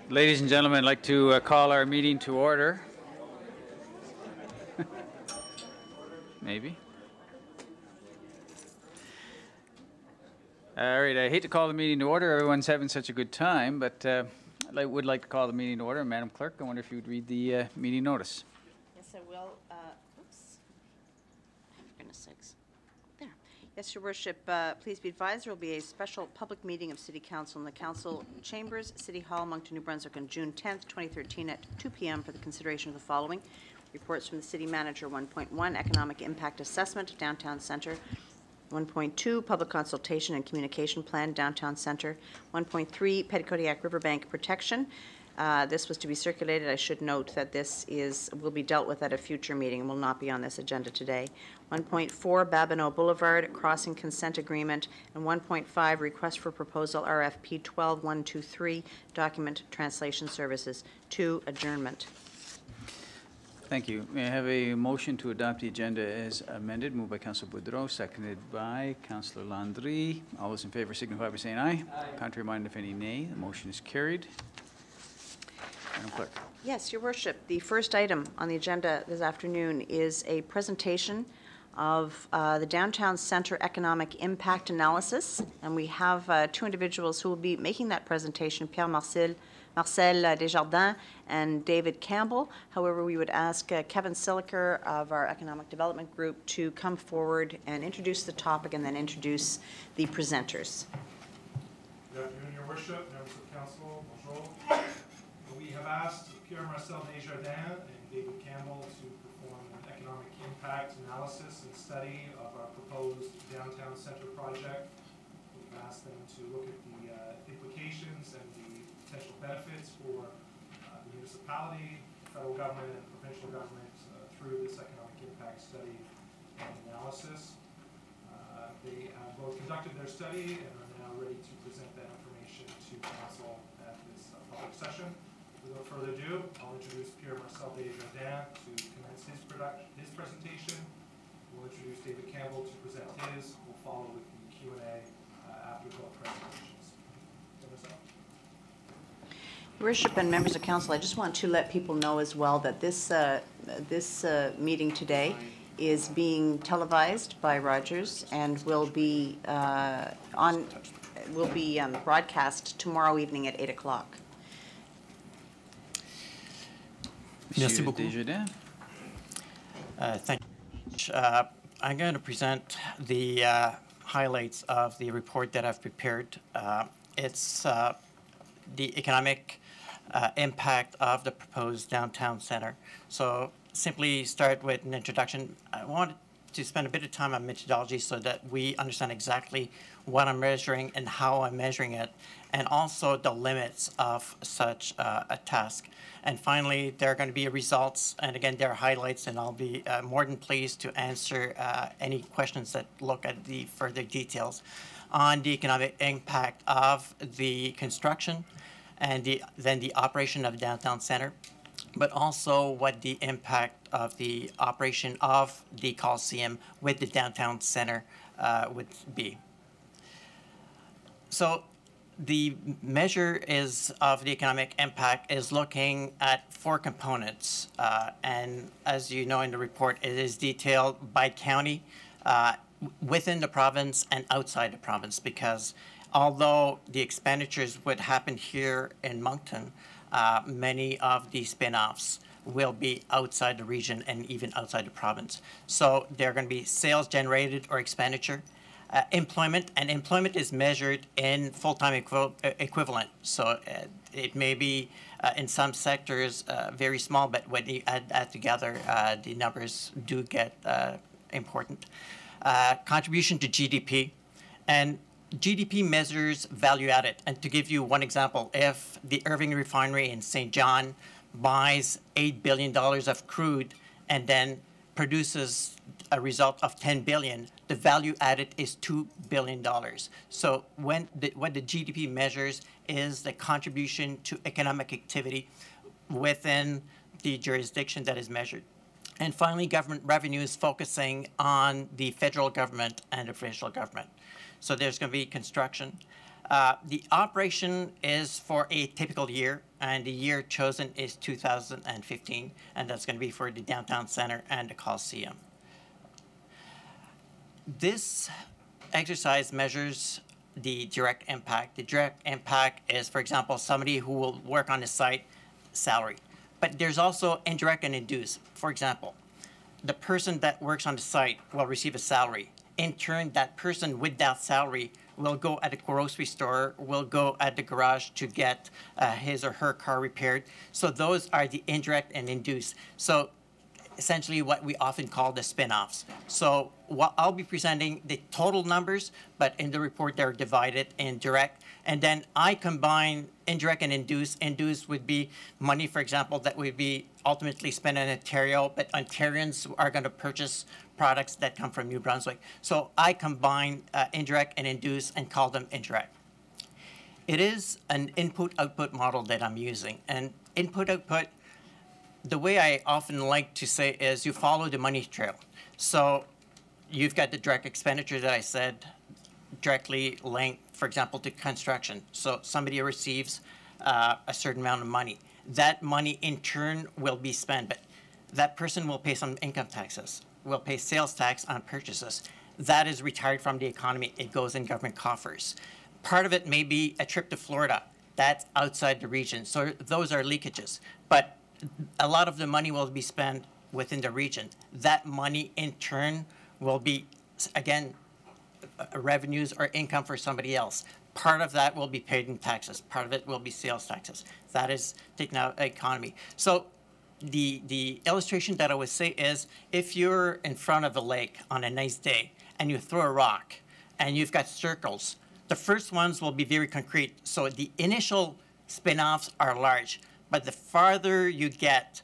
Ladies and gentlemen, I'd like to call our meeting to order. Maybe. All right, I hate to call the meeting to order. Everyone's having such a good time, but I would like to call the meeting to order. Madam Clerk, I wonder if you would read the meeting notice. Yes, I will. Oops. For goodness sakes. There. Yes, Your Worship, please be advised there will be a special public meeting of City Council in the Council Chambers, City Hall, Moncton, New Brunswick on June 10th, 2013 at 2 p.m. for the consideration of the following. Reports from the City Manager 1.1, Economic Impact Assessment, Downtown Centre. 1.2, Public Consultation and Communication Plan, Downtown Centre. 1.3, Petitcodiac Riverbank Protection. This was to be circulated. I should note that this will be dealt with at a future meeting and will not be on this agenda today. 1.4, Babineau Boulevard Crossing Consent Agreement, and 1.5, Request for Proposal RFP 12123, Document Translation Services. 2, Adjournment. Thank you. May I have a motion to adopt the agenda as amended? Moved by Councillor Boudreau, seconded by Councillor Landry. All those in favor signify by saying aye. Aye. Contrary minded, if any, nay. The motion is carried. Madam Clerk. Yes, Your Worship. The first item on the agenda this afternoon is a presentation of the Downtown Centre Economic Impact Analysis, and we have two individuals who will be making that presentation, Pierre-Marcel Desjardins and David Campbell. However, we would ask Kevin Siliker of our Economic Development Group to come forward and introduce the topic and then introduce the presenters. Good afternoon, Your Worship, members of Council, bonjour. We have asked Pierre-Marcel Desjardins and David Campbell to perform an economic impact analysis and study of our proposed Downtown Centre project. We've asked them to look at the implications and the potential benefits for the municipality, federal government, and provincial government through this economic impact study and analysis. They have both conducted their study and are now ready to present that information to Council at this public session. Without further ado, I'll introduce Pierre-Marcel Desjardins to commence his presentation. We'll introduce David Campbell to present his. We'll follow with the Q&A after both presentations. Your Worship and members of Council, I just want to let people know as well that this meeting today is being televised by Rogers and will be broadcast tomorrow evening at 8 o'clock. Merci beaucoup. Thank you. I'm going to present the highlights of the report that I've prepared. It's the economic impact of the proposed downtown center. So simply start with an introduction. I wanted to spend a bit of time on methodology so that we understand exactly what I'm measuring and how I'm measuring it, and also the limits of such a task. And finally, there are going to be results, and again, there are highlights, and I'll be more than pleased to answer any questions that look at the further details on the economic impact of the construction and then the operation of downtown center, but also what the impact of the operation of the Coliseum with the downtown center would be. So the measure of the economic impact is looking at 4 components. And as you know in the report, it is detailed by county, within the province and outside the province, because although the expenditures would happen here in Moncton, many of the spin-offs will be outside the region and even outside the province. So they're going to be sales generated or expenditure, employment, and employment is measured in full-time equivalent. So it may be in some sectors very small, but when you add together, the numbers do get important. Contribution to GDP, and GDP measures value added. And to give you one example, if the Irving Refinery in St. John buys $8 billion of crude and then produces a result of $10 billion, the value added is $2 billion. So what the GDP measures is the contribution to economic activity within the jurisdiction that is measured. And finally, government revenue is focusing on the federal government and the provincial government. So there's going to be construction. The operation is for a typical year, and the year chosen is 2015, and that's going to be for the Downtown Center and the Coliseum. This exercise measures the direct impact. The direct impact is, for example, somebody who will work on the site, salary. But there's also indirect and induced. For example, the person that works on the site will receive a salary. In turn, that person with that salary will go at a grocery store, will go at the garage to get his or her car repaired. So those are the indirect and induced. So essentially what we often call the spin-offs. So what I'll be presenting the total numbers, but in the report they're divided in direct. And then I combine indirect and induced. Induced would be money, for example, that would be ultimately spent in Ontario, but Ontarians are going to purchase products that come from New Brunswick. So I combine indirect and induced and call them indirect. It is an input-output model that I'm using. And input-output, the way I often like to say is you follow the money trail. So you've got the direct expenditure that I said, directly linked, for example, to construction. So somebody receives a certain amount of money. That money in turn will be spent, but that person will pay some income taxes, will pay sales tax on purchases. That is retired from the economy. It goes in government coffers. Part of it may be a trip to Florida. That's outside the region. So those are leakages. But a lot of the money will be spent within the region. That money in turn will be, again, revenues or income for somebody else. Part of that will be paid in taxes. Part of it will be sales taxes. That is taken out of the economy. So the illustration that I would say is if you're in front of a lake on a nice day and you throw a rock and you've got circles, the first ones will be very concrete. So the initial spin-offs are large, but the farther you get,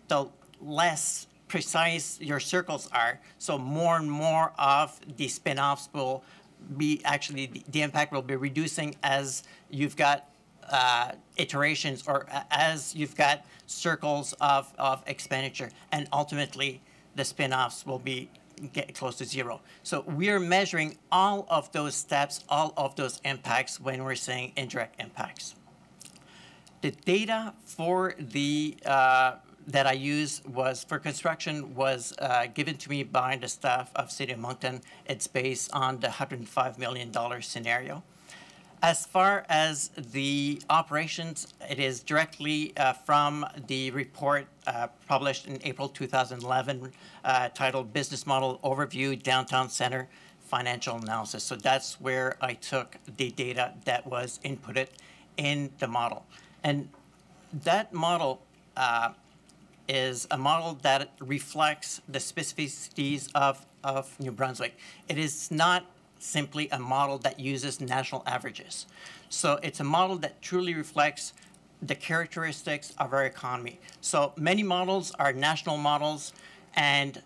the less precise your circles are. So more and more of the spin-offs will be actually, the impact will be reducing as you've got iterations or as you've got circles of expenditure, and ultimately the spin-offs will be get close to zero. So we're measuring all of those steps, all of those impacts when we're saying indirect impacts. The data for the that I used was for construction was given to me by the staff of City of Moncton. It's based on the $105 million scenario. As far as the operations, it is directly from the report published in April 2011 titled Business Model Overview, Downtown Center Financial Analysis. So that's where I took the data that was inputted in the model. And that model is a model that reflects the specificities of New Brunswick. It is not simply a model that uses national averages. So it's a model that truly reflects the characteristics of our economy. So many models are national models, and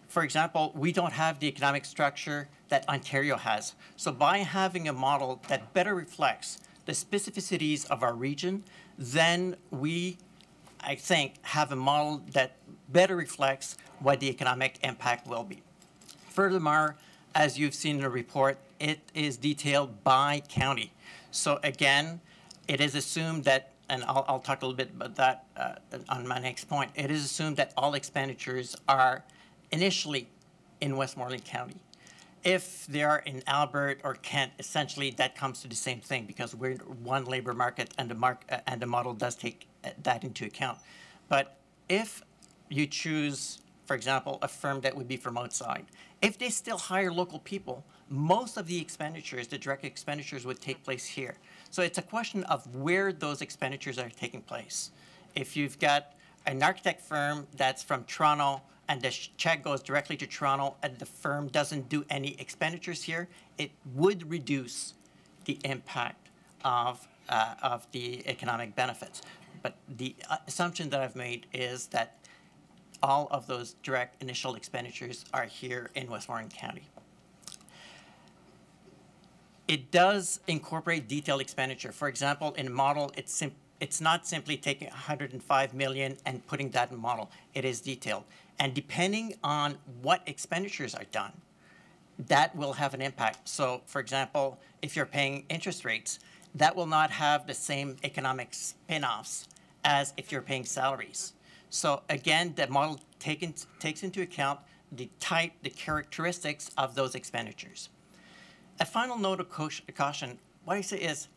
for example, we don't have the economic structure that Ontario has. So by having a model that better reflects the specificities of our region, then we, I think, have a model that better reflects what the economic impact will be. Furthermore, as you've seen in the report, it is detailed by county. So again, it is assumed that, and I'll talk a little bit about that on my next point, it is assumed that all expenditures are initially in Westmoreland County. If they are in Albert or Kent, essentially that comes to the same thing because we're in one labor market and the model does take that into account. But if you choose, for example, a firm that would be from outside, if they still hire local people, most of the expenditures, the direct expenditures, would take place here. So it's a question of where those expenditures are taking place. If you've got an architect firm that's from Toronto and the check goes directly to Toronto and the firm doesn't do any expenditures here, it would reduce the impact of the economic benefits. But the assumption that I've made is that all of those direct initial expenditures are here in Westmoreland County. It does incorporate detailed expenditure. For example, in a model, it's not simply taking $105 million and putting that in a model. It is detailed. And depending on what expenditures are done, that will have an impact. So, for example, if you're paying interest rates, that will not have the same economic spin-offs as if you're paying salaries. So again, the model takes into account the type, the characteristics of those expenditures. A final note of caution, what I say is,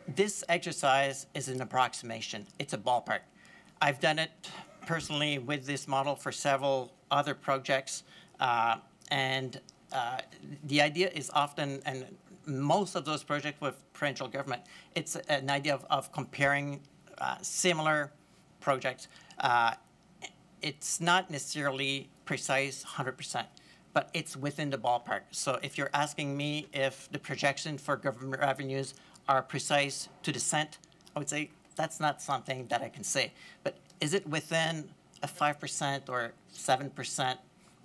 this exercise is an approximation. It's a ballpark. I've done it personally with this model for several other projects, and the idea is often, and most of those projects with provincial government, it's an idea of comparing similar projects. It's not necessarily precise 100%, but it's within the ballpark. So if you're asking me if the projection for government revenues are precise to the cent, I would say that's not something that I can say. But is it within a 5% or 7%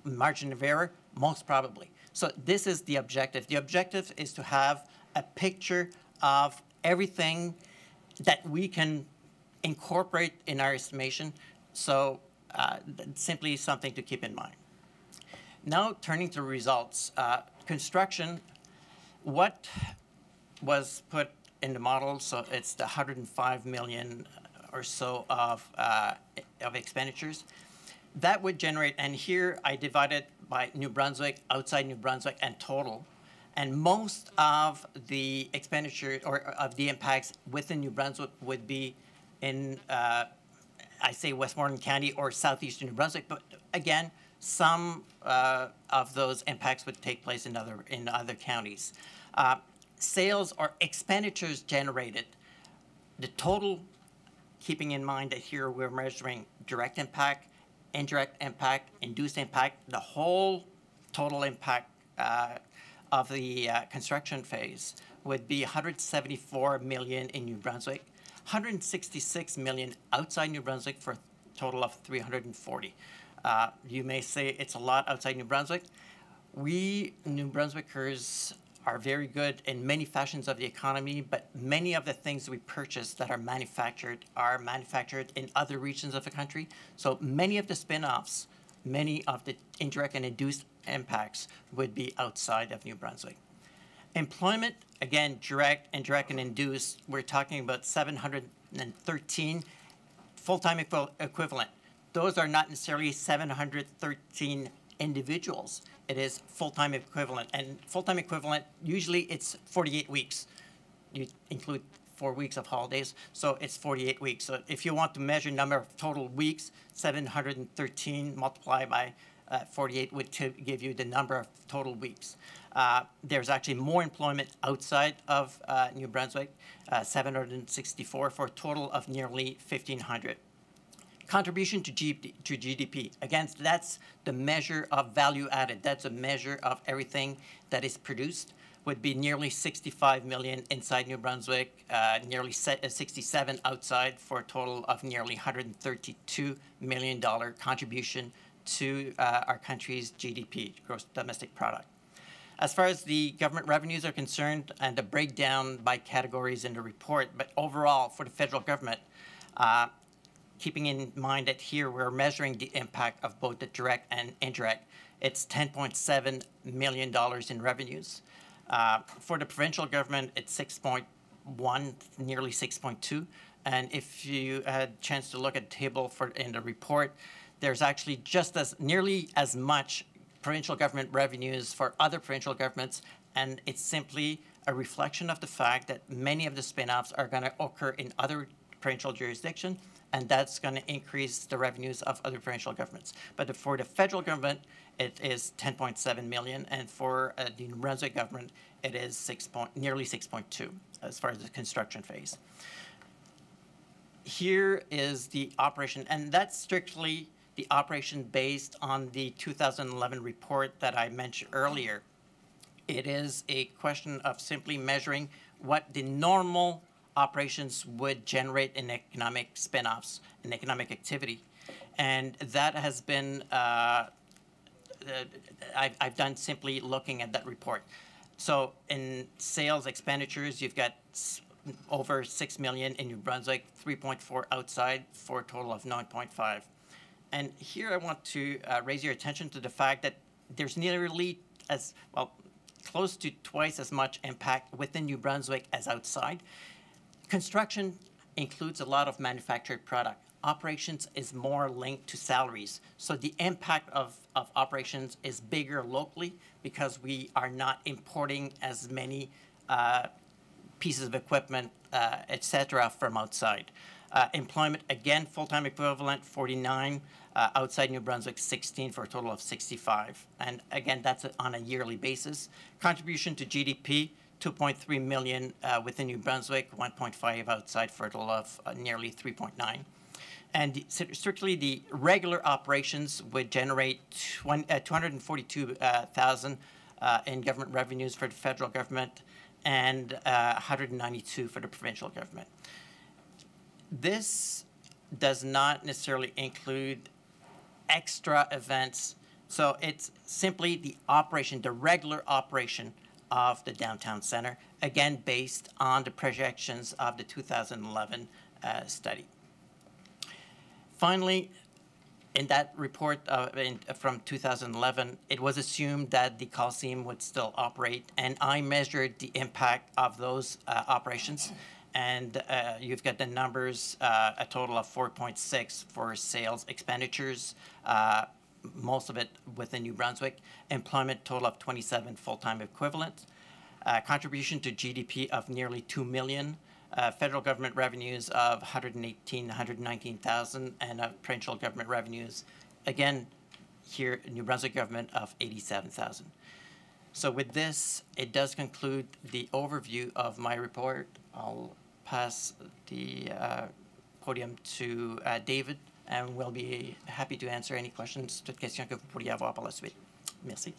margin of error? Most probably. So this is the objective. The objective is to have a picture of everything that we can incorporate in our estimation. So simply something to keep in mind. Now turning to results. Construction, what was put in the model, so it's the 105 million or so of expenditures. That would generate, and here I divided by New Brunswick, outside New Brunswick, and total. And most of the expenditures or of the impacts within New Brunswick would be in, I say Westmoreland County or southeastern New Brunswick, but again, some of those impacts would take place in other counties. Sales or expenditures generated, the total, keeping in mind that here we're measuring direct impact, indirect impact, induced impact, the whole total impact of the construction phase would be 174 million in New Brunswick, 166 million outside New Brunswick for a total of 340. You may say it's a lot outside New Brunswick. We New Brunswickers are very good in many fashions of the economy, but many of the things we purchase that are manufactured in other regions of the country. So many of the spin-offs, many of the indirect and induced impacts would be outside of New Brunswick. Employment, again, direct, indirect, and induced, we're talking about 713 full-time equivalent. Those are not necessarily 713 individuals. It is full-time equivalent. And full-time equivalent, usually it's 48 weeks. You include 4 weeks of holidays, so it's 48 weeks. So if you want to measure number of total weeks, 713 multiplied by 48 would give you the number of total weeks. There's actually more employment outside of New Brunswick, 764 for a total of nearly 1,500. Contribution to GDP. Again, that's the measure of value added. That's a measure of everything that is produced. Would be nearly 65 million inside New Brunswick, nearly 67 outside for a total of nearly $132 million contribution to our country's GDP, gross domestic product. As far as the government revenues are concerned, and the breakdown by categories in the report, but overall for the federal government, keeping in mind that here we're measuring the impact of both the direct and indirect, it's $10.7 million in revenues. For the provincial government, it's 6.1, nearly 6.2. And if you had a chance to look at the table in the report, there's actually just nearly as much provincial government revenues for other provincial governments, and it's simply a reflection of the fact that many of the spin-offs are going to occur in other provincial jurisdictions, and that's going to increase the revenues of other provincial governments. But for the federal government, it is 10.7 million, and for the New Brunswick government, it is nearly 6.2 as far as the construction phase. Here is the operation, and that's strictly the operation based on the 2011 report that I mentioned earlier. It is a question of simply measuring what the normal operations would generate in economic spin-offs and economic activity. And that has been, I've done simply looking at that report. So in sales expenditures, you've got over 6 million in New Brunswick, 3.4 outside for a total of 9.5. And here I want to raise your attention to the fact that there's nearly as well, close to twice as much impact within New Brunswick as outside. Construction includes a lot of manufactured product. Operations is more linked to salaries. So the impact of operations is bigger locally because we are not importing as many pieces of equipment, et cetera, from outside. Employment, again, full-time equivalent, 49. Outside New Brunswick, 16 for a total of 65. And again, that's on a yearly basis. Contribution to GDP, 2.3 million within New Brunswick, 1.5 outside for a total of nearly 3.9. And strictly the regular operations would generate 242,000 in government revenues for the federal government and 192 for the provincial government. This does not necessarily include extra events. So it's simply the operation, the regular operation of the downtown center, again, based on the projections of the 2011 study. Finally, in that report from 2011, it was assumed that the Coliseum would still operate, and I measured the impact of those operations. And you've got the numbers, a total of 4.6 for sales expenditures, most of it within New Brunswick. Employment total of 27 full-time equivalents. Contribution to GDP of nearly 2 million. Federal government revenues of 119,000, and provincial government revenues, again, here, New Brunswick government of 87,000. So with this, it does conclude the overview of my report. I'll pass the podium to David, and we'll be happy to answer any questions, toutes questions que vous pourriez avoir par la suite. Merci.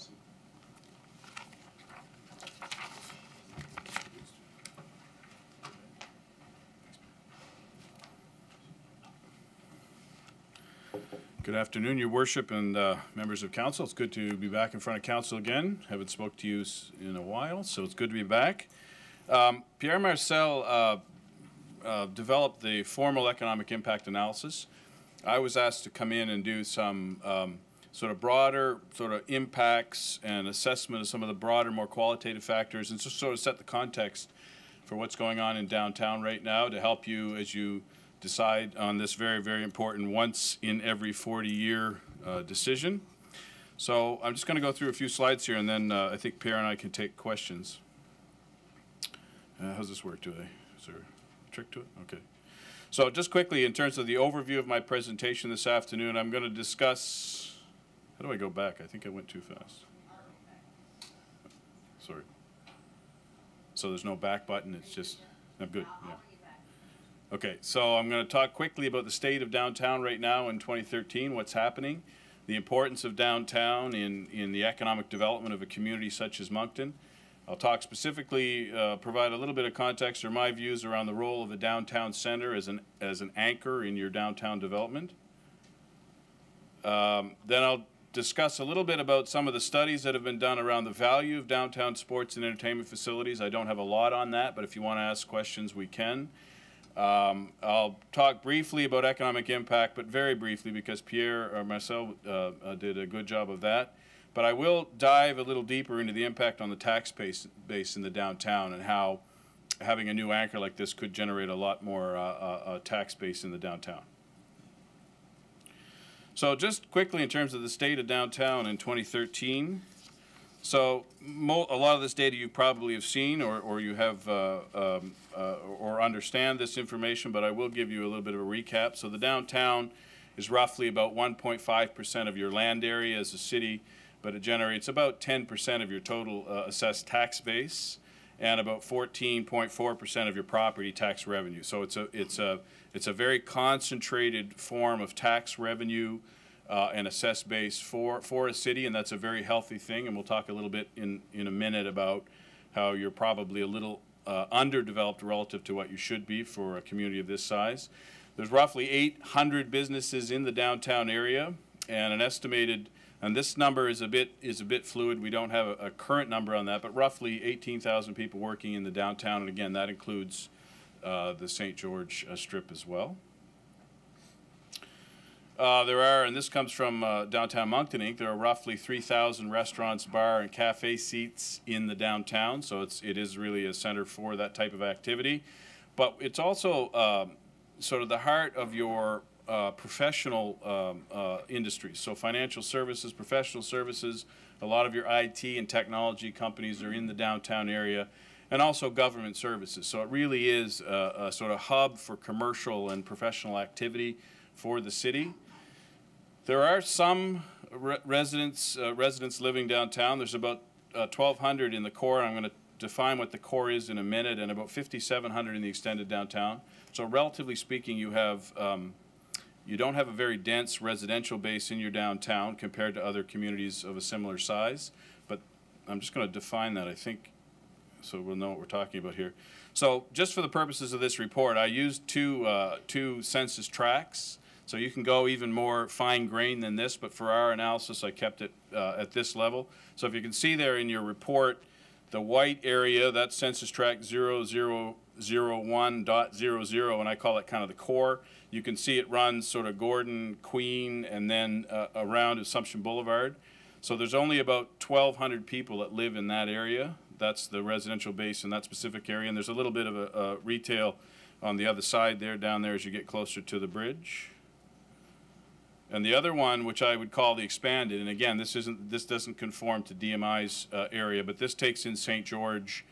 Good afternoon, Your Worship and members of council. It's good to be back in front of council again. Haven't spoke to you in a while, so it's good to be back. Pierre Marcel developed the formal economic impact analysis. I was asked to come in and do some sort of broader sort of impacts and assessment of some of the broader, more qualitative factors, and just sort of set the context for what's going on in downtown right now to help you as you decide on this very, very important once in every 40-year decision. So I'm just going to go through a few slides here, and then I think Pierre and I can take questions. How's this work today? Is there a trick to it? Okay. So just quickly, in terms of the overview of my presentation this afternoon, I'm going to discuss, how do I go back? I think I went too fast. Sorry. So there's no back button, it's just, I'm good, yeah. Okay, so I'm going to talk quickly about the state of downtown right now in 2013, what's happening, the importance of downtown in the economic development of a community such as Moncton. I'll talk specifically, provide a little bit of context or my views around the role of a downtown center as an anchor in your downtown development. Then I'll discuss a little bit about some of the studies that have been done around the value of downtown sports and entertainment facilities. I don't have a lot on that, but if you want to ask questions, we can. I'll talk briefly about economic impact, but very briefly because Pierre or Marcel did a good job of that. But I will dive a little deeper into the impact on the tax base in the downtown and how having a new anchor like this could generate a lot more tax base in the downtown. So just quickly in terms of the state of downtown in 2013. So a lot of this data you probably have seen or you have or understand this information, but I will give you a little bit of a recap. So the downtown is roughly about 1.5% of your land area as a city, but it generates about 10% of your total assessed tax base and about 14.4% of your property tax revenue. So it's a very concentrated form of tax revenue and assessed base for a city, and that's a very healthy thing. And we'll talk a little bit in a minute about how you're probably a little underdeveloped relative to what you should be for a community of this size. There's roughly 800 businesses in the downtown area, and an estimated, and this number is a bit fluid. We don't have a current number on that, but roughly 18,000 people working in the downtown, and again, that includes the St. George Strip as well. There are, and this comes from Downtown Moncton Inc., there are roughly 3,000 restaurants, bar, and cafe seats in the downtown, so it is really a center for that type of activity. But it's also sort of the heart of your professional industries. So financial services, professional services, a lot of your IT and technology companies are in the downtown area, and also government services. So it really is a sort of hub for commercial and professional activity for the city. There are some residents living downtown. There's about 1,200 in the core. I'm going to define what the core is in a minute, and about 5,700 in the extended downtown. So relatively speaking, you have you don't have a very dense residential base in your downtown compared to other communities of a similar size. But I'm just going to define that, I think, so we'll know what we're talking about here. So just for the purposes of this report, I used two census tracts. So you can go even more fine-grained than this, but for our analysis, I kept it at this level. So if you can see there in your report, the white area, that's census tract 0001.00, and I call it kind of the core. You can see it runs sort of Gordon, Queen, and then around Assumption Boulevard. So there's only about 1,200 people that live in that area. That's the residential base in that specific area, and there's a little bit of a retail on the other side there, down there as you get closer to the bridge. And the other one, which I would call the expanded, and again, this doesn't conform to DMI's area, but this takes in St. George,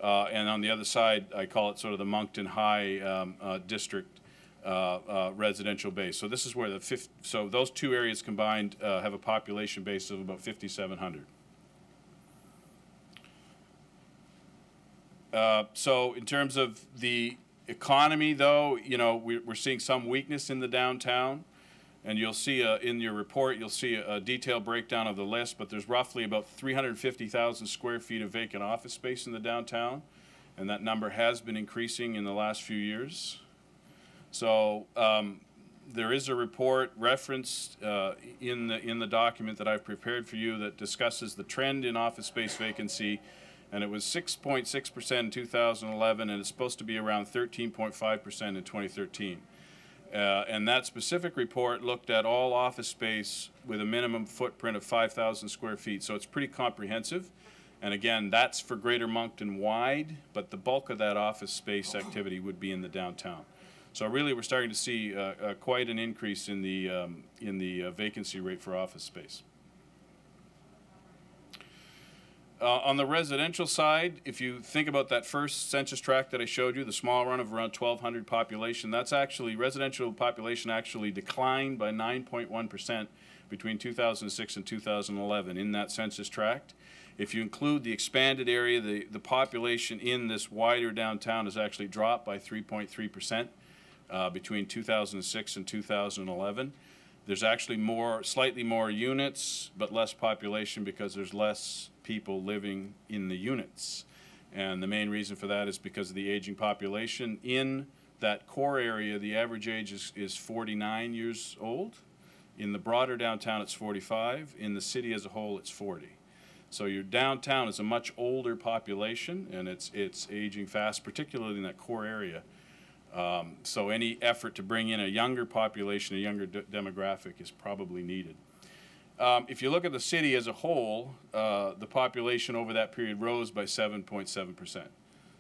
and on the other side, I call it sort of the Moncton High district residential base. So this is where so those two areas combined have a population base of about 5,700. So in terms of the economy, though, you know, we're seeing some weakness in the downtown. And you'll see in your report, you'll see a detailed breakdown of the list, but there's roughly about 350,000 square feet of vacant office space in the downtown, and that number has been increasing in the last few years. So there is a report referenced in the document that I've prepared for you that discusses the trend in office space vacancy, and it was 6.6% in 2011, and it's supposed to be around 13.5% in 2013. And that specific report looked at all office space with a minimum footprint of 5,000 square feet. So it's pretty comprehensive. And again, that's for Greater Moncton wide, but the bulk of that office space activity would be in the downtown. So really, we're starting to see quite an increase in the vacancy rate for office space. On the residential side, if you think about that first census tract that I showed you, the small run of around 1,200 population, that's actually, residential population actually declined by 9.1% between 2006 and 2011 in that census tract. If you include the expanded area, the population in this wider downtown has actually dropped by 3.3% between 2006 and 2011. There's actually slightly more units, but less population because there's less people living in the units. And the main reason for that is because of the aging population. In that core area, the average age is 49 years old. In the broader downtown, it's 45. In the city as a whole, it's 40. So your downtown is a much older population, and it's aging fast, particularly in that core area. So any effort to bring in a younger population, a younger demographic is probably needed. If you look at the city as a whole, the population over that period rose by 7.7%.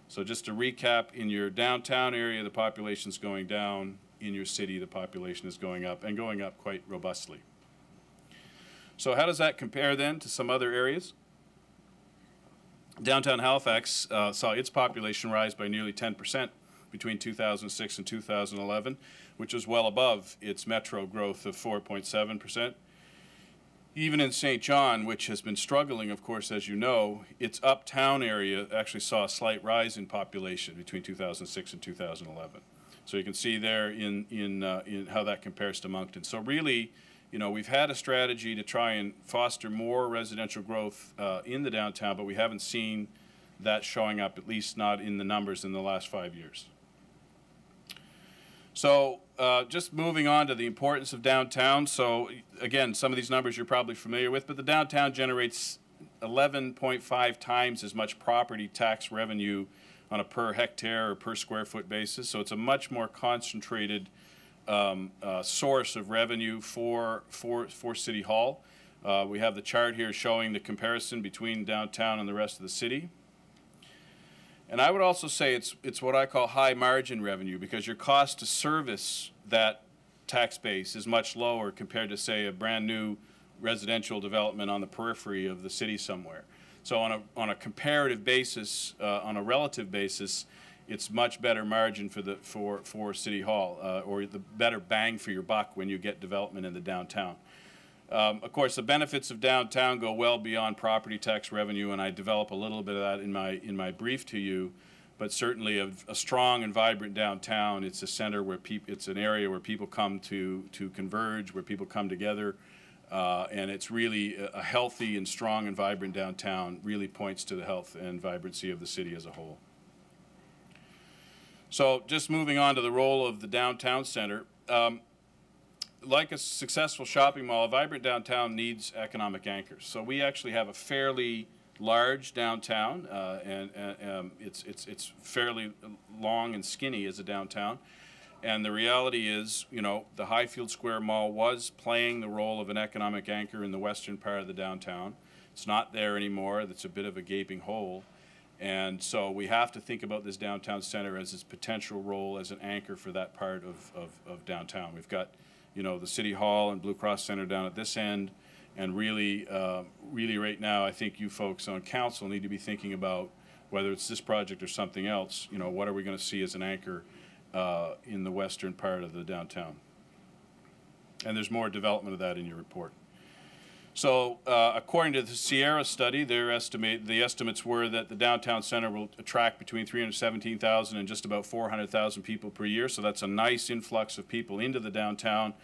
So just to recap, in your downtown area, the population's going down. In your city, the population is going up, and going up quite robustly. So how does that compare then to some other areas? Downtown Halifax saw its population rise by nearly 10% between 2006 and 2011, which is well above its metro growth of 4.7%. Even in St. John, which has been struggling, of course, as you know, its uptown area actually saw a slight rise in population between 2006 and 2011. So you can see there in how that compares to Moncton. So really, you know, we've had a strategy to try and foster more residential growth in the downtown, but we haven't seen that showing up, at least not in the numbers in the last 5 years. So just moving on to the importance of downtown. So again, some of these numbers you're probably familiar with, but the downtown generates 11.5 times as much property tax revenue on a per hectare or per square foot basis. So it's a much more concentrated source of revenue for City Hall. We have the chart here showing the comparison between downtown and the rest of the city. And I would also say it's what I call high margin revenue, because your cost to service that tax base is much lower compared to, say, a brand new residential development on the periphery of the city somewhere. So on a comparative basis, on a relative basis, it's much better margin for City Hall, or the better bang for your buck when you get development in the downtown. Of course, the benefits of downtown go well beyond property tax revenue, and I develop a little bit of that in my brief to you. But certainly, a strong and vibrant downtown, it's a center where it's an area where people come to converge, where people come together, and it's really a healthy and strong and vibrant downtown. Really points to the health and vibrancy of the city as a whole. So, just moving on to the role of the downtown center. Like a successful shopping mall, a vibrant downtown needs economic anchors. So we actually have a fairly large downtown, and it's fairly long and skinny as a downtown. And the reality is, you know, the Highfield Square Mall was playing the role of an economic anchor in the western part of the downtown. It's not there anymore. That's a bit of a gaping hole. And so we have to think about this downtown center as its potential role as an anchor for that part of downtown. We've got, you know, the City Hall and Blue Cross Center down at this end, and really right now, I think you folks on council need to be thinking about whether it's this project or something else, you know, what are we going to see as an anchor in the western part of the downtown? And there's more development of that in your report. So according to the Sierra study, the estimates were that the downtown center will attract between 317,000 and just about 400,000 people per year. So that's a nice influx of people into the downtown.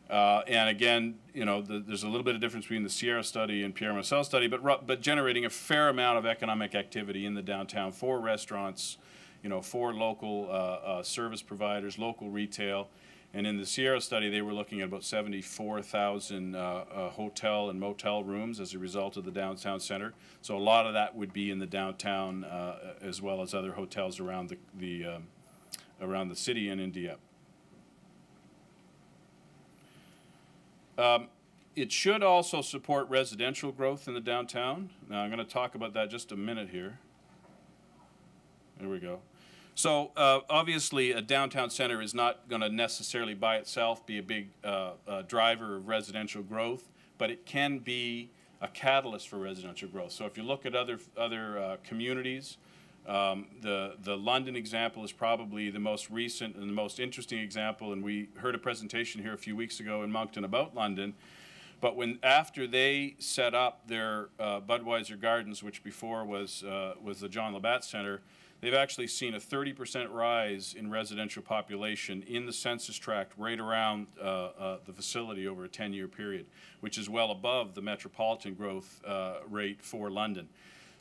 And again, you know, there's a little bit of difference between the Sierra study and Pierre Marcel study, but generating a fair amount of economic activity in the downtown for restaurants, you know, for local service providers, local retail. And in the Sierra study, they were looking at about 74,000 hotel and motel rooms as a result of the downtown center. So a lot of that would be in the downtown, as well as other hotels around around the city and in Dieppe. It should also support residential growth in the downtown. Now I'm going to talk about that just a minute here. There we go. So obviously a downtown center is not going to necessarily by itself be a big driver of residential growth, but it can be a catalyst for residential growth. So if you look at other communities, the London example is probably the most recent and the most interesting example, and we heard a presentation here a few weeks ago in Moncton about London. But after they set up their Budweiser Gardens, which before was the John Labatt Center, they've actually seen a 30% rise in residential population in the census tract right around the facility over a 10-year period, which is well above the metropolitan growth rate for London.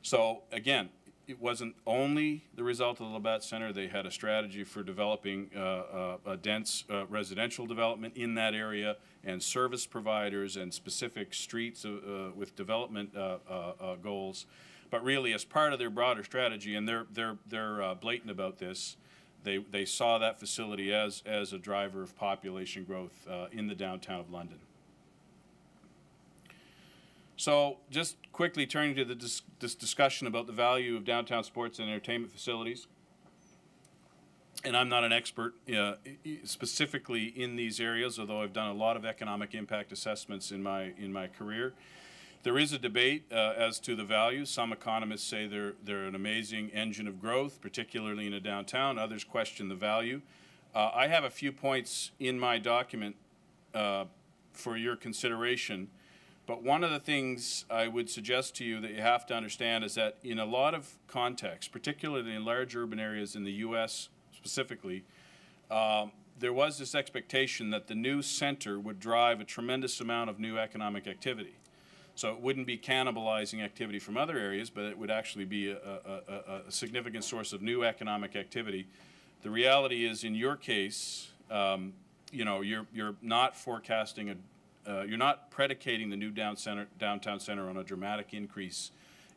So again, it wasn't only the result of the Labatt Center. They had a strategy for developing a dense residential development in that area, and service providers and specific streets with development goals. But really, as part of their broader strategy, and they're blatant about this, they saw that facility as a driver of population growth in the downtown of London. So just quickly turning to this discussion about the value of downtown sports and entertainment facilities. And I'm not an expert specifically in these areas, although I've done a lot of economic impact assessments in my career. There is a debate as to the value. Some economists say they're an amazing engine of growth, particularly in a downtown. Others question the value. I have a few points in my document for your consideration. But one of the things I would suggest to you that you have to understand is that in a lot of contexts, particularly in large urban areas in the U.S. specifically, there was this expectation that the new center would drive a tremendous amount of new economic activity. So it wouldn't be cannibalizing activity from other areas, but it would actually be a significant source of new economic activity. The reality is, in your case, you know, you're not forecasting you're not predicating the new downtown center on a dramatic increase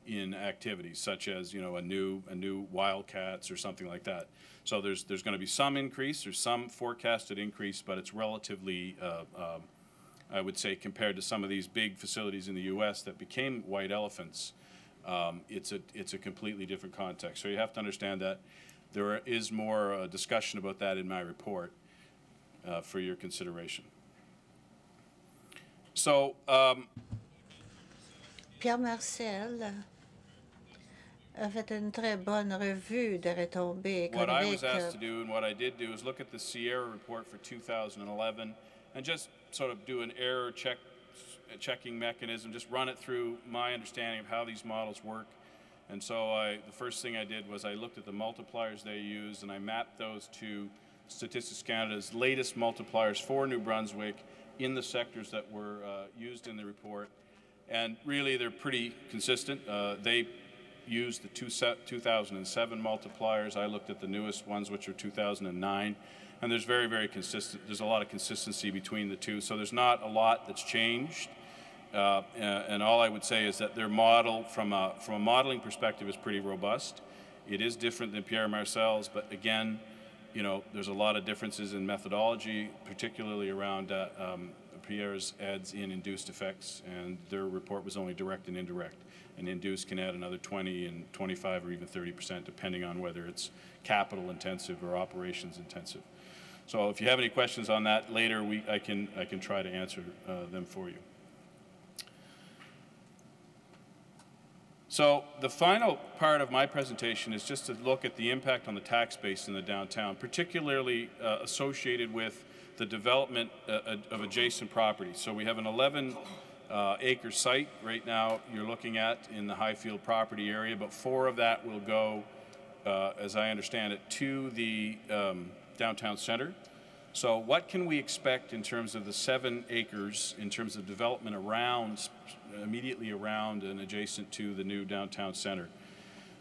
in activities, such as, a new Wildcats or something like that. So there's going to be some increase, there's some forecasted increase, but it's relatively, I would say, compared to some of these big facilities in the U.S. that became white elephants, it's a completely different context. So you have to understand that there is more discussion about that in my report for your consideration. So, Pierre Marcel a fait une très bonne revue de retombées what I was économiques. asked to do and what I did do is look at the Sierra report for 2011 and just sort of do an error checking mechanism, just run it through my understanding of how these models work. And so the first thing I did was I looked at the multipliers they use and I mapped those to Statistics Canada's latest multipliers for New Brunswick in the sectors that were used in the report. And really they're pretty consistent. They used the 2007 multipliers. I looked at the newest ones, which are 2009. And there's very consistent, there's a lot of consistency between the two. So there's not a lot that's changed. And all I would say is that their model, from a modeling perspective, is pretty robust. It is different than Pierre Marcel's, but again, there's a lot of differences in methodology, particularly around Pierre's adds in induced effects, and their report was only direct and indirect. And induced can add another 20 and 25 or even 30%, depending on whether it's capital intensive or operations intensive. So if you have any questions on that later, I can try to answer them for you. So the final part of my presentation is just to look at the impact on the tax base in the downtown, particularly associated with the development of adjacent properties. So we have an 11-acre site right now you're looking at in the Highfield property area, but 4 of that will go, as I understand it, to the downtown center. So what can we expect in terms of the 7 acres in terms of development immediately around and adjacent to the new downtown center?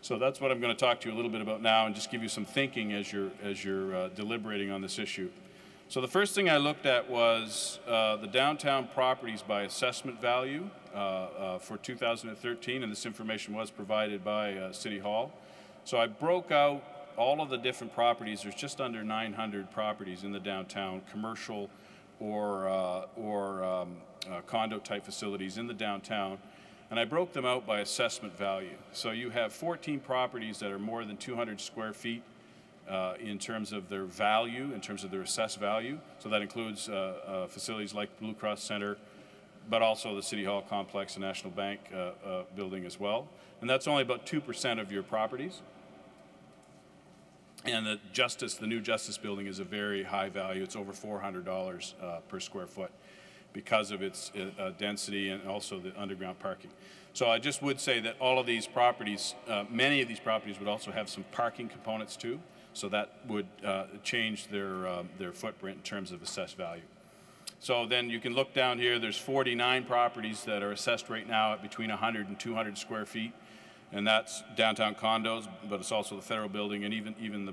So that's what I'm going to talk to you a little bit about now and just give you some thinking as you're deliberating on this issue. So the first thing I looked at was the downtown properties by assessment value for 2013, and this information was provided by City Hall. So I broke out all of the different properties. There's just under 900 properties in the downtown, commercial or condo type facilities in the downtown, and I broke them out by assessment value. So you have 14 properties that are more than 200 square feet in terms of their value, in terms of their assessed value. So that includes facilities like Blue Cross Center, but also the City Hall complex, the National Bank building as well. And that's only about 2% of your properties. And the new Justice building is a very high value. It's over $400 per square foot because of its density and also the underground parking. So I just would say that all of these properties, many of these properties would also have some parking components too. So that would change their footprint in terms of assessed value. So then you can look down here, there's 49 properties that are assessed right now at between 100 and 200 square feet. And that's downtown condos, but it's also the federal building, and even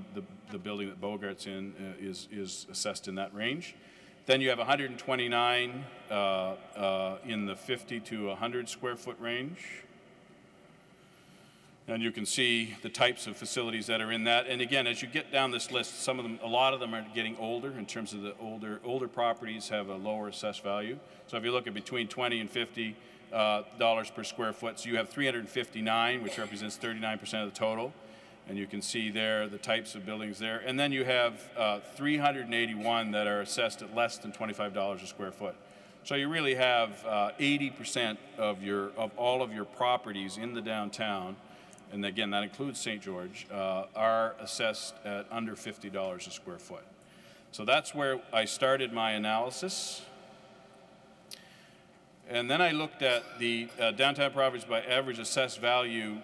the building that Bogart's in is assessed in that range. Then you have 129 in the 50 to 100 square foot range. And you can see the types of facilities that are in that. And again, as you get down this list, a lot of them are getting older in terms of the older properties have a lower assessed value. So if you look at between 20 and 50 dollars per square foot, so you have 359, which represents 39% of the total. And you can see there the types of buildings there. And then you have 381 that are assessed at less than $25 a square foot. So you really have 80% of all of your properties in the downtown, and again, that includes St. George, are assessed at under $50 a square foot. So that's where I started my analysis. And then I looked at the downtown properties by average assessed value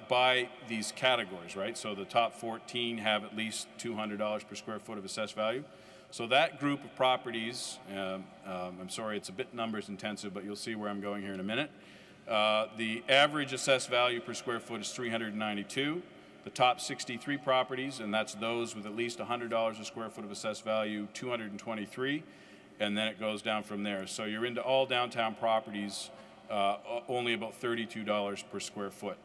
by these categories, right? So the top 14 have at least $200 per square foot of assessed value. So that group of properties, I'm sorry, it's a bit numbers intensive, but you'll see where I'm going here in a minute. The average assessed value per square foot is $392. The top 63 properties, and that's those with at least $100 a square foot of assessed value, $223. And then it goes down from there. So you're into all downtown properties, only about $32 per square foot.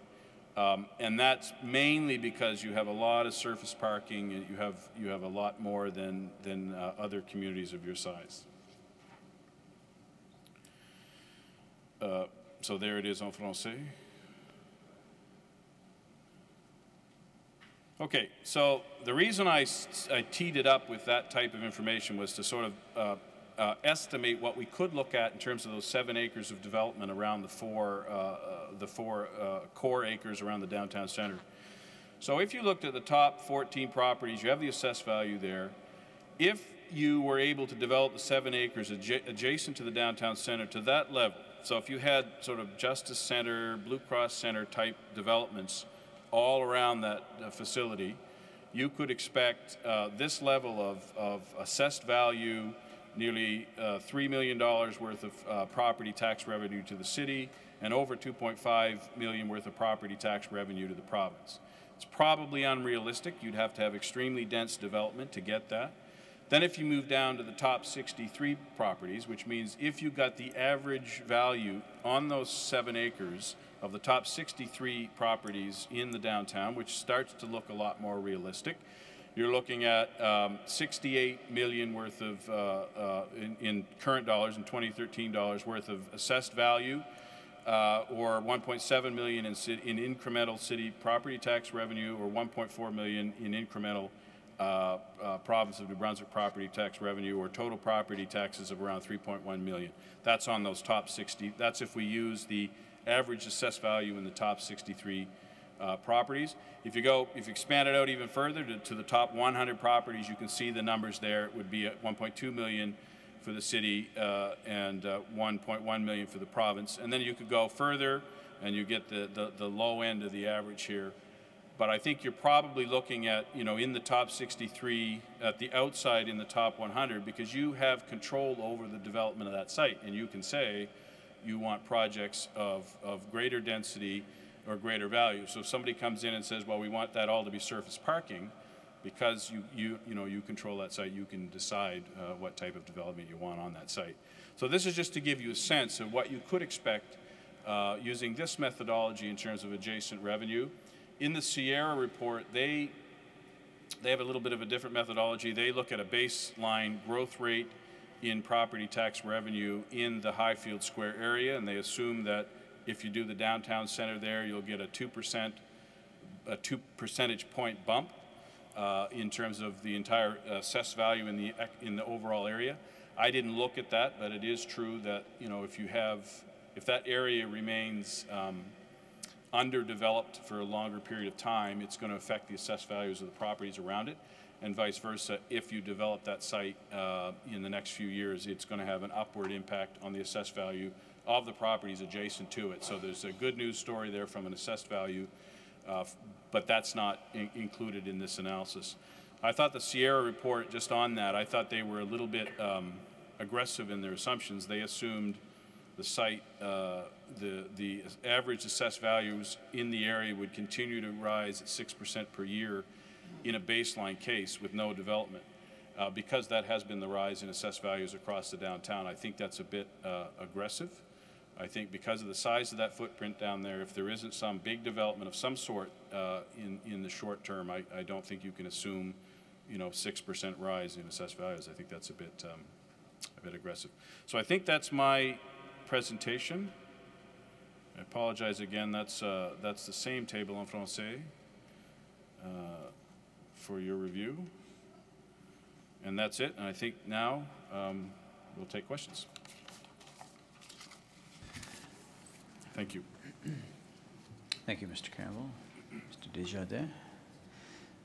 And that's mainly because you have a lot of surface parking, and you have a lot more than other communities of your size. So there it is en français. Okay, so the reason I teed it up with that type of information was to sort of estimate what we could look at in terms of those 7 acres of development around the four core acres around the downtown center. So if you looked at the top 14 properties, you have the assessed value there. If you were able to develop the 7 acres adjacent to the downtown center to that level, so if you had sort of Justice Center, Blue Cross Center type developments all around that facility, you could expect this level of assessed value, nearly $3 million worth of property tax revenue to the city, and over $2.5 million worth of property tax revenue to the province. It's probably unrealistic. You'd have to have extremely dense development to get that. Then if you move down to the top 63 properties, which means if you got the average value on those 7 acres of the top 63 properties in the downtown, which starts to look a lot more realistic, you're looking at 68 million worth of, in current dollars, in 2013 dollars worth of assessed value, or 1.7 million in incremental city property tax revenue, or 1.4 million in incremental province of New Brunswick property tax revenue, or total property taxes of around 3.1 million. That's on those top 60. That's if we use the average assessed value in the top 63 properties. If you expand it out even further to the top 100 properties, you can see the numbers there. It would be at 1.2 million for the city and 1.1 million for the province. And then you could go further and you get the low end of the average here. But I think you're probably looking at, in the top 63, at the outside in the top 100, because you have control over the development of that site. And you can say you want projects of greater density or greater value. So if somebody comes in and says, well, we want that all to be surface parking, because you control that site, you can decide what type of development you want on that site. So this is just to give you a sense of what you could expect using this methodology in terms of adjacent revenue. In the Sierra report, they have a little bit of a different methodology. They look at a baseline growth rate in property tax revenue in the Highfield Square area, and they assume that if you do the downtown center there, you'll get a 2 percentage point bump in terms of the entire assessed value in the overall area. I didn't look at that, but it is true that if that area remains underdeveloped for a longer period of time, it's going to affect the assessed values of the properties around it, and vice versa. If you develop that site in the next few years, it's going to have an upward impact on the assessed value of the properties adjacent to it. So there's a good news story there from an assessed value, but that's not included in this analysis. I thought the Sierra report, just on that, I thought they were a little bit aggressive in their assumptions. They assumed the site, the average assessed values in the area would continue to rise at 6% per year in a baseline case with no development. Because that has been the rise in assessed values across the downtown, I think that's a bit aggressive. I think because of the size of that footprint down there, if there isn't some big development of some sort in the short term, I don't think you can assume, 6% rise in assessed values. I think that's a bit aggressive. So I think that's my presentation. I apologize again. That's the same table en français for your review, and that's it. And I think now we'll take questions. Thank you. Thank you, Mr. Campbell. Mr. Desjardins.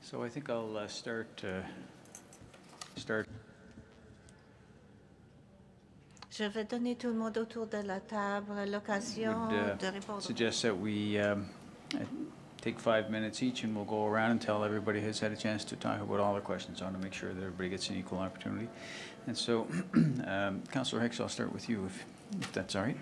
So I think I'll start. Je vais donner tout le monde autour de la table l'occasion Would de répondre. suggest that we take 5 minutes each, and we'll go around until everybody has had a chance to talk about all the questions. I want to make sure that everybody gets an equal opportunity. And so, Councillor Hicks, I'll start with you, if that's all right.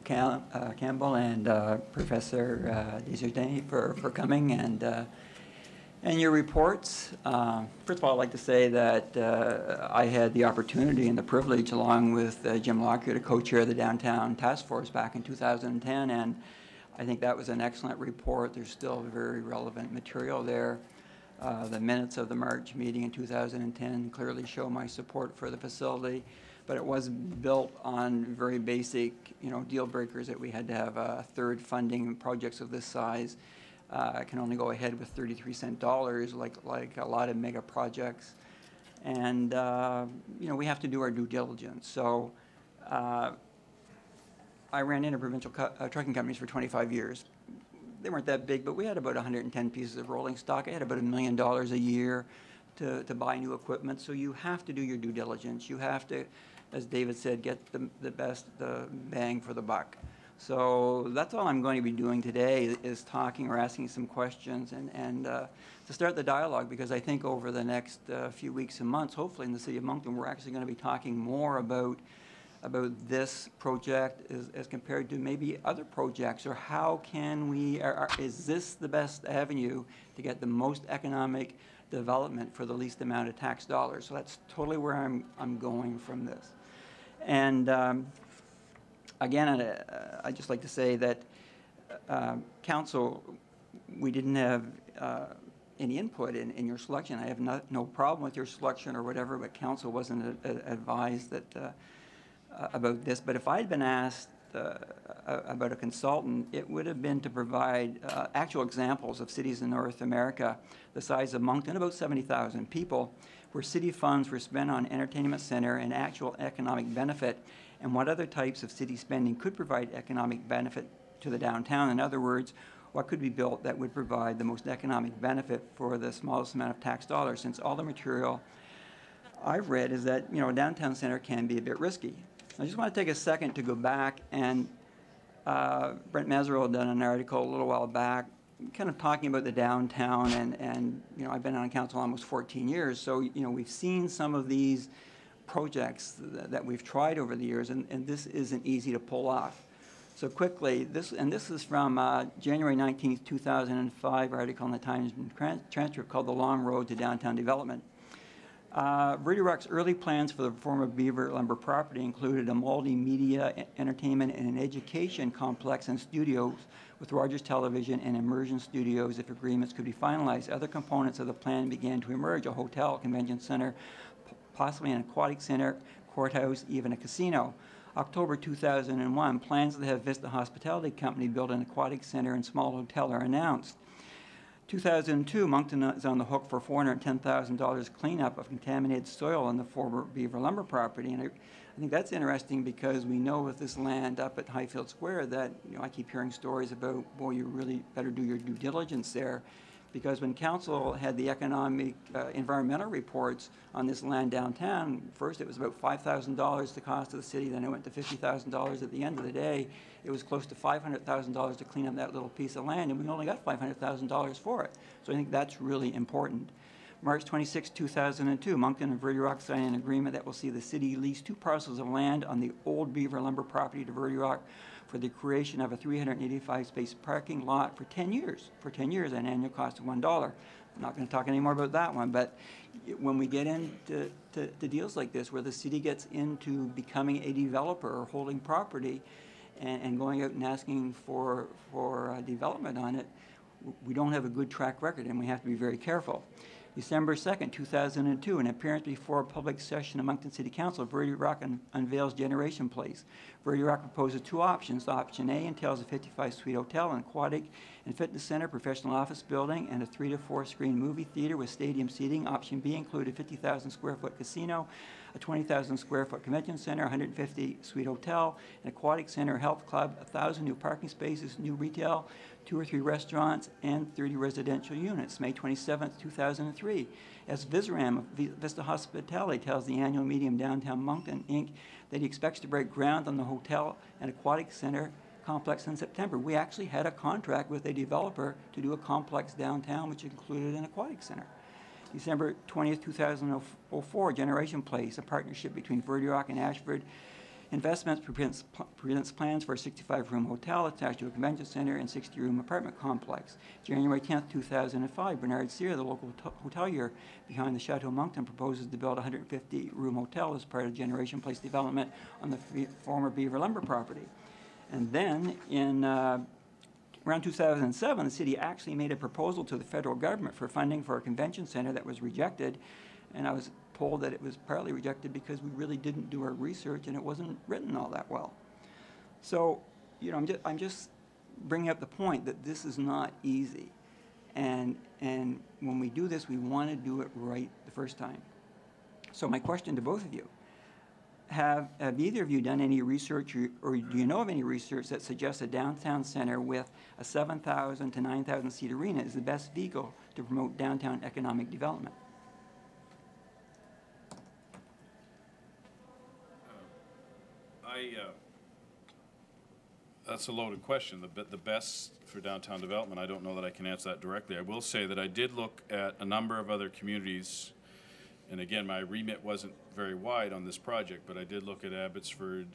Campbell and Professor Desjardins for coming, and And your reports, first of all, I'd like to say that I had the opportunity and the privilege, along with Jim Lockyer, to co-chair the Downtown Task Force back in 2010, and I think that was an excellent report. There's still very relevant material there. The minutes of the March meeting in 2010 clearly show my support for the facility, but it was built on very basic, deal breakers that we had to have a third funding projects of this size. I can only go ahead with 33-cent dollars, like a lot of mega projects, and we have to do our due diligence. So I ran interprovincial trucking companies for 25 years. They weren't that big, but we had about 110 pieces of rolling stock. I had about $1 million a year to buy new equipment. So you have to do your due diligence. You have to, as David said, get the best bang for the buck. So that's all I'm going to be doing today, is talking or asking some questions and to start the dialogue, because I think over the next few weeks and months, hopefully in the city of Moncton, we're actually going to be talking more about this project as compared to maybe other projects, or how can we, is this the best avenue to get the most economic development for the least amount of tax dollars? So that's totally where I'm going from this. And again, I'd just like to say that council, we didn't have any input in your selection. I have no problem with your selection or whatever, but council wasn't advised that about this. But if I'd been asked about a consultant, it would have been to provide actual examples of cities in North America the size of Moncton, about 70,000 people, where city funds were spent on entertainment center and actual economic benefit, and what other types of city spending could provide economic benefit to the downtown. In other words, what could be built that would provide the most economic benefit for the smallest amount of tax dollars, since all the material I've read is that, a downtown center can be a bit risky. I just want to take a second to go back, and Brent Mesereau had done an article a little while back kind of talking about the downtown, and I've been on council almost 14 years, so we've seen some of these projects that we've tried over the years, and this isn't easy to pull off. So quickly, this is from January 19th, 2005 article in the Times Transcript called The Long Road to Downtown Development. Verde Rock's early plans for the former Beaver Lumber property included a multimedia, entertainment, and an education complex and studios with Rogers Television and Immersion Studios if agreements could be finalized. Other components of the plan began to emerge: a hotel, convention center, possibly an aquatic center, courthouse, even a casino. October 2001, plans to have Vista Hospitality Company build an aquatic center and small hotel are announced. 2002, Moncton is on the hook for $410,000 cleanup of contaminated soil on the former Beaver Lumber property. And I think that's interesting, because we know with this land up at Highfield Square that, I keep hearing stories about, boy, you really better do your due diligence there. Because when council had the economic environmental reports on this land downtown, first it was about $5,000 the cost of the city, then it went to $50,000. At the end of the day, it was close to $500,000 to clean up that little piece of land, and we only got $500,000 for it. So I think that's really important. March 26, 2002, Moncton and Verde Rock signed an agreement that will see the city lease 2 parcels of land on the old Beaver Lumber property to Verde Rock for the creation of a 385-space parking lot for 10 years. For 10 years, at an annual cost of $1. I'm not going to talk any more about that one, but when we get into deals like this, where the city gets into becoming a developer or holding property and going out and asking for development on it, we don't have a good track record, and we have to be very careful. December 2nd, 2002, an appearance before a public session of Moncton City Council, Verde Rock unveils Generation Place. Verde Rock proposes 2 options. Option A entails a 55-suite hotel, an aquatic and fitness center, professional office building, and a 3 to 4 screen movie theater with stadium seating. Option B included a 50,000 square foot casino, a 20,000 square foot convention center, 150-suite hotel, an aquatic center, health club, 1,000 new parking spaces, new retail, 2 or 3 restaurants, and 30 residential units. May 27th, 2003. As Visram of Vista Hospitality tells the annual Medium Downtown Moncton, Inc., that he expects to break ground on the hotel and aquatic center complex in September. We actually had a contract with a developer to do a complex downtown, which included an aquatic center. December 20th, 2004, Generation Place, a partnership between Verde Rock and Ashford Investments presents plans for a 65-room hotel attached to a convention center and 60-room apartment complex. January 10th, 2005, Bernard Sear, the local hotelier behind the Chateau Moncton, proposes to build a 150-room hotel as part of Generation Place development on the former Beaver Lumber property. And then in around 2007, the city actually made a proposal to the federal government for funding for a convention center that was rejected. And I was told that it was partly rejected because we really didn't do our research and it wasn't written all that well. So, you know, I'm just bringing up the point that this is not easy. And when we do this, we want to do it right the first time. So my question to both of you, have either of you done any research or do you know of any research that suggests a downtown center with a 7,000 to 9,000 seat arena is the best vehicle to promote downtown economic development? That's a loaded question. The best for downtown development, I don't know that I can answer that directly. I will say that I did look at a number of other communities, and again, my remit wasn't very wide on this project, but I did look at Abbotsford.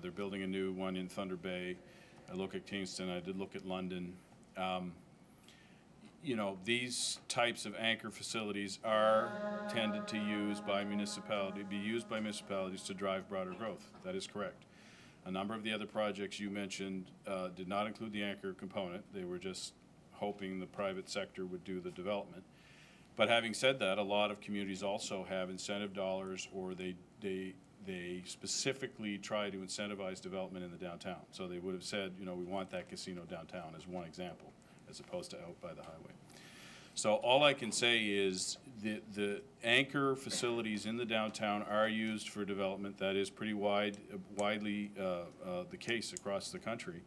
They're building a new one in Thunder Bay. I look at Kingston. I did look at London. You know, these types of anchor facilities are tended to be used by municipalities to drive broader growth. That is correct. A number of the other projects you mentioned did not include the anchor component. They were just hoping the private sector would do the development. But having said that, a lot of communities also have incentive dollars, or they specifically try to incentivize development in the downtown. So they would have said, you know, we want that casino downtown as one example, as opposed to out by the highway. So all I can say is the anchor facilities in the downtown are used for development. That is pretty widely the case across the country.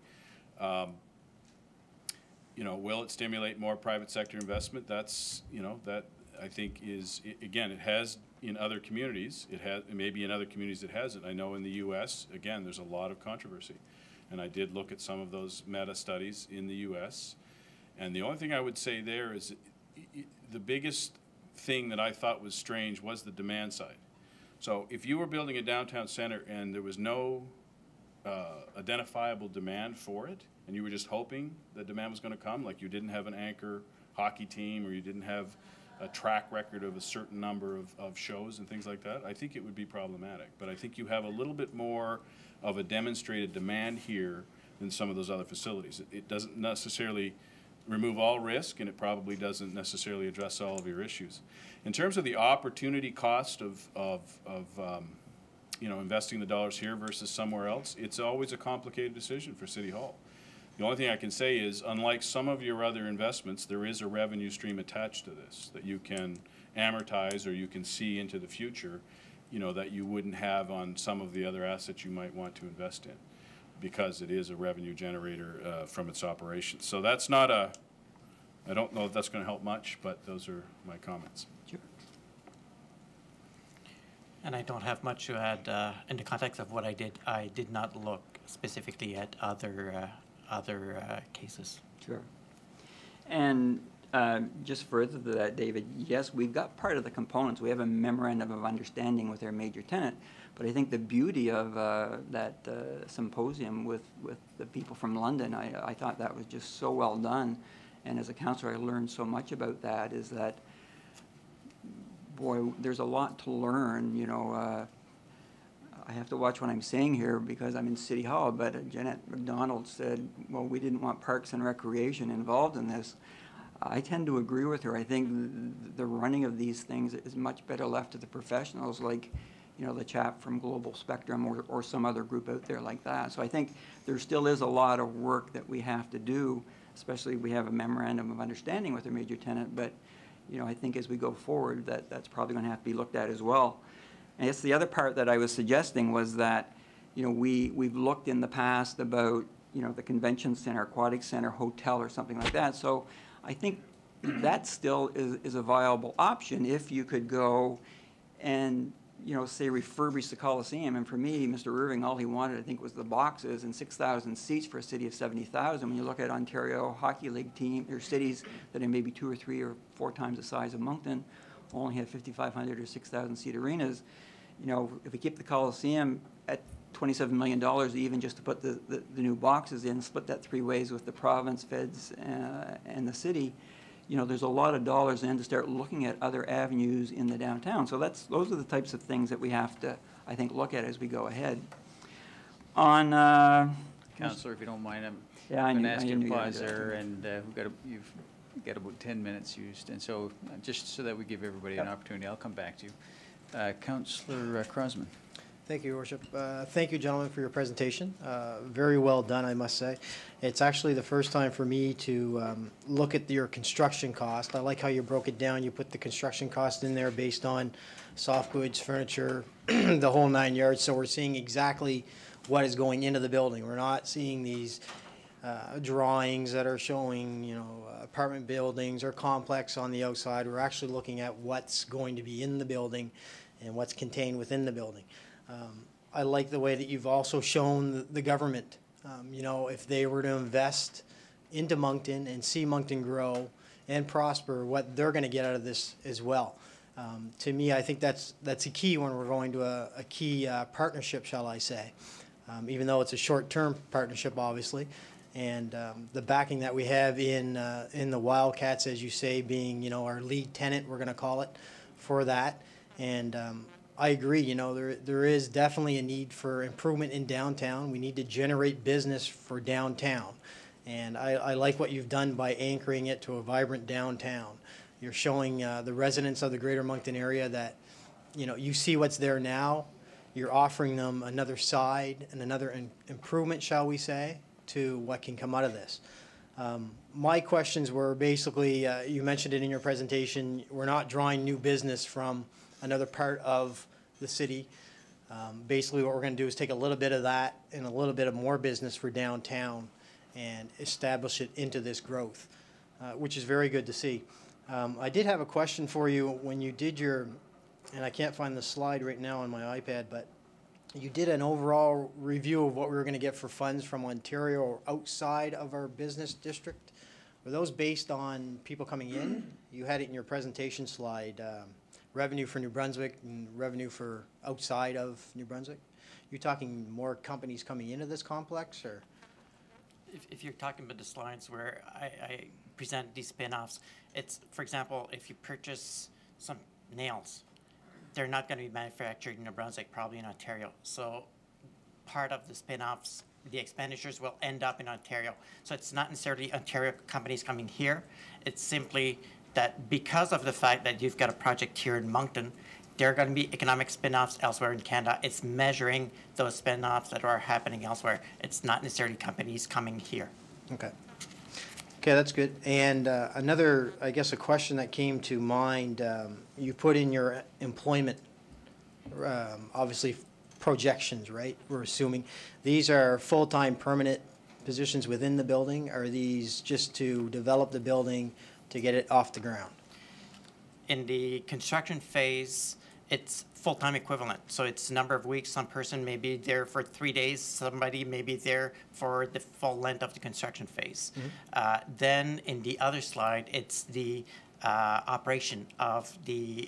You know, will it stimulate more private sector investment? That's, you know, that I think is, again, it has in other communities. It has, maybe in other communities it hasn't. I know in the U.S., again, there's a lot of controversy. And I did look at some of those meta studies in the U.S. And the only thing I would say there is the biggest thing that I thought was strange was the demand side. So if you were building a downtown center and there was no identifiable demand for it, and you were just hoping that demand was going to come, like you didn't have an anchor hockey team or you didn't have a track record of a certain number of shows and things like that, I think it would be problematic. But I think you have a little bit more of a demonstrated demand here than some of those other facilities. It doesn't necessarily remove all risk, and it probably doesn't necessarily address all of your issues. In terms of the opportunity cost of you know, investing the dollars here versus somewhere else, it's always a complicated decision for City Hall. The only thing I can say is, unlike some of your other investments, there is a revenue stream attached to this that you can amortize or you can see into the future, you know, that you wouldn't have on some of the other assets you might want to invest in, because it is a revenue generator from its operations. So that's not a, I don't know if that's going to help much, but those are my comments. Sure. And I don't have much to add in the context of what I did. I did not look specifically at other cases. Sure. And just further to that, David, yes, we've got part of the components. We have a memorandum of understanding with our major tenant, but I think the beauty of that symposium with the people from London, I thought that was just so well done. And as a counselor, I learned so much about that, is that, boy, there's a lot to learn, you know. I have to watch what I'm saying here because I'm in City Hall, but Jeanette MacDonald said, well, we didn't want Parks and Recreation involved in this. I tend to agree with her. I think the running of these things is much better left to the professionals, like, you know, the chap from Global Spectrum or some other group out there like that. So I think there still is a lot of work that we have to do, especially we have a memorandum of understanding with our major tenant, but, you know, I think as we go forward, that's probably going to have to be looked at as well. I guess the other part that I was suggesting was that, you know, we've looked in the past about, you know, the convention center, aquatic center, hotel, or something like that. So I think that still is a viable option if you could go and, you know, say refurbish the Coliseum. And for me, Mr. Irving, all he wanted, I think, was the boxes and 6,000 seats for a city of 70,000. When you look at Ontario Hockey League team, or cities that are maybe 2 or 3 or 4 times the size of Moncton, only have 5,500 or 6,000 seat arenas. You know, if we keep the Coliseum at $27 million even just to put the new boxes in, split that 3 ways with the province, feds, and the city. You know, there's a lot of dollars in to start looking at other avenues in the downtown. So those are the types of things that we have to, I think, look at as we go ahead. On Counselor, if you don't mind, I'm Yeah, I going knew- to ask I you knew to you were pause gonna do there, that. and you've got about 10 minutes used, and so just so that we give everybody an opportunity, I'll come back to you. Counselor Crosman. Thank you, Your Worship. Thank you, gentlemen, for your presentation. Very well done, I must say. It's actually the first time for me to look at your construction cost. I like how you broke it down. You put the construction cost in there based on soft goods, furniture, the whole 9 yards. So we're seeing exactly what is going into the building. We're not seeing these drawings that are showing, you know, apartment buildings or complex on the outside. We're actually looking at what's going to be in the building and what's contained within the building. I like the way that you've also shown the government, you know, if they were to invest into Moncton and see Moncton grow and prosper, what they're going to get out of this as well. To me, I think that's a key when we're going to a key partnership, shall I say, even though it's a short-term partnership, obviously. And the backing that we have in the Wildcats, as you say, being, you know, our lead tenant, we're going to call it, for that. And I agree, you know, there is definitely a need for improvement in downtown. We need to generate business for downtown. And I like what you've done by anchoring it to a vibrant downtown. You're showing the residents of the greater Moncton area that, you know, you see what's there now. You're offering them another side and another improvement, shall we say, to what can come out of this. My questions were basically, you mentioned it in your presentation, we're not drawing new business from another part of the city. Basically what we're going to do is take a little bit of that and a little bit of more business for downtown and establish it into this growth, which is very good to see. I did have a question for you when you did your, and I can't find the slide right now on my iPad, but you did an overall review of what we were going to get for funds from Ontario or outside of our business district. Were those based on people coming in? You had it in your presentation slide, revenue for New Brunswick and revenue for outside of New Brunswick. You talking more companies coming into this complex, or? If you're talking about the slides where I present these spin-offs, it's, for example, if you purchase some nails, they're not going to be manufactured in New Brunswick, probably in Ontario. So part of the spin-offs, the expenditures will end up in Ontario. So it's not necessarily Ontario companies coming here. It's simply that because of the fact that you've got a project here in Moncton, there are going to be economic spin-offs elsewhere in Canada. It's measuring those spin-offs that are happening elsewhere. It's not necessarily companies coming here. Okay. Okay, that's good. And another, I guess, a question that came to mind, you put in your employment, obviously, projections, right? We're assuming. These are full-time permanent positions within the building? Are these just to develop the building to get it off the ground? In the construction phase, it's full-time equivalent. So it's a number of weeks. Some person may be there for 3 days. Somebody may be there for the full length of the construction phase. Then in the other slide, it's the operation of the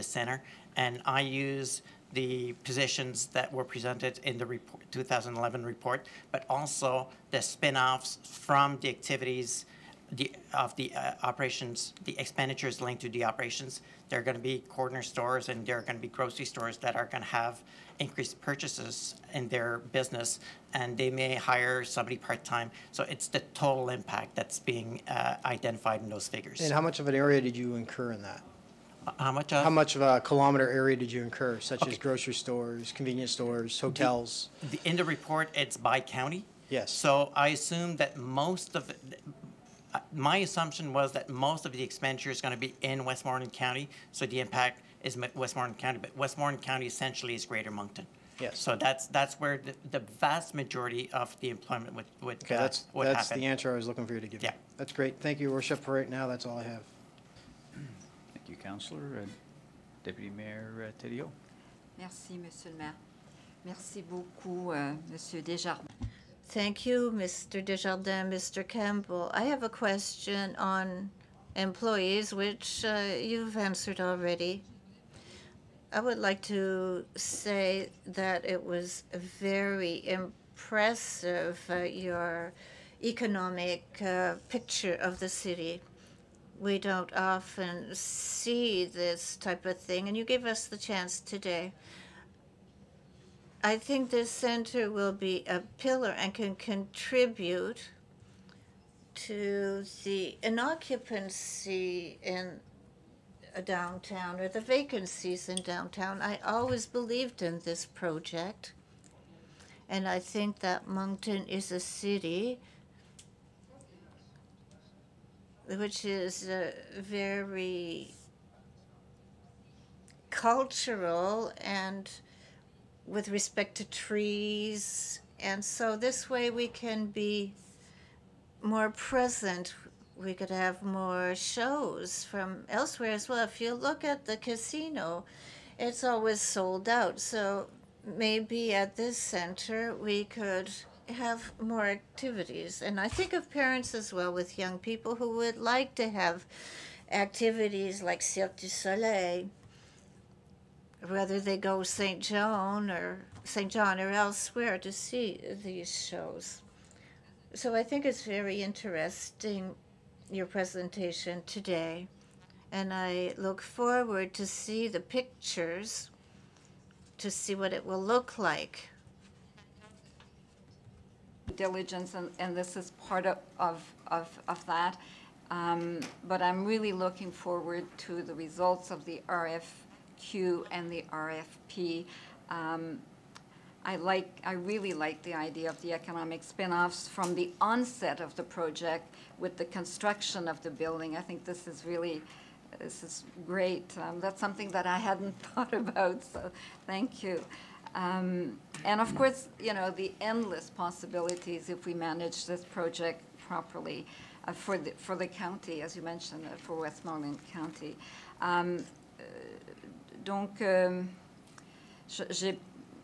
center. And I use the positions that were presented in the report, 2011 report, but also the spin-offs from the activities of the operations, the expenditures linked to the operations. There are going to be corner stores and there are going to be grocery stores that are going to have increased purchases in their business, and they may hire somebody part-time. So it's the total impact that's being identified in those figures. And how much of an area did you incur in that? How much of? How much of a kilometer area did you incur, such as grocery stores, convenience stores, hotels? In the report, it's by county. Yes. So I assume that most of it, my assumption was that most of the expenditure is going to be in Westmoreland County, so the impact is Westmoreland County, but Westmoreland County essentially is Greater Moncton. Yes. So that's where the vast majority of the employment would Okay, that's happen. the answer I was looking for you to give me. Yeah. That's great. Thank you, Your Worship. For right now, that's all I have. Thank you, Councillor. Deputy Mayor Thériault. Merci, Monsieur le Maire. Merci beaucoup, Monsieur Desjardins. Thank you, Mr. Desjardins, Mr. Campbell. I have a question on employees, which you've answered already. I would like to say that it was very impressive, your economic picture of the city. We don't often see this type of thing, and you gave us the chance today. I think this center will be a pillar and can contribute to the inoccupancy in downtown, or the vacancies in downtown. I always believed in this project, and I think that Moncton is a city which is very cultural and with respect to trees, and so this way we can be more present. We could have more shows from elsewhere as well. If you look at the casino, it's always sold out. So maybe at this center we could have more activities. And I think of parents as well with young people who would like to have activities like Cirque du Soleil, whether they go St. John or elsewhere to see these shows. So I think it's very interesting, your presentation today, and I look forward to see the pictures, to see what it will look like. Diligence, and this is part of that. But I'm really looking forward to the results of the RFQ and the RFP. I really like the idea of the economic spin-offs from the onset of the project with the construction of the building. I think this is great. That's something that I hadn't thought about, so thank you. And of course, you know, the endless possibilities if we manage this project properly for the county, as you mentioned, for Westmoreland County.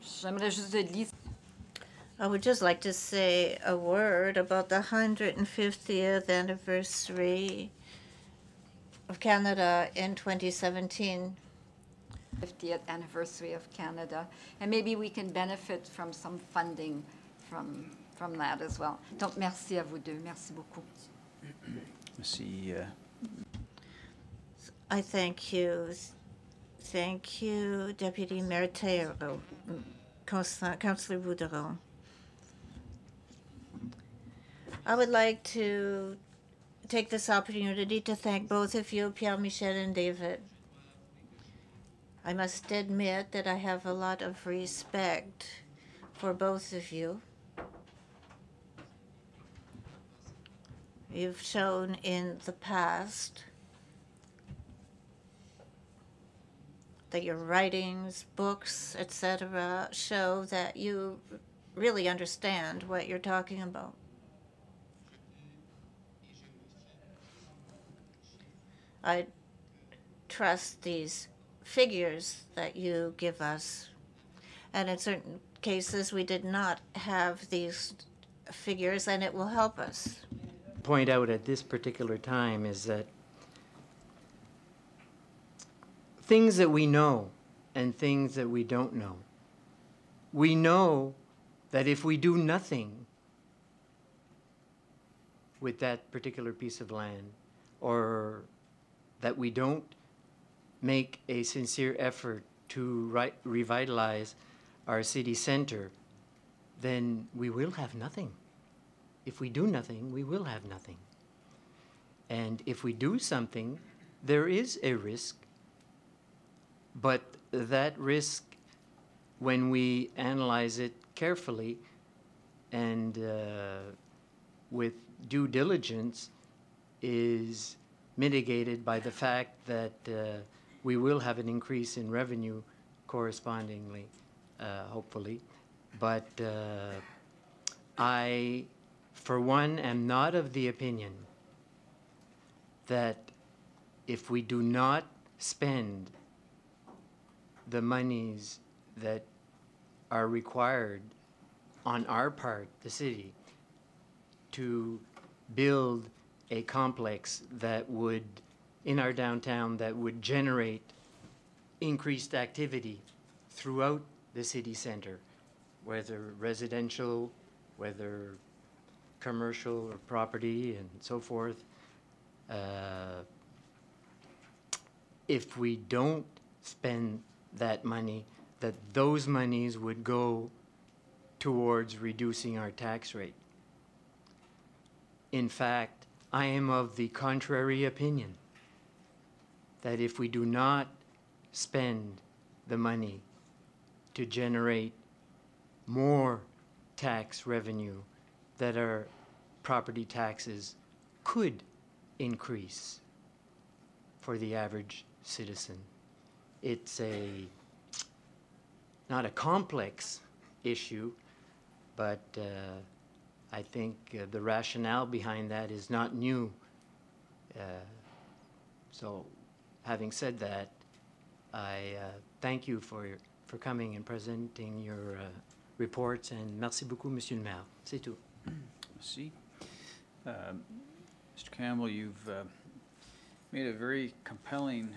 J'aimerais juste lire. I would just like to say a word about the 150th anniversary of Canada in 2017. 50th anniversary of Canada, and maybe we can benefit from some funding from that as well. Donc, merci à vous deux. Merci beaucoup. Merci. I thank you. Thank you, Deputy Mayor Taylor, Councillor Boudreau. I would like to take this opportunity to thank both of you, Pierre-Michel and David. I must admit that I have a lot of respect for both of you. You've shown in the past that your writings, books, etc., show that you really understand what you're talking about. I trust these figures that you give us, and in certain cases we did not have these figures, and it will help us. Point out at this particular time is that things that we know and things that we don't know. We know that if we do nothing with that particular piece of land, or that we don't make a sincere effort to revitalize our city center, then we will have nothing. If we do nothing, we will have nothing. And if we do something, there is a risk, but that risk, when we analyze it carefully and with due diligence, is mitigated by the fact that we will have an increase in revenue correspondingly, hopefully. But I, for one, am not of the opinion that if we do not spend the monies that are required on our part, the city, to build a complex that would, in our downtown, that would generate increased activity throughout the city center, whether residential, whether commercial or property and so forth. If we don't spend that money, that those monies would go towards reducing our tax rate. In fact, I am of the contrary opinion that if we do not spend the money to generate more tax revenue, that our property taxes could increase for the average citizen. It's not a complex issue, but I think the rationale behind that is not new. So having said that, I thank you for coming and presenting your reports, and merci beaucoup, Monsieur le Maire. C'est tout. Merci. Mr. Campbell, you've made a very compelling,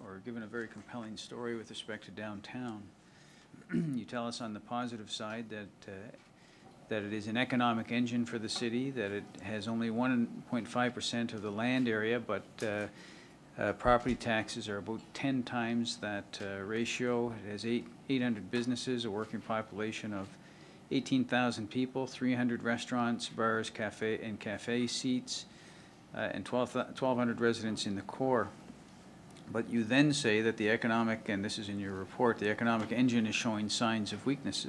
or given a very compelling story with respect to downtown. You tell us on the positive side that it is an economic engine for the city, that it has only 1.5% of the land area, but property taxes are about 10 times that ratio. It has 800 businesses, a working population of 18,000 people, 300 restaurants, bars, cafe seats, and 1,200 residents in the core. But you then say that the economic, and this is in your report, the economic engine is showing signs of weakness.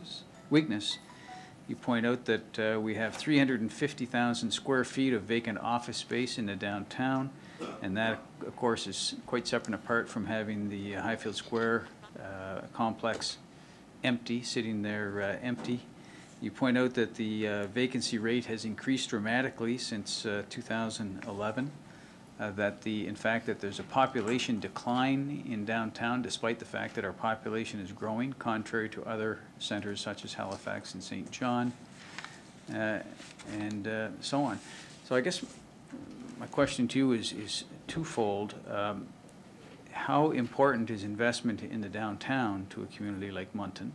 You point out that we have 350,000 square feet of vacant office space in the downtown, and that, of course, is quite separate and apart from having the Highfield Square complex empty, sitting there empty. You point out that the vacancy rate has increased dramatically since 2011. In fact, that there's a population decline in downtown, despite the fact that our population is growing, contrary to other centers such as Halifax and St. John, and so on. So I guess my question to you is twofold. How important is investment in the downtown to a community like Moncton?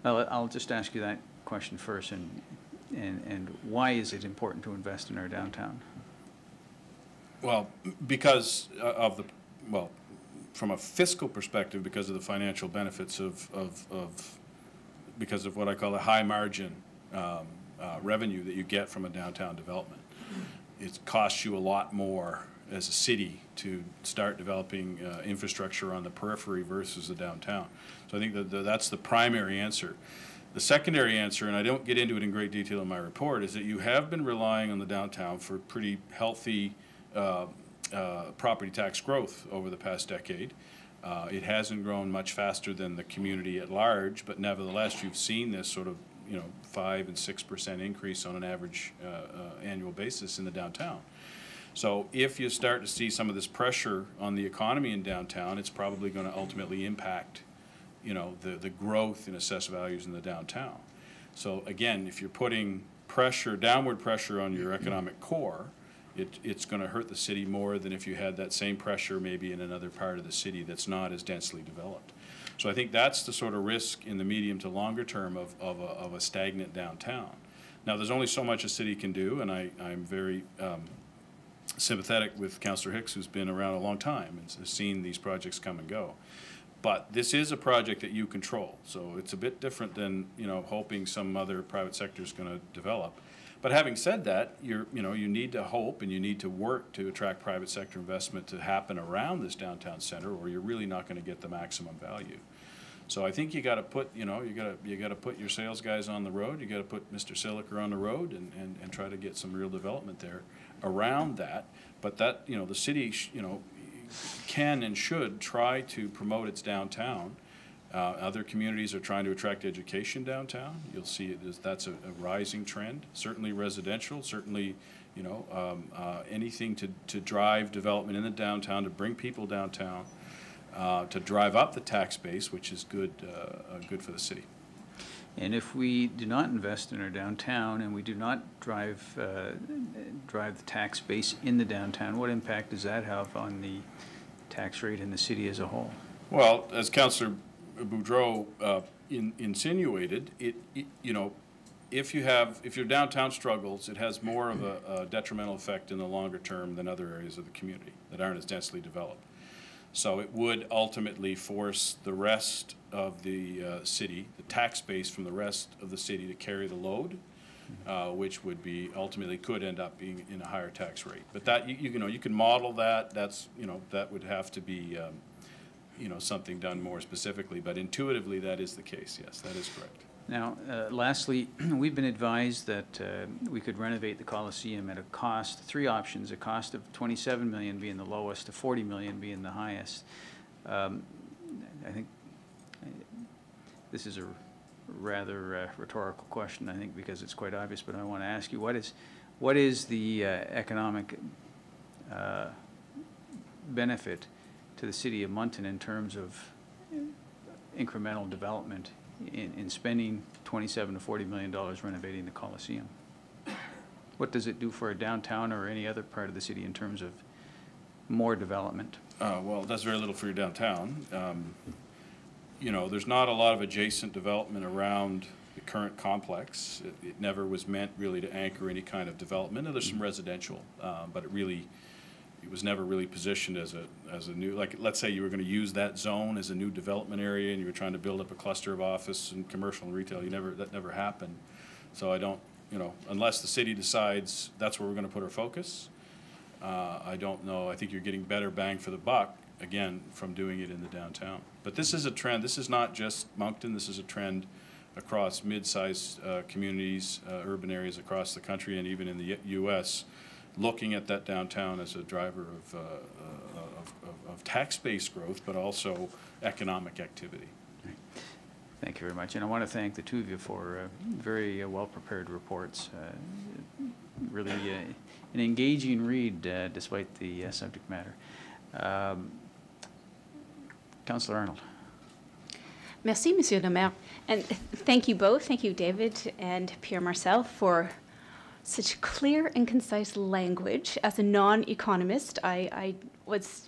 Well, I'll just ask you that question first, and why is it important to invest in our downtown? Well, because of the, well, from a fiscal perspective, because of the financial benefits because of what I call a high margin revenue that you get from a downtown development. It costs you a lot more as a city to start developing infrastructure on the periphery versus the downtown. So I think that's the primary answer. The secondary answer, and I don't get into it in great detail in my report, is that you have been relying on the downtown for pretty healthy property tax growth over the past decade. It hasn't grown much faster than the community at large, but nevertheless, you've seen this sort of 5 and 6% increase on an average annual basis in the downtown. So if you start to see some of this pressure on the economy in downtown, it's probably going to ultimately impact, the growth in assessed values in the downtown. So again, if you're putting downward pressure on your economic core, it's going to hurt the city more than if you had that same pressure maybe in another part of the city that's not as densely developed. So I think that's the sort of risk in the medium to longer term of a stagnant downtown. Now, there's only so much a city can do, and I'm very sympathetic with Councillor Hicks, who's been around a long time and has seen these projects come and go. But this is a project that you control, so it's a bit different than hoping some other private sector is going to develop. But having said that, you need to hope and you need to work to attract private sector investment to happen around this downtown center, or you're really not going to get the maximum value. So I think you got to put, you got to put your sales guys on the road. You got to put Mr. Siliker on the road and try to get some real development there around that. But that, the city, can and should try to promote its downtown. Other communities are trying to attract education downtown. You'll see that's a rising trend. Certainly residential, certainly, anything to drive development in the downtown, to bring people downtown, to drive up the tax base, which is good for the city. And if we do not invest in our downtown and we do not drive the tax base in the downtown, what impact does that have on the tax rate in the city as a whole? Well, as Councillor Boudreau insinuated, you know, if your downtown struggles, it has more of a detrimental effect in the longer term than other areas of the community that aren't as densely developed. So it would ultimately force the rest of the city, the tax base from the rest of the city, to carry the load, which would be ultimately could end up being in a higher tax rate. But that you know, you can model that. That's, you know, that would have to be you know, something done more specifically. But intuitively, that is the case. Yes, that is correct. Now, lastly, we've been advised that we could renovate the Coliseum at a cost, 3 options, a cost of $27 million being the lowest, to $40 million being the highest. I think this is a rather rhetorical question, I think, because it's quite obvious, but I want to ask you, what is the economic benefit to the city of Moncton in terms of incremental development in spending $27 to $40 million renovating the Coliseum? What does it do for a downtown or any other part of the city in terms of more development? Well, it does very little for your downtown. You know, there's not a lot of adjacent development around the current complex. It never was meant really to anchor any kind of development. Now, there's some residential, but it was never really positioned as a new, like, let's say you were going to use that zone as a new development area and you were trying to build up a cluster of office and commercial and retail. That never happened. So I don't, you know, unless the city decides that's where we're going to put our focus, I don't know. I think you're getting better bang for the buck, again, from doing it in the downtown. But this is a trend. This is not just Moncton. This is a trend across mid-sized communities, urban areas across the country, and even in the U.S., looking at that downtown as a driver of tax-based growth, but also economic activity. Thank you very much. And I want to thank the two of you for very well-prepared reports. Really an engaging read despite the subject matter. Councillor Arnold. Merci, Monsieur le Maire. And thank you both. Thank you, David and Pierre-Marcel, for such clear and concise language. As a non-economist, I was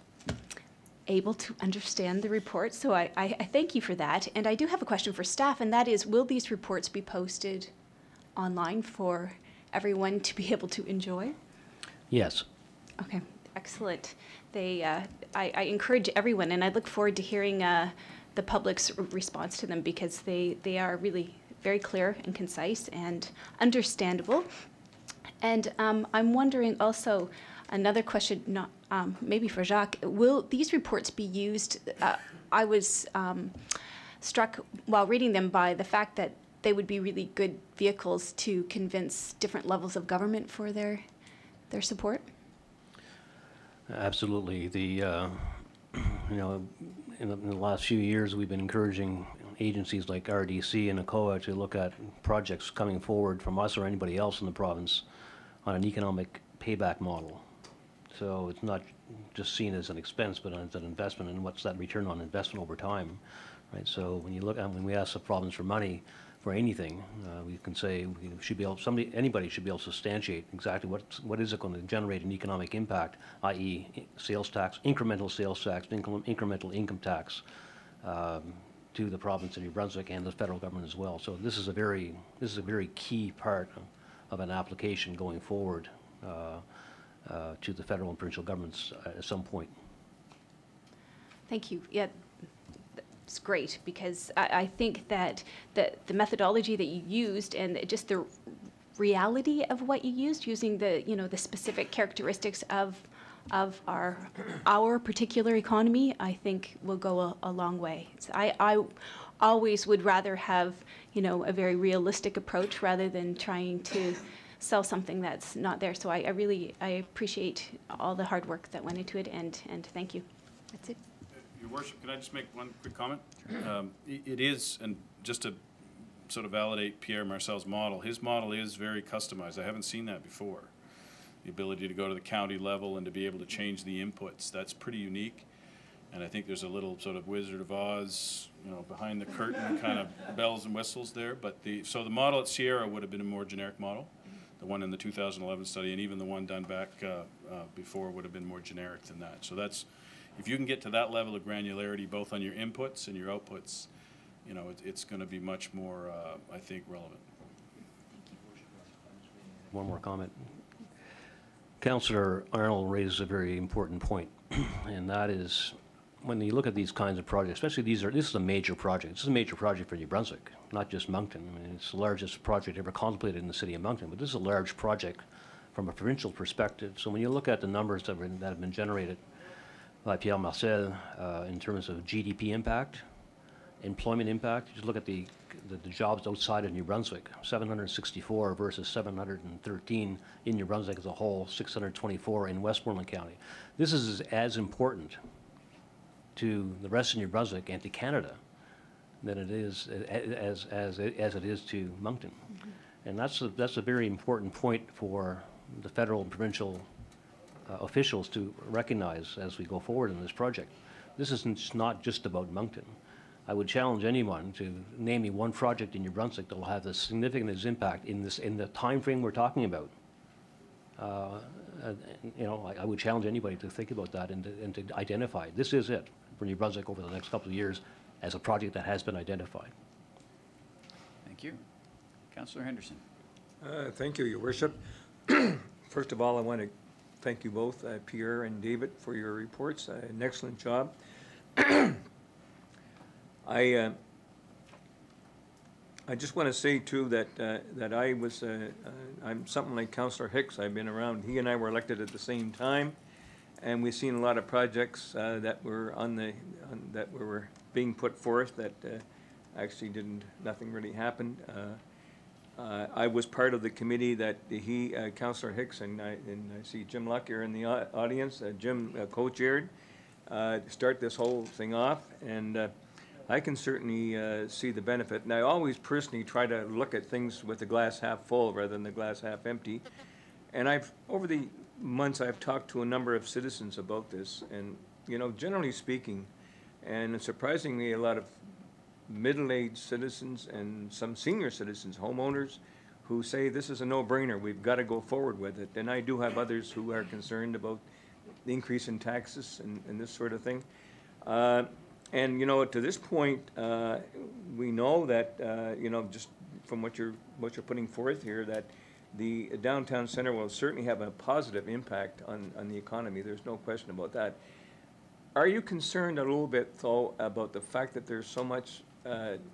able to understand the report, so I thank you for that. And I do have a question for staff, and that is, will these reports be posted online for everyone to be able to enjoy? Yes. Okay, excellent. I encourage everyone, and I look forward to hearing the public's response to them, because they are really very clear and concise and understandable. And I'm wondering also, another question, not maybe for Jacques, will these reports be used? I was struck while reading them by the fact that they would be really good vehicles to convince different levels of government for their support. Absolutely. You know, in the last few years, we've been encouraging agencies like RDC and ACOA to look at projects coming forward from us or anybody else in the province on an economic payback model. So it's not just seen as an expense, but as an investment, and what's that return on investment over time, right? So when you look at, when we ask the province for money for anything, we can say we should be able, anybody should be able to substantiate exactly what is it going to generate an economic impact, i.e. sales tax, incremental sales tax, incremental income tax to the province of New Brunswick and the federal government as well. So this is a very key part of an application going forward to the federal and provincial governments at some point. Thank you. Yeah, it's great, because I think that the methodology that you used and just the reality of what you used, using the the specific characteristics of our particular economy, I think will go a long way. So I always would rather have a very realistic approach rather than trying to sell something that's not there. So I really appreciate all the hard work that went into it, and thank you. That's it. Your Worship, can I just make one quick comment? It is, and just to sort of validate Pierre-Marcel's model, his model is very customized. I haven't seen that before. The ability to go to the county level and to be able to change the inputs, that's pretty unique. And I think there's a little sort of Wizard of Oz, behind the curtain kind of bells and whistles there. But so the model at Sierra would have been a more generic model. The one in the 2011 study, and even the one done back before, would have been more generic than that. So that's, if you can get to that level of granularity, both on your inputs and your outputs, you know, it's going to be much more, I think, relevant. One more comment. Councillor Arnold raises a very important point, and that is when you look at these kinds of projects, especially this is a major project. This is a major project for New Brunswick, not just Moncton. I mean, it's the largest project ever contemplated in the city of Moncton, but this is a large project from a provincial perspective. So when you look at the numbers that have been generated by Pierre Marcel in terms of GDP impact, employment impact, just look at the jobs outside of New Brunswick, 764 versus 713 in New Brunswick as a whole, 624 in Westmoreland County. This is as important to the rest of New Brunswick and to Canada than it is as it is to Moncton. Mm-hmm. And that's a very important point for the federal and provincial officials to recognize as we go forward in this project. This isn't not just about Moncton. I would challenge anyone to name me one project in New Brunswick that will have the significant impact in the time frame we're talking about. You know, I would challenge anybody to think about that and to identify this is it for New Brunswick over the next couple of years as a project that has been identified. Thank you. Councillor Henderson. Thank you, Your Worship. First of all, I want to thank you both, Pierre and David, for your reports. An excellent job. I just want to say too that I was I'm something like Councillor Hicks. I've been around. He and I were elected at the same time, and we've seen a lot of projects that were that were being put forth that actually nothing really happened. I was part of the committee that Councillor Hicks and I see Jim Luck here in the audience. Jim co-chaired start this whole thing off, and I can certainly see the benefit. And I always personally try to look at things with the glass half full rather than the glass half empty. And over the months, I've talked to a number of citizens about this, and you know, generally speaking, and surprisingly, a lot of middle-aged citizens and some senior citizens, homeowners, who say this is a no-brainer. We've got to go forward with it. And I do have others who are concerned about the increase in taxes and this sort of thing. And you know, to this point, we know that you know, just from what you're putting forth here, that the downtown center will certainly have a positive impact on the economy. There's no question about that. Are you concerned a little bit, though, about the fact that there's so much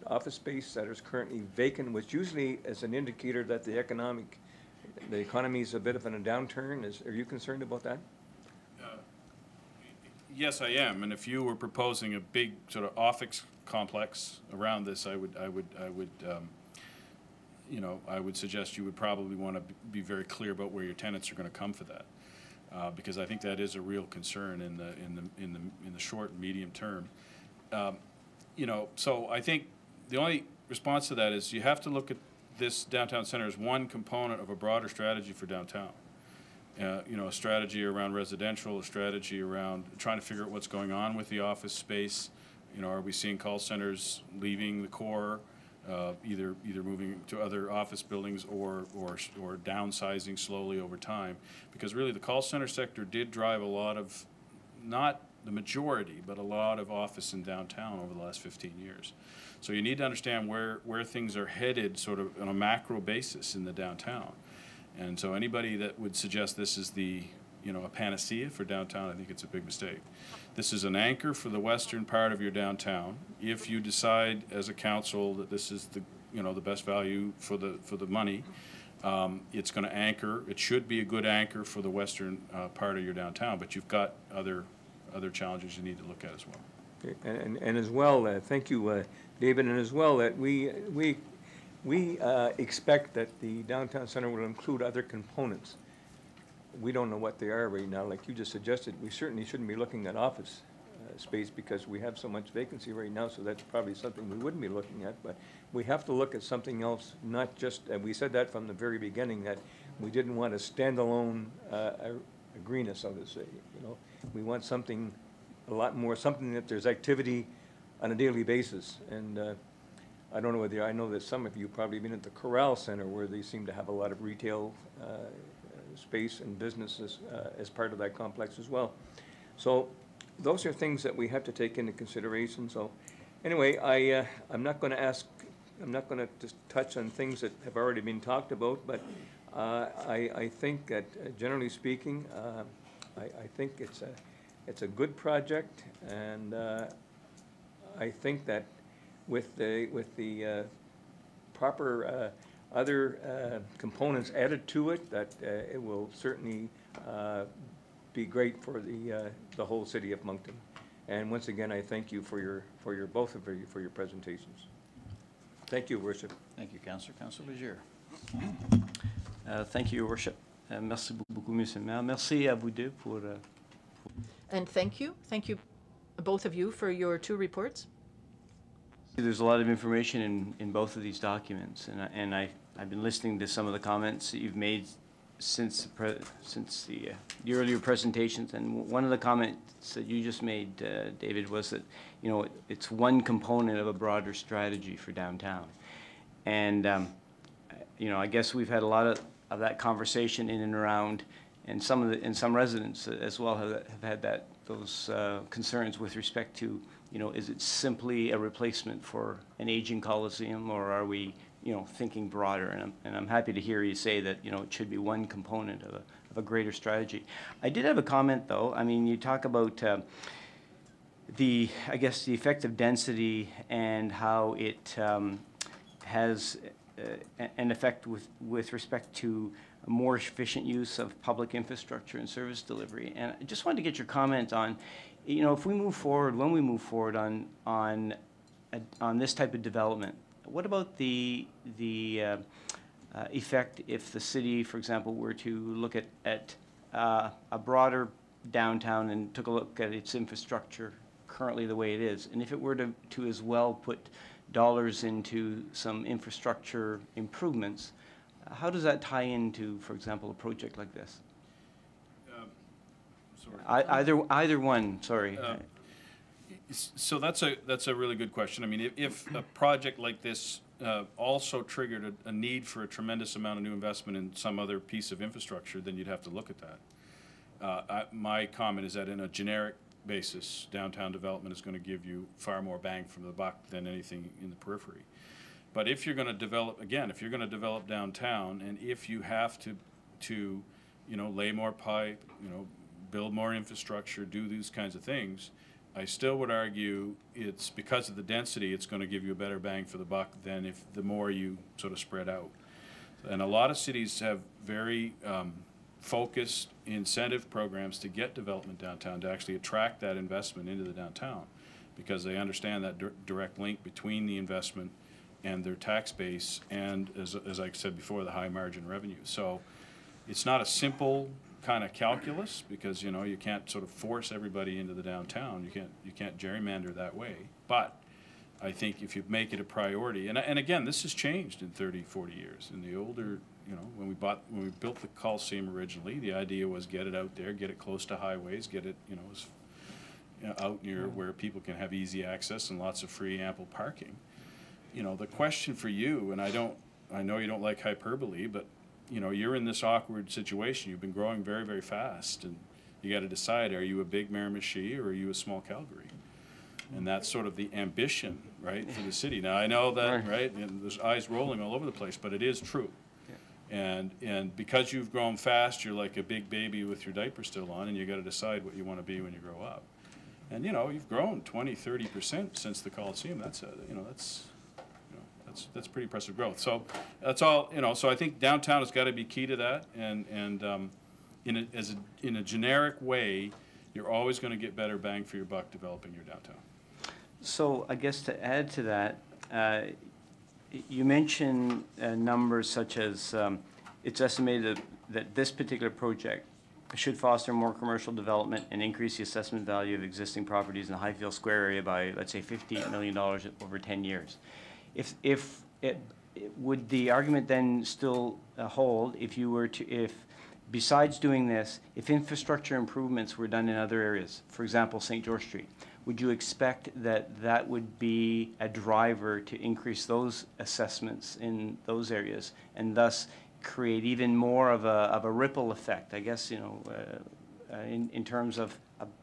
office space that is currently vacant, which usually is an indicator that the economy is a bit of a downturn? Are you concerned about that? Yes, I am. And if you were proposing a big sort of office complex around this, I would you know, I would suggest you would probably want to be very clear about where your tenants are going to come for that, because I think that is a real concern in the short and medium term. You know, so I think the only response to that is you have to look at this downtown center as one component of a broader strategy for downtown. You know, a strategy around residential, a strategy around trying to figure out what's going on with the office space. You know, are we seeing call centers leaving the core, either moving to other office buildings or downsizing slowly over time? Because really the call center sector did drive a lot of, not the majority, but a lot of office in downtown over the last 15 years. So you need to understand where things are headed sort of on a macro basis in the downtown. And so anybody that would suggest this is the, you know, a panacea for downtown, I think it's a big mistake. This is an anchor for the western part of your downtown. If you decide as a council that this is the, you know, the best value for the money, it's going to anchor. It should be a good anchor for the western part of your downtown, but you've got other challenges you need to look at as well. Okay. And as well, thank you, David, and as well that we expect that the downtown center will include other components. We don't know what they are right now. Like you just suggested, we certainly shouldn't be looking at office space because we have so much vacancy right now, so that's probably something we wouldn't be looking at. But we have to look at something else, not just, and we said that from the very beginning, that we didn't want a standalone arena, so to say. You know, we want something a lot more, something that there's activity on a daily basis. And I don't know whether, I know that some of you probably been at the Corral Center where they seem to have a lot of retail space and businesses as part of that complex as well. So those are things that we have to take into consideration. So anyway, I'm not going to just touch on things that have already been talked about, but I think that generally speaking, I think it's a good project, and I think that with the proper other components added to it, that it will certainly be great for the whole city of Moncton. And once again, I thank you for your both of you for your presentations. Thank you, Worship. Thank you, Councillor. Councillor Legier. Thank you, Your Worship. Merci beaucoup, Monsieur le Maire. Merci à vous deux pour. And thank you, both of you, for your 2 reports. There's a lot of information in both of these documents, and I've been listening to some of the comments that you've made since the earlier presentations, and one of the comments that you just made, David, was that, you know, it's one component of a broader strategy for downtown. And you know, I guess we've had a lot of that conversation in and around, and some residents as well have had those concerns with respect to, you know, is it simply a replacement for an aging Coliseum, or are we, you know, thinking broader? And I'm happy to hear you say that, you know, it should be one component of a greater strategy. I did have a comment, though. I mean, you talk about I guess the effective density and how it has an effect with respect to a more efficient use of public infrastructure and service delivery. And I just wanted to get your comment on, you know, if we move forward, when we move forward on this type of development, what about the effect if the city, for example, were to look at a broader downtown and took a look at its infrastructure currently the way it is, and if it were to as well put dollars into some infrastructure improvements, how does that tie into, for example, a project like this? Sorry. Either one, sorry. So that's a really good question. I mean, if a project like this also triggered a need for a tremendous amount of new investment in some other piece of infrastructure, then you'd have to look at that. My comment is that in a generic basis, downtown development is going to give you far more bang for the buck than anything in the periphery. But if you're going to develop, again, if you're going to develop downtown, and if you have to you know, lay more pipe, you know, build more infrastructure, do these kinds of things, I still would argue it's because of the density, it's going to give you a better bang for the buck than if the more you sort of spread out. And a lot of cities have very focused incentive programs to get development downtown, to actually attract that investment into the downtown, because they understand that direct link between the investment and their tax base, and as I said before, the high margin revenue. So it's not a simple kind of calculus, because, you know, you can't sort of force everybody into the downtown. You can't gerrymander that way. But I think if you make it a priority, and again, this has changed in 30, 40 years. In the older, you know, when we built the Coliseum originally, the idea was get it out there, get it close to highways, get it, you know, out near where people can have easy access and lots of free, ample parking. You know, the question for you, and I know you don't like hyperbole, but, you know, you're in this awkward situation. You've been growing very, very fast, and you got to decide, are you a big Miramichi or are you a small Calgary? And that's sort of the ambition, right, for the city. Now, I know that, right, and there's eyes rolling all over the place, but it is true. And because you've grown fast, you're like a big baby with your diaper still on, and you got to decide what you want to be when you grow up. And, you know, you've grown 20, 30% since the Coliseum. That's pretty impressive growth. So that's all, you know, so I think downtown has got to be key to that. And in a generic way, you're always going to get better bang for your buck developing your downtown. So I guess to add to that, you mentioned numbers such as it's estimated that this particular project should foster more commercial development and increase the assessment value of existing properties in the Highfield Square area by, let's say, $58 million over 10 years. Would the argument then still hold if besides doing this, if infrastructure improvements were done in other areas, for example, St. George Street, would you expect that would be a driver to increase those assessments in those areas, and thus create even more of a ripple effect, I guess, you know, in terms of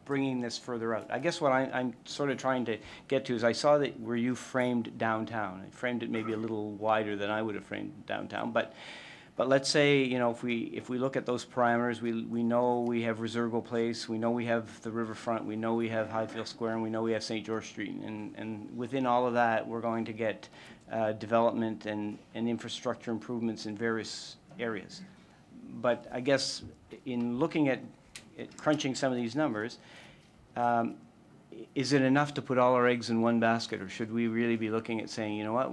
bringing this further out. I guess what I'm sort of trying to get to is I saw that where you framed downtown. I framed it maybe a little wider than I would have framed downtown, but let's say, you know, if we look at those parameters, we know we have Reservo Place, we know we have the riverfront, we know we have Highfield Square, and we know we have St. George Street, and within all of that, we're going to get development and infrastructure improvements in various areas. But I guess in looking at crunching some of these numbers, is it enough to put all our eggs in one basket, or should we really be looking at saying, you know what,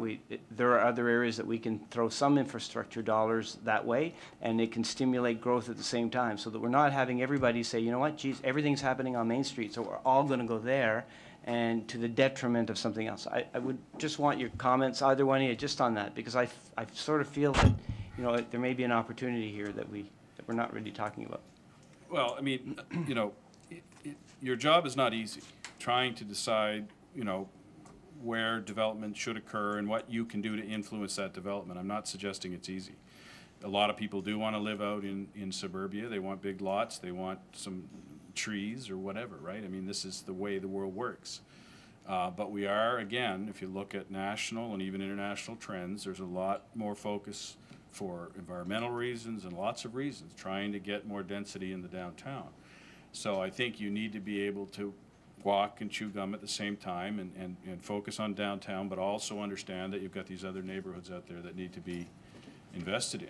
there are other areas that we can throw some infrastructure dollars that way, and it can stimulate growth at the same time, so that we're not having everybody say, you know what, geez, everything's happening on Main Street, so we're all going to go there, and to the detriment of something else. I would just want your comments, either one of you, just on that, because I sort of feel that, you know, there may be an opportunity here that we're not really talking about. Well, I mean, you know, your job is not easy, trying to decide, you know, where development should occur and what you can do to influence that development. I'm not suggesting it's easy. A lot of people do want to live out in suburbia. They want big lots. They want some trees or whatever, right? I mean, this is the way the world works. But we are, again, if you look at national and even international trends, there's a lot more focus for environmental reasons and lots of reasons, trying to get more density in the downtown. So I think you need to be able to walk and chew gum at the same time and focus on downtown, but also understand that you've got these other neighborhoods out there that need to be invested in.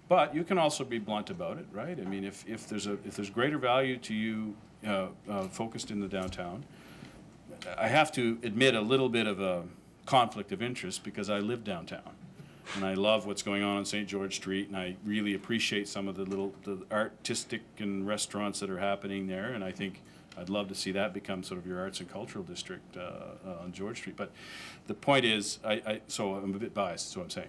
But you can also be blunt about it, right? I mean, if there's greater value to you focused in the downtown, I have to admit a little bit of a conflict of interest because I live downtown. And I love what's going on St. George Street, and I really appreciate some of the artistic and restaurants that are happening there, and I think I'd love to see that become sort of your arts and cultural district on George Street. But the point is, so I'm a bit biased, is what I'm saying.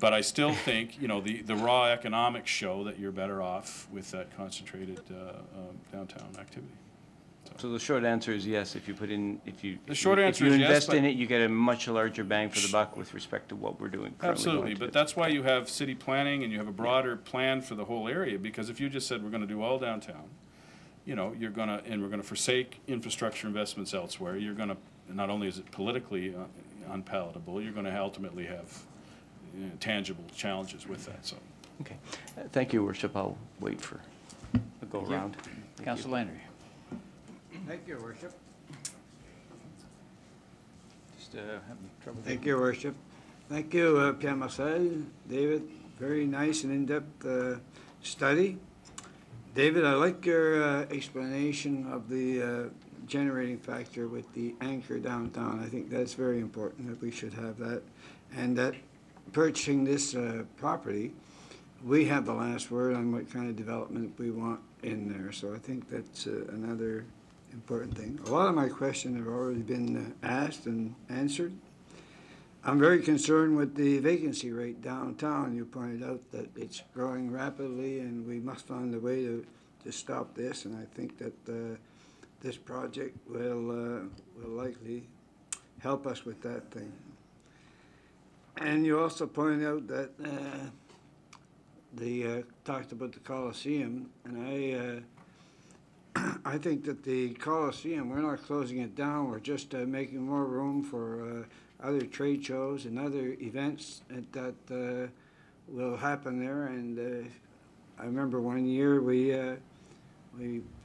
But I still think, you know, the raw economics show that you're better off with that concentrated downtown activity. So the short answer is yes. If you put in, if you invest in it, you get a much larger bang for the buck with respect to what we're doing. Absolutely, but that's why you have city planning and you have a broader plan for the whole area. Because if you just said we're going to do all downtown, you know, we're going to forsake infrastructure investments elsewhere. You're going to, not only is it politically unpalatable, you're going to ultimately have tangible challenges with that. So. Okay, thank you, Worship. I'll wait for a go around. Councillor Landry. Thank you, Worship. Just having trouble. Thank you, Worship. Thank you, Pierre Marcel, David. Very nice and in-depth study. David, I like your explanation of the generating factor with the anchor downtown. I think that's very important, that we should have that. And that purchasing this property, we have the last word on what kind of development we want in there. So I think that's another important thing. A lot of my questions have already been asked and answered. I'm very concerned with the vacancy rate downtown. You pointed out that it's growing rapidly and we must find a way to stop this, and I think that this project will likely help us with that thing. And you also pointed out that talked about the Coliseum, and I think that the Coliseum, we're not closing it down, we're just making more room for other trade shows and other events that will happen there. And I remember one year we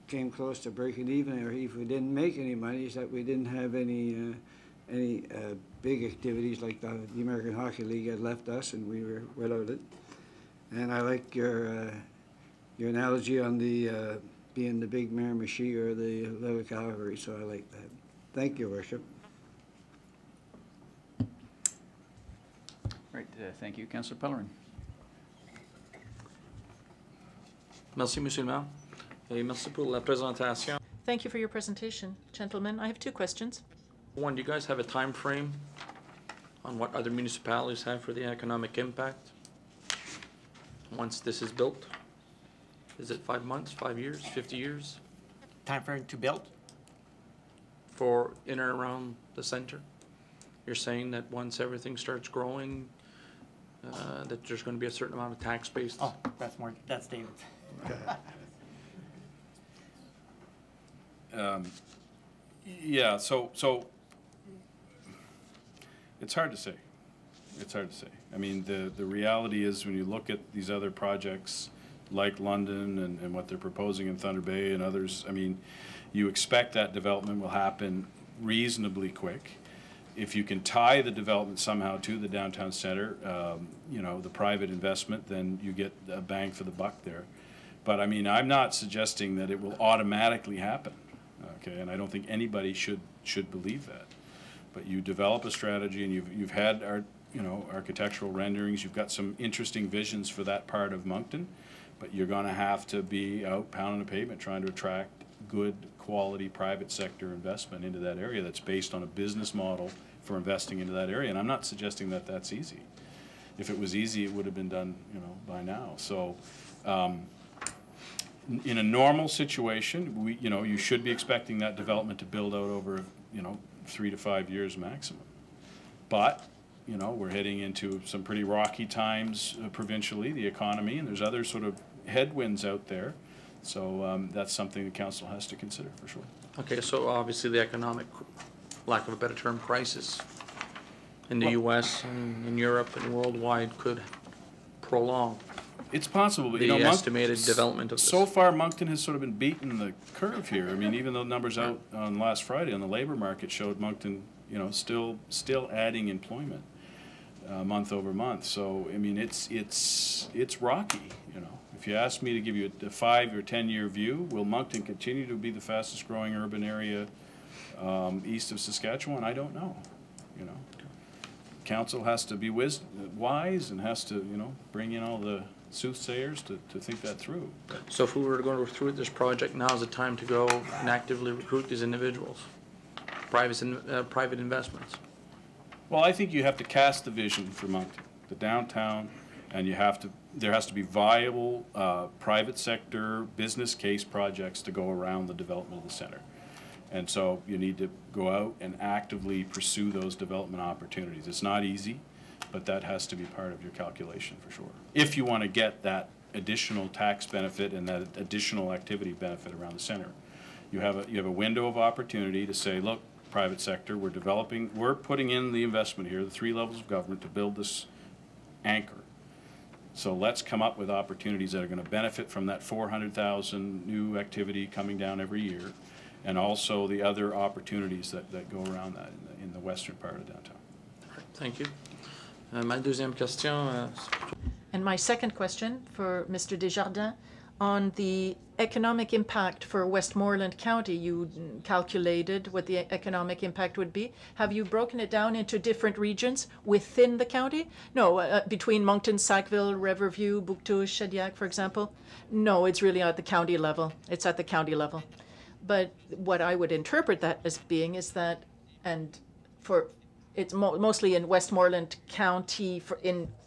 came close to breaking even, or if we didn't make any money, is that we didn't have any big activities like the American Hockey League had left us, and we were without it. And I like your analogy on the being the big Miramichi or the Little Calgary, so I like that. Thank you, Worship. Right, thank you. Councillor Pellerin. Merci, Monsieur le Maire. Et merci pour la présentation. Thank you for your presentation, gentlemen. I have two questions. One, do you guys have a time frame on what other municipalities have for the economic impact once this is built? Is it 5 months, 5 years, 50 years? Time frame to build? For in and around the center? You're saying that once everything starts growing, that there's going to be a certain amount of tax base? Oh, that's David. Yeah, so it's hard to say. It's hard to say. I mean, the reality is when you look at these other projects like London and what they're proposing in Thunder Bay and others, I mean, you expect that development will happen reasonably quick. If you can tie the development somehow to the downtown center, you know, the private investment, then you get a bang for the buck there. But I mean, I'm not suggesting that it will automatically happen, okay? And I don't think anybody should believe that. But you develop a strategy, and you've had architectural renderings. You've got some interesting visions for that part of Moncton, but you're going to have to be out pounding the pavement trying to attract good quality private sector investment into that area that's based on a business model for investing into that area. And I'm not suggesting that that's easy. If it was easy, it would have been done, you know, by now. So in a normal situation, you should be expecting that development to build out over, 3 to 5 years maximum. But, you know, we're heading into some pretty rocky times provincially, the economy, and there's other sort of headwinds out there. So that's something the council has to consider for sure. Okay, so obviously the economic, lack of a better term, crisis in the U.S. and in Europe and worldwide could prolong. It's possible, but the estimated development of this. So far, Moncton has sort of been beating the curve here. I mean, even though numbers out on last Friday on the labor market showed Moncton, still adding employment month over month. So I mean, it's rocky. If you ask me to give you a 5 or 10 year view, will Moncton continue to be the fastest growing urban area east of Saskatchewan? I don't know. Council has to be wise and has to bring in all the soothsayers to think that through. So if we were to go through this project, now is the time to go and actively recruit these individuals, private investments. Well, I think you have to cast the vision for Moncton, the downtown, and there has to be viable private sector business case projects to go around the development of the center. And so you need to go out and actively pursue those development opportunities. It's not easy, but that has to be part of your calculation for sure. If you want to get that additional tax benefit and that additional activity benefit around the center, you have a window of opportunity to say, look, private sector, we're putting in the investment here, the 3 levels of government, to build this anchor. So let's come up with opportunities that are going to benefit from that 400,000 new activity coming down every year, and also the other opportunities that go around that in the western part of downtown. Thank you. Ma deuxième question. And my second question for Mr. Desjardins, on the economic impact for Westmoreland County, you calculated what the economic impact would be. Have you broken it down into different regions within the county? No, between Moncton, Sackville, Riverview, Bouctouche, Shediac, for example? No, it's really at the county level. It's at the county level. But what I would interpret that as being is that, and it's mostly in Westmoreland County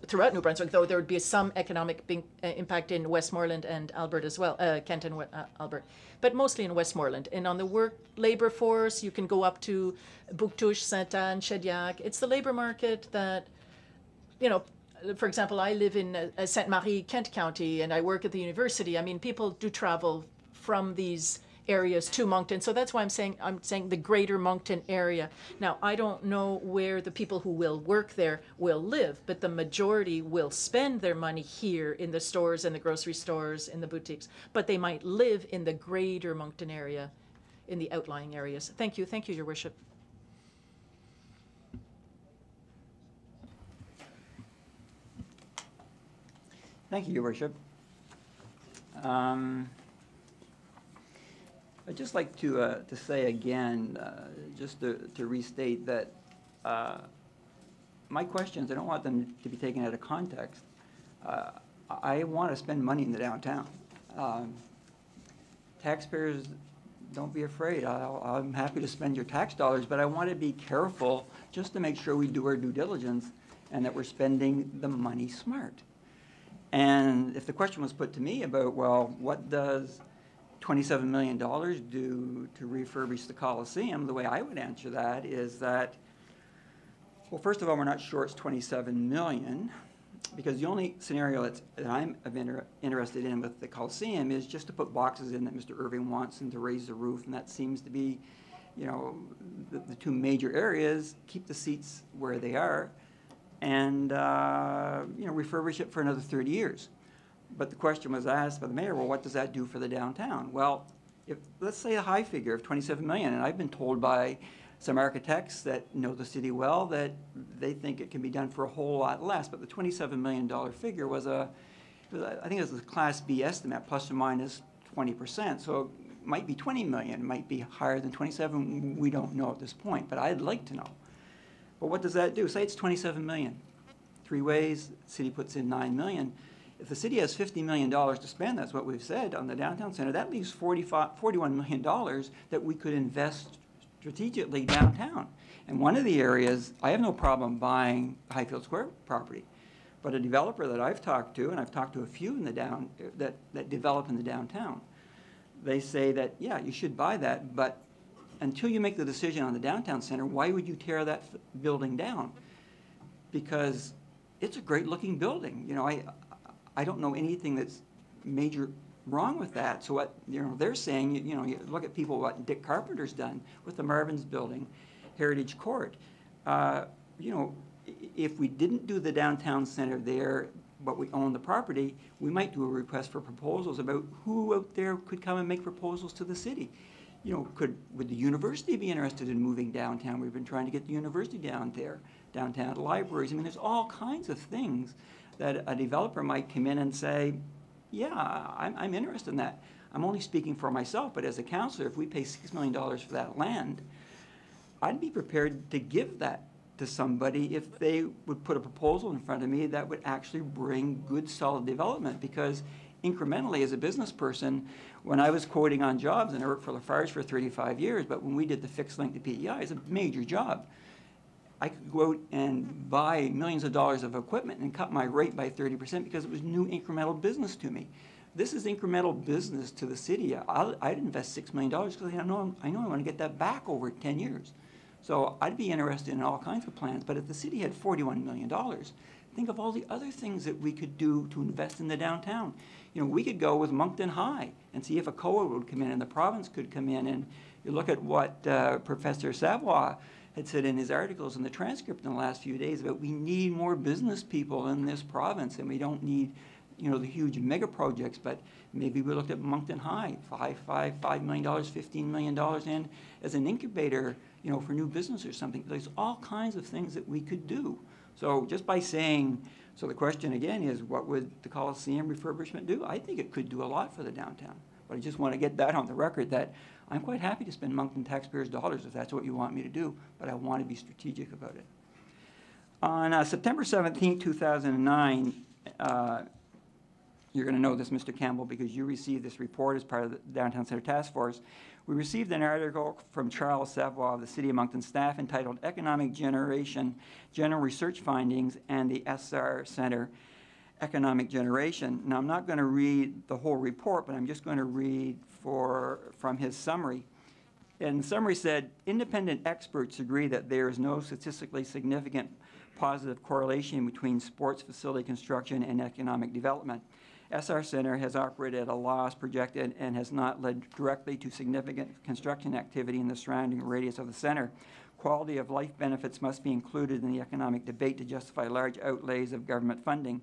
throughout New Brunswick, though there would be some economic impact in Westmoreland and Albert as well, Kent and Albert, but mostly in Westmoreland. And on the labor force, you can go up to Bouctouche, Sainte-Anne, Shediac. It's the labor market that, for example, I live in Sainte-Marie, Kent County, and I work at the university. I mean, people do travel from these areas to Moncton. So that's why I'm saying the greater Moncton area. Now, I don't know where the people who will work there will live, but the majority will spend their money here in the stores and the grocery stores, in the boutiques, but they might live in the greater Moncton area, in the outlying areas. Thank you, Your Worship. Thank you, Your Worship. I'd just like to say again, just to restate that my questions, I don't want them to be taken out of context. I want to spend money in the downtown. Taxpayers, don't be afraid. I'm happy to spend your tax dollars, but I want to be careful just to make sure we do our due diligence and that we're spending the money smart. And if the question was put to me about, well, what does $27 million do to refurbish the Coliseum, the way I would answer that is that, well, first of all, we're not sure it's $27 million. because the only scenario that I'm interested in with the Coliseum is just to put boxes in that Mr. Irving wants and to raise the roof, and that seems to be, you know, the two major areas. Keep the seats where they are, and you know, refurbish it for another 30 years. But the question was asked by the mayor, well, what does that do for the downtown? Well, if let's say a high figure of 27 million, and I've been told by some architects that know the city well that they think it can be done for a whole lot less, but the $27 million figure was I think it was a Class B estimate, plus or minus 20%. So it might be 20 million, it might be higher than 27. We don't know at this point, but I'd like to know. But what does that do? Say it's 27 million. 3 ways, the city puts in 9 million. If the city has $50 million to spend, that's what we've said, on the downtown center, that leaves $41 million that we could invest strategically downtown. And one of the areas, I have no problem buying Highfield Square property, but a developer that I've talked to, and I've talked to a few in the that develop in the downtown, they say that, yeah, you should buy that, but until you make the decision on the downtown center, why would you tear that building down? Because it's a great looking building. You know, I don't know anything that's major wrong with that. So what, you know, they're saying, you know, you look at people, what Dick Carpenter's done with the Marvin's building, Heritage Court. You know, if we didn't do the downtown center there, but we own the property, we might do a request for proposals about who out there could come and make proposals to the city. You know, would the university be interested in moving downtown? We've been trying to get the university down there, downtown libraries. I mean, there's all kinds of things that a developer might come in and say, yeah, I'm interested in that. I'm only speaking for myself, but as a councillor, if we pay $6 million for that land, I'd be prepared to give that to somebody if they would put a proposal in front of me that would actually bring good, solid development. Because incrementally, as a business person, when I was quoting on jobs, and I worked for Lafarge for 35 years, but when we did the fixed link to PEI, it's a major job. I could go out and buy millions of dollars of equipment and cut my rate by 30% because it was new incremental business to me. This is incremental business to the city. I'd invest $6 million because I know I want to get that back over 10 years. So I'd be interested in all kinds of plans. But if the city had $41 million, think of all the other things that we could do to invest in the downtown. You know, we could go with Moncton High and see if a COA would come in and the province could come in. And you look at what Professor Savoy had said in his articles in the transcript in the last few days about we need more business people in this province, and we don't need, you know, the huge mega projects, but maybe we looked at Moncton High, $5 million, $15 million in as an incubator, you know, for new business or something. There's all kinds of things that we could do. So just by saying, so the question again is, what would the Coliseum refurbishment do? I think it could do a lot for the downtown. But I just want to get that on the record that I'm quite happy to spend Moncton taxpayers' dollars if that's what you want me to do, but I want to be strategic about it. On September 17, 2009, you're going to know this, Mr. Campbell, because you received this report as part of the Downtown Center Task Force. We received an article from Charles Savoy of the City of Moncton staff entitled Economic Generation, General Research Findings, and the SR Center Economic Generation. Now, I'm not going to read the whole report, but I'm just going to read from his summary. And the summary said, independent experts agree that there is no statistically significant positive correlation between sports facility construction and economic development. SR Center has operated at a loss projected and has not led directly to significant construction activity in the surrounding radius of the center. Quality of life benefits must be included in the economic debate to justify large outlays of government funding.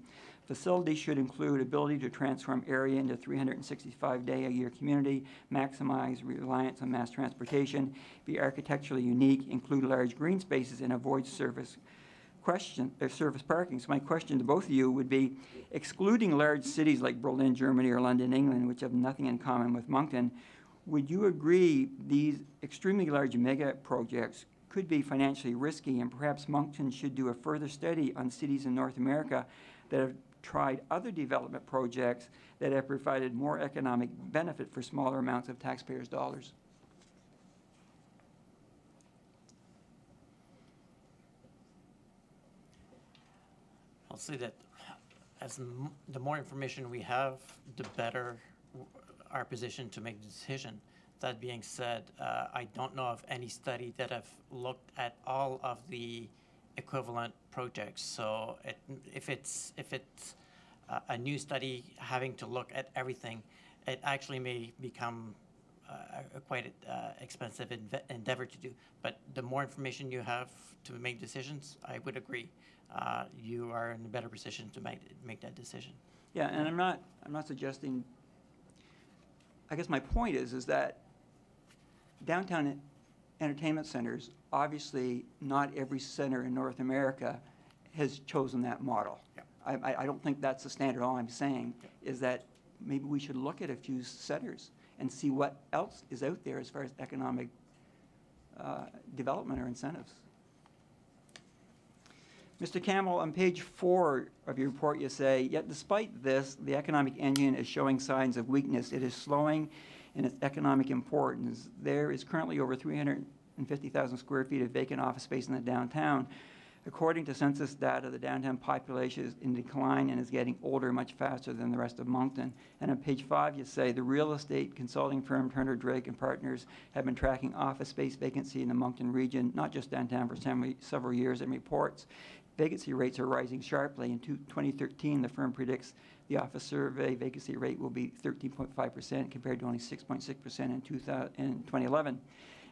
Facilities should include ability to transform area into a 365-day-a-year community, maximize reliance on mass transportation, be architecturally unique, include large green spaces, and avoid surface parking. So my question to both of you would be, excluding large cities like Berlin, Germany, or London, England, which have nothing in common with Moncton, would you agree these extremely large mega projects could be financially risky, and perhaps Moncton should do a further study on cities in North America that have tried other development projects that have provided more economic benefit for smaller amounts of taxpayers' dollars? I'll say that the more information we have, the better our position to make the decision. That being said, I don't know of any study that have looked at all of the equivalent projects. So if it's a new study having to look at everything, it actually may become a quite expensive endeavor to do. But the more information you have to make decisions, I would agree, you are in a better position to make that decision. Yeah, and I'm not suggesting, I guess my point is that downtown entertainment centers, obviously not every center in North America has chosen that model. Yeah. I don't think that's the standard. All I'm saying is that maybe we should look at a few centers and see what else is out there as far as economic development or incentives. Mr. Campbell, on page 4 of your report, you say, yet despite this, the economic engine is showing signs of weakness. It is slowing in its economic importance. There is currently over 350,000 square feet of vacant office space in the downtown. According to census data, the downtown population is in decline and is getting older much faster than the rest of Moncton. And on page 5, you say the real estate consulting firm Turner Drake and Partners have been tracking office space vacancy in the Moncton region, not just downtown, for several years, and reports vacancy rates are rising sharply. In 2013, the firm predicts the office survey vacancy rate will be 13.5% compared to only 6.6% in 2011.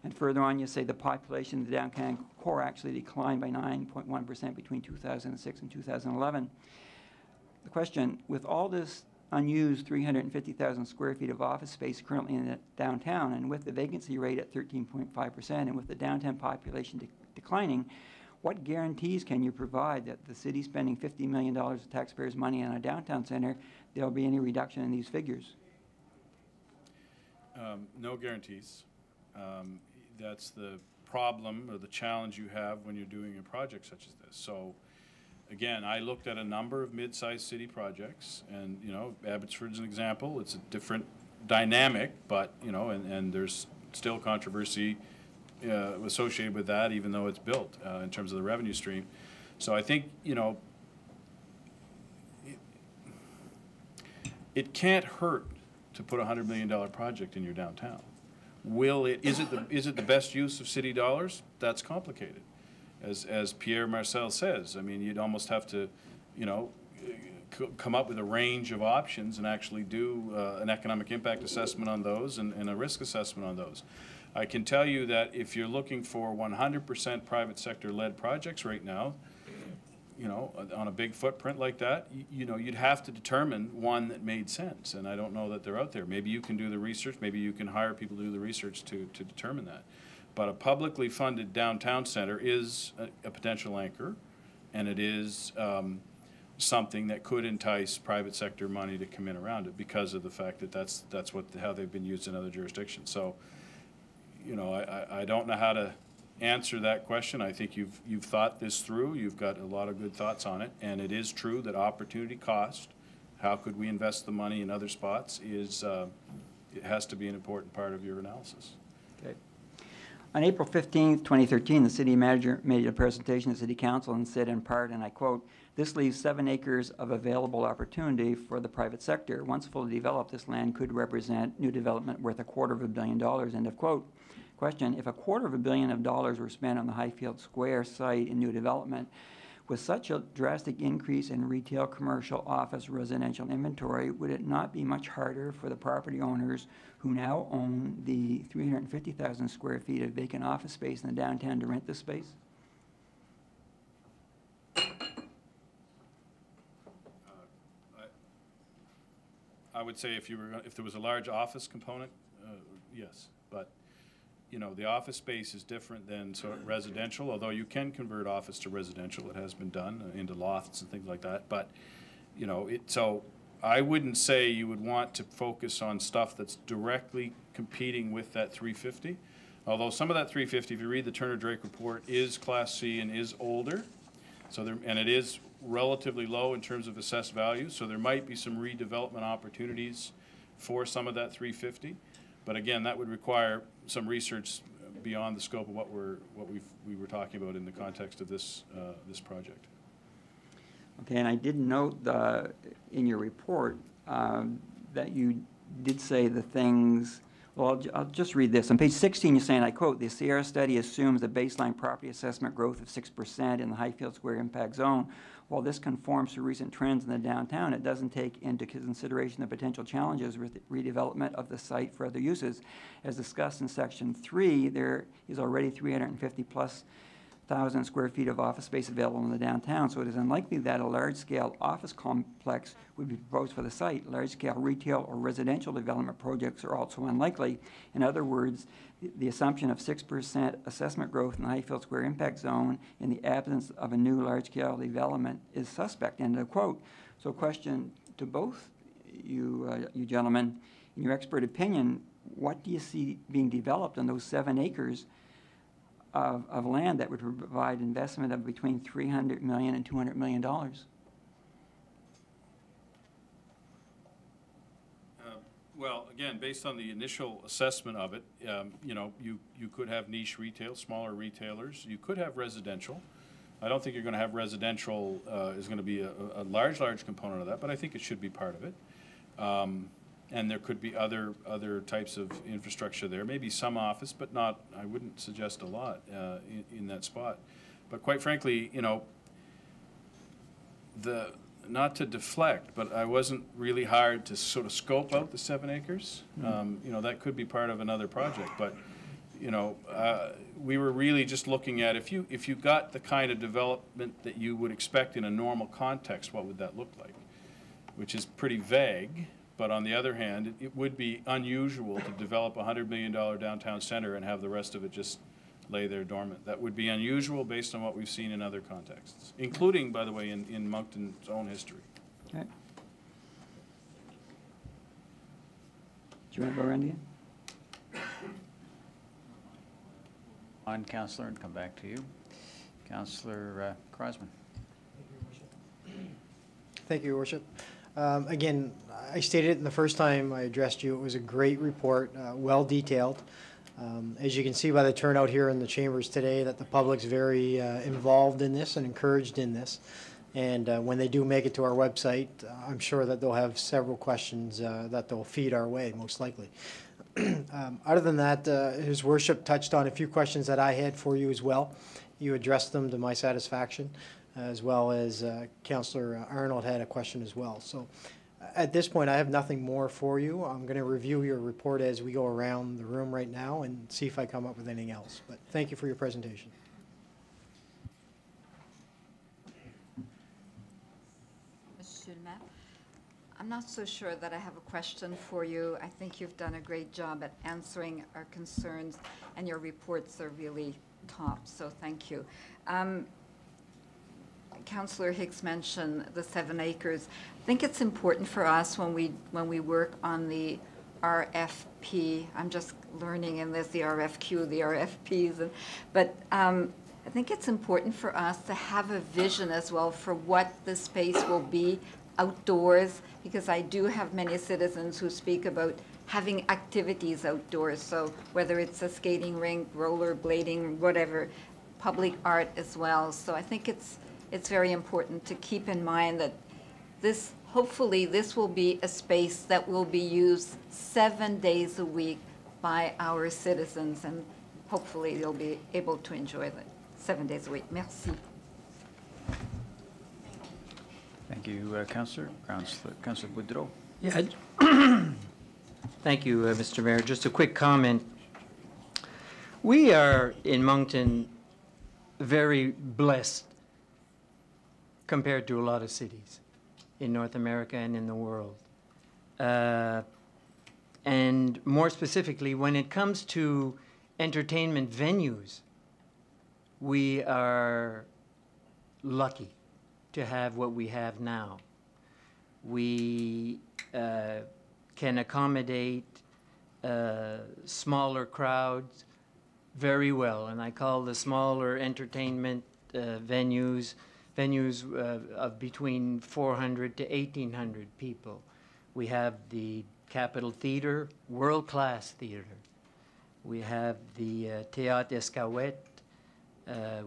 And further on, you say the population of the downtown core actually declined by 9.1% between 2006 and 2011. The question, with all this unused 350,000 square feet of office space currently in the downtown, and with the vacancy rate at 13.5%, and with the downtown population declining, what guarantees can you provide that the city spending $50 million of taxpayers' money on a downtown center, there will be any reduction in these figures? No guarantees. That's the problem or the challenge you have when you're doing a project such as this. So again, I looked at a number of mid-sized city projects, and you know, Abbotsford's an example. It's a different dynamic, but you know, and there's still controversy associated with that, even though it's built in terms of the revenue stream. So I think, you know, it can't hurt to put a $100 million project in your downtown. Is it the best use of city dollars? That's complicated. As Pierre Marcel says, I mean, you'd almost have to, you know, come up with a range of options and actually do an economic impact assessment on those and a risk assessment on those. I can tell you that if you're looking for 100% private sector led projects right now, you know, on a big footprint like that, you know, you'd have to determine one that made sense. And I don't know that they're out there. Maybe you can do the research. Maybe you can hire people to do the research to determine that. But a publicly funded downtown center is a potential anchor, and it is something that could entice private sector money to come in around it because of the fact that that's how they've been used in other jurisdictions. So, you know, I don't know how to answer that question. I think you've thought this through. You've got a lot of good thoughts on it, and it is true that opportunity cost, how could we invest the money in other spots, is it has to be an important part of your analysis. Okay. On April 15th, 2013, the city manager made a presentation to City Council and said in part, and I quote, "This leaves 7 acres of available opportunity for the private sector. Once fully developed, this land could represent new development worth $250 million, end of quote." Question, if $250 million were spent on the Highfield Square site in new development, with such a drastic increase in retail, commercial, office, residential inventory, would it not be much harder for the property owners who now own the 350,000 square feet of vacant office space in the downtown to rent this space? I would say if there was a large office component, yes, but you know, the office space is different than sort of residential, although you can convert office to residential. It has been done into lofts and things like that. But, you know, so I wouldn't say you would want to focus on stuff that's directly competing with that 350. Although some of that 350, if you read the Turner Drake report, is Class C and is older. So and it is relatively low in terms of assessed value. So there might be some redevelopment opportunities for some of that 350. But again, that would require some research beyond the scope of what we were talking about in the context of this this project. Okay, and I did note in your report that you did say the things Well, I'll just read this. On page 16, you're saying, I quote, "The Sierra study assumes a baseline property assessment growth of 6% in the Highfield Square impact zone. While this conforms to recent trends in the downtown, it doesn't take into consideration the potential challenges with redevelopment of the site for other uses. As discussed in section 3, there is already 350+ thousand square feet of office space available in the downtown, so it is unlikely that a large-scale office complex would be proposed for the site. Large-scale retail or residential development projects are also unlikely. In other words, the assumption of 6% assessment growth in the Highfield Square impact zone in the absence of a new large-scale development is suspect," end of quote. So question to both you gentlemen, in your expert opinion, what do you see being developed on those 7 acres of land that would provide investment of between $300 million and $200 million? Well, again, based on the initial assessment of it, you know, you could have niche retail, smaller retailers. You could have residential. I don't think you're going to have residential is going to be a large component of that, but I think it should be part of it. And there could be other types of infrastructure there, maybe some office, but not, I wouldn't suggest a lot in that spot. But quite frankly, you know, not to deflect, but I wasn't really hired to sort of scope out the 7 acres. You know, that could be part of another project, but you know, we were really just looking at if you got the kind of development that you would expect in a normal context, what would that look like? Which is pretty vague. But on the other hand, it would be unusual to develop a $100 million downtown center and have the rest of it just lay there dormant. That would be unusual based on what we've seen in other contexts, including, by the way, in Moncton's own history. Okay. Do you want to go, Randy? On, Councillor, and come back to you. Councillor Crosman. Thank you, Your Worship. Again, I stated it the first time I addressed you. It was a great report, well detailed. As you can see by the turnout here in the chambers today, that the public's very involved in this and encouraged in this. And when they do make it to our website, I'm sure that they'll have several questions that they'll feed our way, most likely. Other than that, His Worship touched on a few questions that I had for you as well. You addressed them to my satisfaction, as well as Councillor Arnold had a question as well. So at this point, I have nothing more for you. I'm going to review your report as we go around the room right now and see if I come up with anything else. But thank you for your presentation. Monsieur le Maire, I'm not so sure that I have a question for you. I think you've done a great job at answering our concerns, and your reports are really top, so thank you. Councillor Hicks mentioned the 7 acres. I think it's important for us when we work on the RFP. I'm just learning in this, the RFQ, the RFPs, but I think it's important for us to have a vision as well for what the space will be outdoors, because I do have many citizens who speak about having activities outdoors. So whether it's a skating rink, rollerblading, whatever, public art as well. So I think it's very important to keep in mind that this, hopefully this will be a space that will be used 7 days a week by our citizens, and hopefully they'll be able to enjoy it 7 days a week. Merci. Thank you, Councillor. Councillor Boudreau. Yeah. Thank you, Mr. Mayor. Just a quick comment. We are in Moncton very blessed compared to a lot of cities in North America and in the world. And more specifically, when it comes to entertainment venues, we are lucky to have what we have now. We can accommodate smaller crowds very well, and I call the smaller entertainment venues of between 400 to 1,800 people. We have the Capitol Theater, world-class theater. We have the Théâtre Escouette.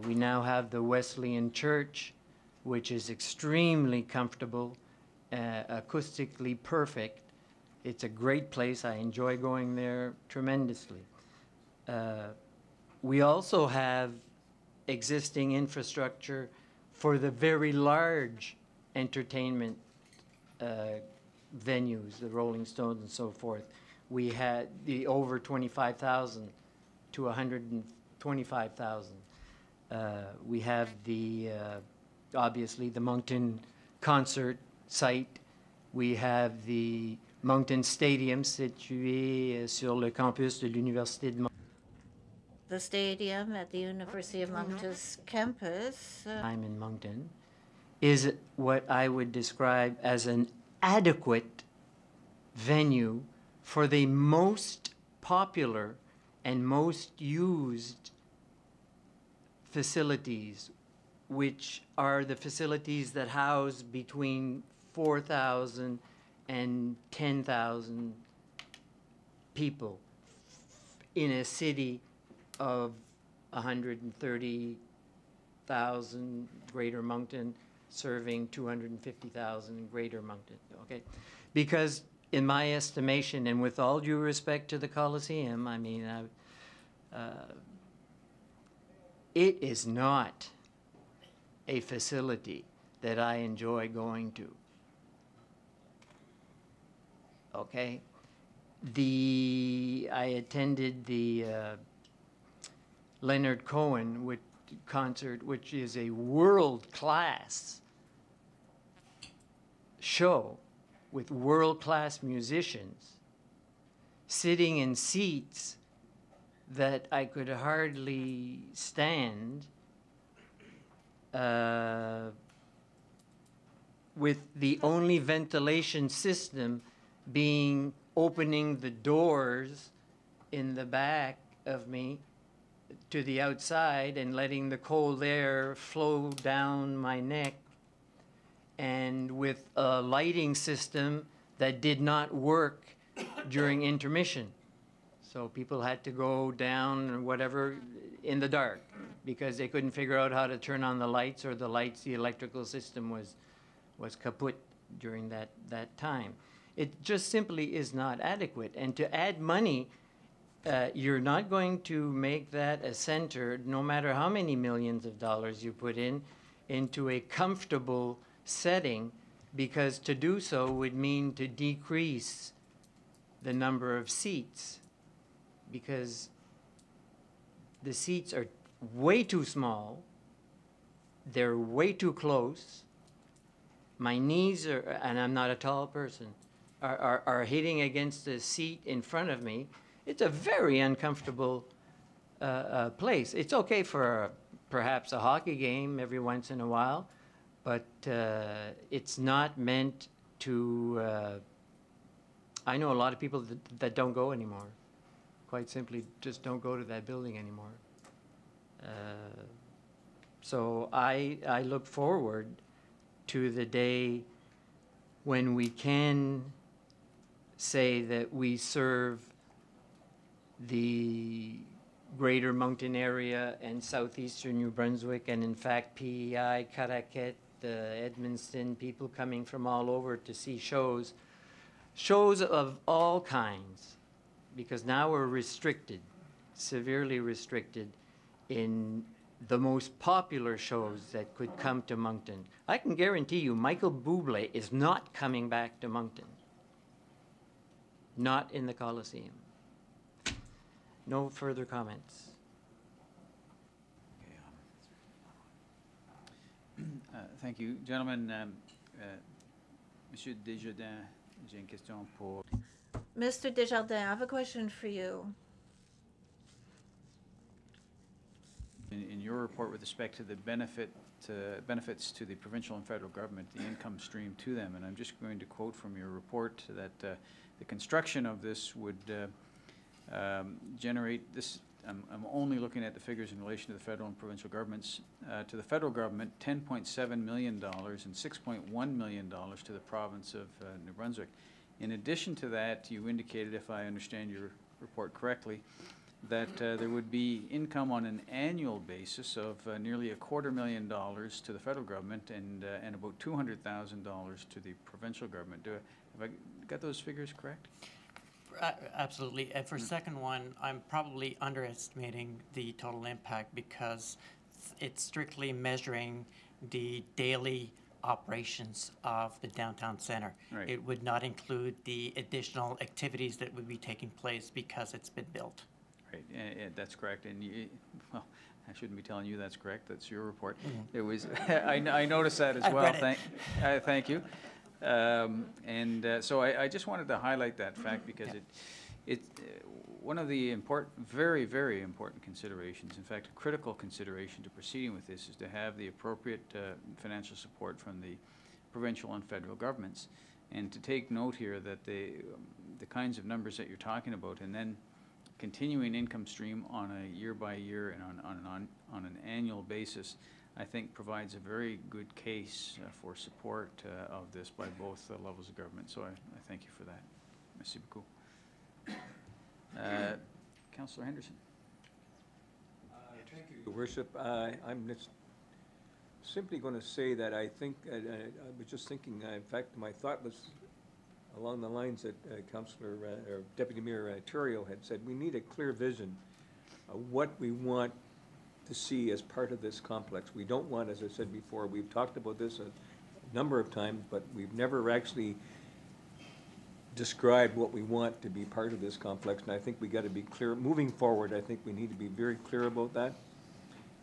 We now have the Wesleyan Church, which is extremely comfortable, acoustically perfect, It's a great place. I enjoy going there tremendously. We also have existing infrastructure for the very large entertainment venues, the Rolling Stones and so forth. We had the over 25,000 to 125,000. We have the, obviously, the Moncton concert site. We have the Moncton Stadium situé sur le campus de l'Université de Moncton. The stadium at the University of Moncton's campus. I'm in Moncton, is what I would describe as an adequate venue for the most popular and most used facilities, which are the facilities that house between 4,000 and 10,000 people in a city of 130,000, Greater Moncton, serving 250,000 in Greater Moncton, okay? Because in my estimation, and with all due respect to the Coliseum, I mean, it is not a facility that I enjoy going to. Okay? I attended the Leonard Cohen concert, which is a world-class show with world-class musicians sitting in seats that I could hardly stand, with the only ventilation system being opening the doors in the back of me to the outside and letting the cold air flow down my neck, and with a lighting system that did not work during intermission. So people had to go down or whatever in the dark because they couldn't figure out how to turn on the lights, or the electrical system was kaput during that time. It just simply is not adequate. And to add money, you're not going to make that a center, no matter how many millions of dollars you put into a comfortable setting, because to do so would mean to decrease the number of seats, because the seats are way too small, they're way too close. My knees are, and I'm not a tall person, are hitting against the seat in front of me. It's a very uncomfortable place. It's okay for perhaps a hockey game every once in a while, but it's not meant to, I know a lot of people that don't go anymore. Quite simply just don't go to that building anymore. So I look forward to the day when we can say that we serve the Greater Moncton area and southeastern New Brunswick, and in fact PEI, Caraquet, Edmundston, people coming from all over to see shows of all kinds, because now we're restricted, severely restricted in the most popular shows that could come to Moncton. I can guarantee you Michael Bublé is not coming back to Moncton. Not in the Coliseum. No further comments. Thank you. Gentlemen, Monsieur Desjardins, j'ai une question pour... Mr. Desjardins, I have a question for you. In your report with respect to the benefits to the provincial and federal government, the income stream to them, and I'm just going to quote from your report that the construction of this would generate this. I'm only looking at the figures in relation to the federal and provincial governments. To the federal government, $10.7 million and $6.1 million to the province of New Brunswick. In addition to that, you indicated, if I understand your report correctly, that there would be income on an annual basis of nearly $250,000 to the federal government and about $200,000 to the provincial government. Have I got those figures correct? Absolutely. And for second one, I'm probably underestimating the total impact because it's strictly measuring the daily operations of the downtown center. Right. It would not include the additional activities that would be taking place because it's been built. Right, that's correct. And well, I shouldn't be telling you that's correct. That's your report. It was. I noticed that as well. Thank you. So I just wanted to highlight that fact because one of the very, very important considerations, in fact, a critical consideration to proceeding with this is to have the appropriate financial support from the provincial and federal governments. And to take note here that the kinds of numbers that you're talking about and then continuing income stream on a year-by-year and on an annual basis, I think provides a very good case for support of this by both levels of government. So I thank you for that. Merci beaucoup. Councillor Henderson. Thank you, Your Worship. I'm just simply going to say that I think, I was just thinking, in fact, my thought was along the lines that Councillor or Deputy Mayor Theriault had said. We need a clear vision of what we want to see as part of this complex. We don't want, as I said before, we've talked about this a number of times, but we've never actually described what we want to be part of this complex, and I think we got to be clear. Moving forward, I think we need to be very clear about that.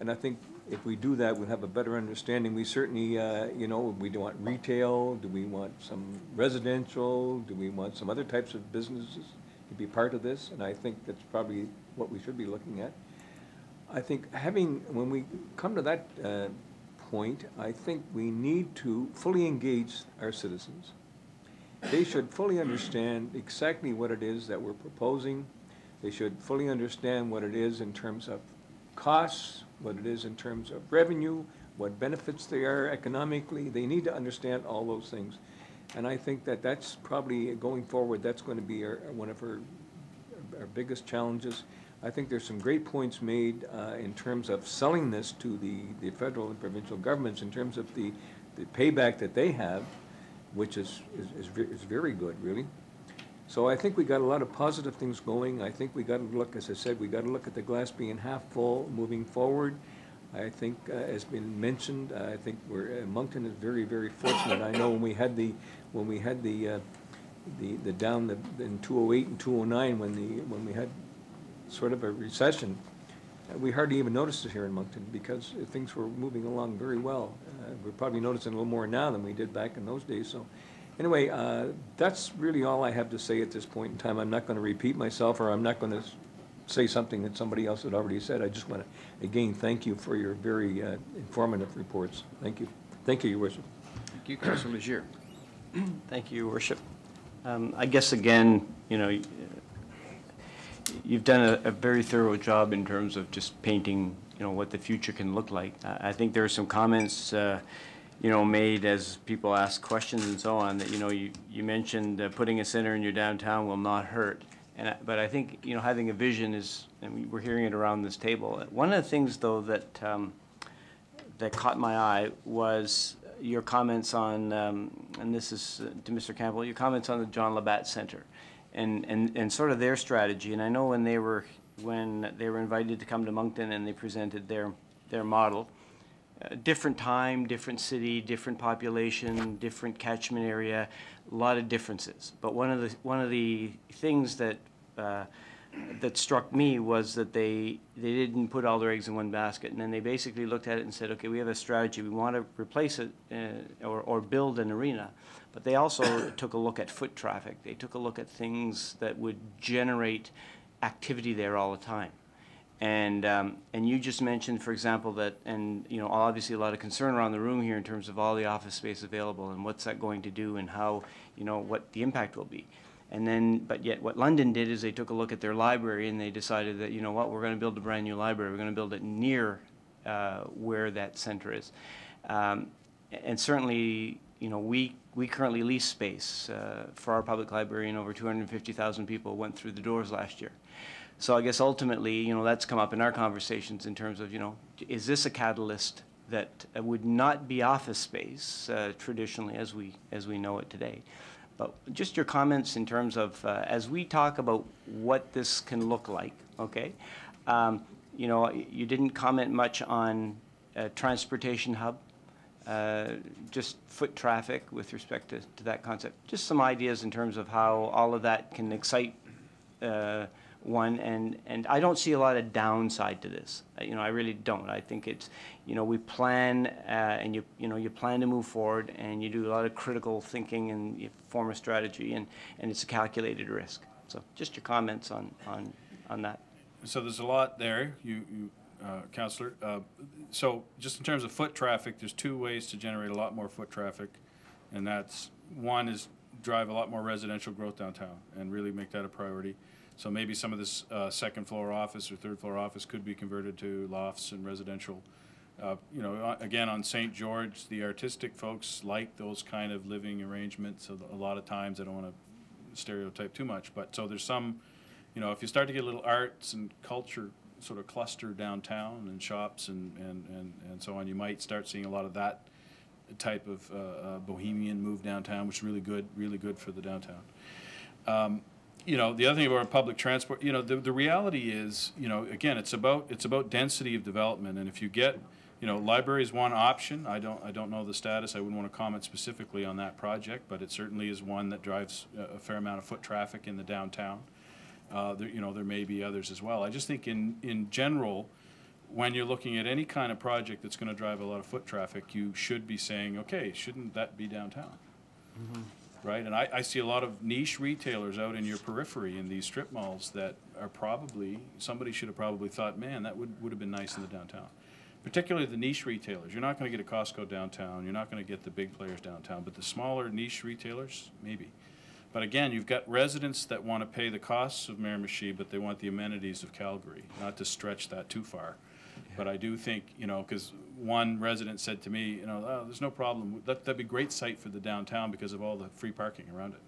And I think if we do that, we'll have a better understanding. We certainly, you know, we do want retail, do we want some residential, do we want some other types of businesses to be part of this? And I think that's probably what we should be looking at. I think when we come to that point, I think we need to fully engage our citizens. They should fully understand exactly what it is that we're proposing. They should fully understand what it is in terms of costs, what it is in terms of revenue, what benefits they are economically. They need to understand all those things. And I think that that's probably, going forward, that's going to be one of our biggest challenges. I think there's some great points made in terms of selling this to the federal and provincial governments in terms of the payback that they have, which is very good, really. So I think we got a lot of positive things going. I think we got to look, as I said, we got to look at the glass being half full moving forward. I think, as been mentioned, I think Moncton is very, very fortunate. I know when we had the down in 2008 and 2009 when we had sort of a recession, we hardly even noticed it here in Moncton because things were moving along very well. We're probably noticing a little more now than we did back in those days. So anyway, that's really all I have to say at this point in time. I'm not going to repeat myself, or I'm not going to say something that somebody else had already said. I just want to, again, thank you for your very informative reports. Thank you. Thank you, Your Worship. Thank you, Councillor Legier. Thank you, Your Worship. I guess, again, you know, you've done a very thorough job in terms of just painting, you know, what the future can look like. I think there are some comments, you know, made as people ask questions and so on that, you know, you mentioned putting a center in your downtown will not hurt. But I think, you know, having a vision is, and we're hearing it around this table. One of the things, though, that that caught my eye was your comments on, and this is to Mr. Campbell, your comments on the John Labatt Center. And sort of their strategy. And I know when they were invited to come to Moncton and they presented their model, different time, different city, different population, different catchment area, a lot of differences. But one of the things that that struck me was that they didn't put all their eggs in one basket, and then they basically looked at it and said, okay, we have a strategy. We want to replace it or build an arena. But they also took a look at foot traffic. They took a look at things that would generate activity there all the time. And you just mentioned, for example, that, and you know, obviously a lot of concern around the room here in terms of all the office space available and what's that going to do and how, you know, what the impact will be. And then, but yet what London did is they took a look at their library and they decided that, you know what, we're going to build a brand new library. We're going to build it near where that center is. And certainly, you know, we currently lease space for our public library, and over 250,000 people went through the doors last year. So I guess ultimately, that's come up in our conversations in terms of, is this a catalyst that would not be office space traditionally as we know it today? But just your comments in terms of, as we talk about what this can look like, okay? You didn't comment much on transportation hub, just foot traffic with respect to that concept. Just some ideas in terms of how all of that can excite one, and I don't see a lot of downside to this. I really don't. I think it's, we plan and you plan to move forward, and you do a lot of critical thinking, and you form a strategy, and it's a calculated risk. So just your comments on that. So there's a lot there, Councillor. So just in terms of foot traffic, there's two ways to generate a lot more foot traffic, and that's, one is drive a lot more residential growth downtown and really make that a priority. So maybe some of this second floor office or third floor office could be converted to lofts and residential. Again, on St. George, the artistic folks like those kind of living arrangements. A lot of times, I don't want to stereotype too much, but so there's some, if you start to get a little arts and culture sort of cluster downtown and shops and so on, you might start seeing a lot of that type of bohemian move downtown, which is really good for the downtown. The other thing about public transport, the reality is, again, it's about density of development, and if you get, library is one option. I don't know the status. I wouldn't want to comment specifically on that project, but it certainly is one that drives a fair amount of foot traffic in the downtown. There may be others as well. I just think in general, when you're looking at any kind of project that's going to drive a lot of foot traffic, you should be saying, okay, shouldn't that be downtown? Mm-hmm. Right, and I see a lot of niche retailers out in your periphery in these strip malls that are probably, somebody should have probably thought, man, that would have been nice in the downtown. Particularly the niche retailers. You're not going to get a Costco downtown, you're not going to get the big players downtown, but the smaller niche retailers, maybe. But again, you've got residents that want to pay the costs of Miramichi, but they want the amenities of Calgary, not to stretch that too far. Yeah. But I do think, because one resident said to me, oh, there's no problem. That'd be a great site for the downtown because of all the free parking around it.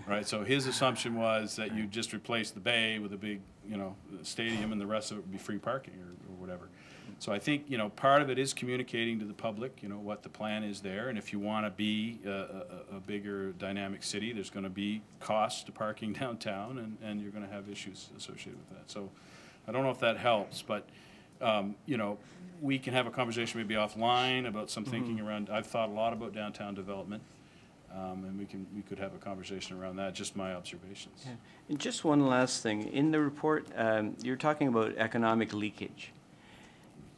Right, so his assumption was that you just replace the bay with a big, stadium, and the rest of it would be free parking or whatever. So I think, part of it is communicating to the public, what the plan is there, and if you want to be a bigger dynamic city, there's going to be costs to parking downtown, and you're going to have issues associated with that. So I don't know if that helps, but we can have a conversation maybe offline about some thinking around. I've thought a lot about downtown development, and we could have a conversation around that. Just my observations. Yeah. And just one last thing in the report, you're talking about economic leakage,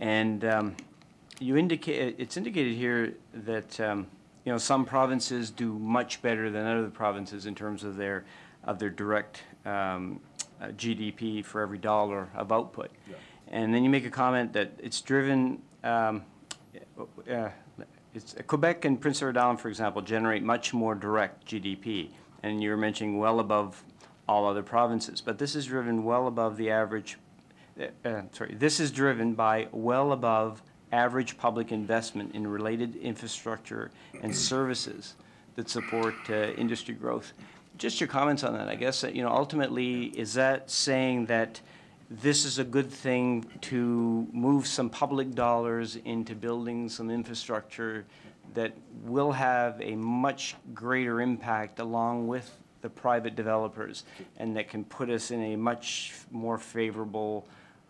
and it's indicated here that some provinces do much better than other provinces in terms of their direct GDP for every dollar of output. Yeah. And then you make a comment that it's driven, Quebec and Prince Edward Island, for example, generate much more direct GDP. And you're mentioning well above all other provinces. But this is driven well above the average, this is driven by well above average public investment in related infrastructure and services that support industry growth. Just your comments on that, I guess. Ultimately, is that saying that this is a good thing to move some public dollars into building some infrastructure that will have a much greater impact along with the private developers, and that can put us in a much more favorable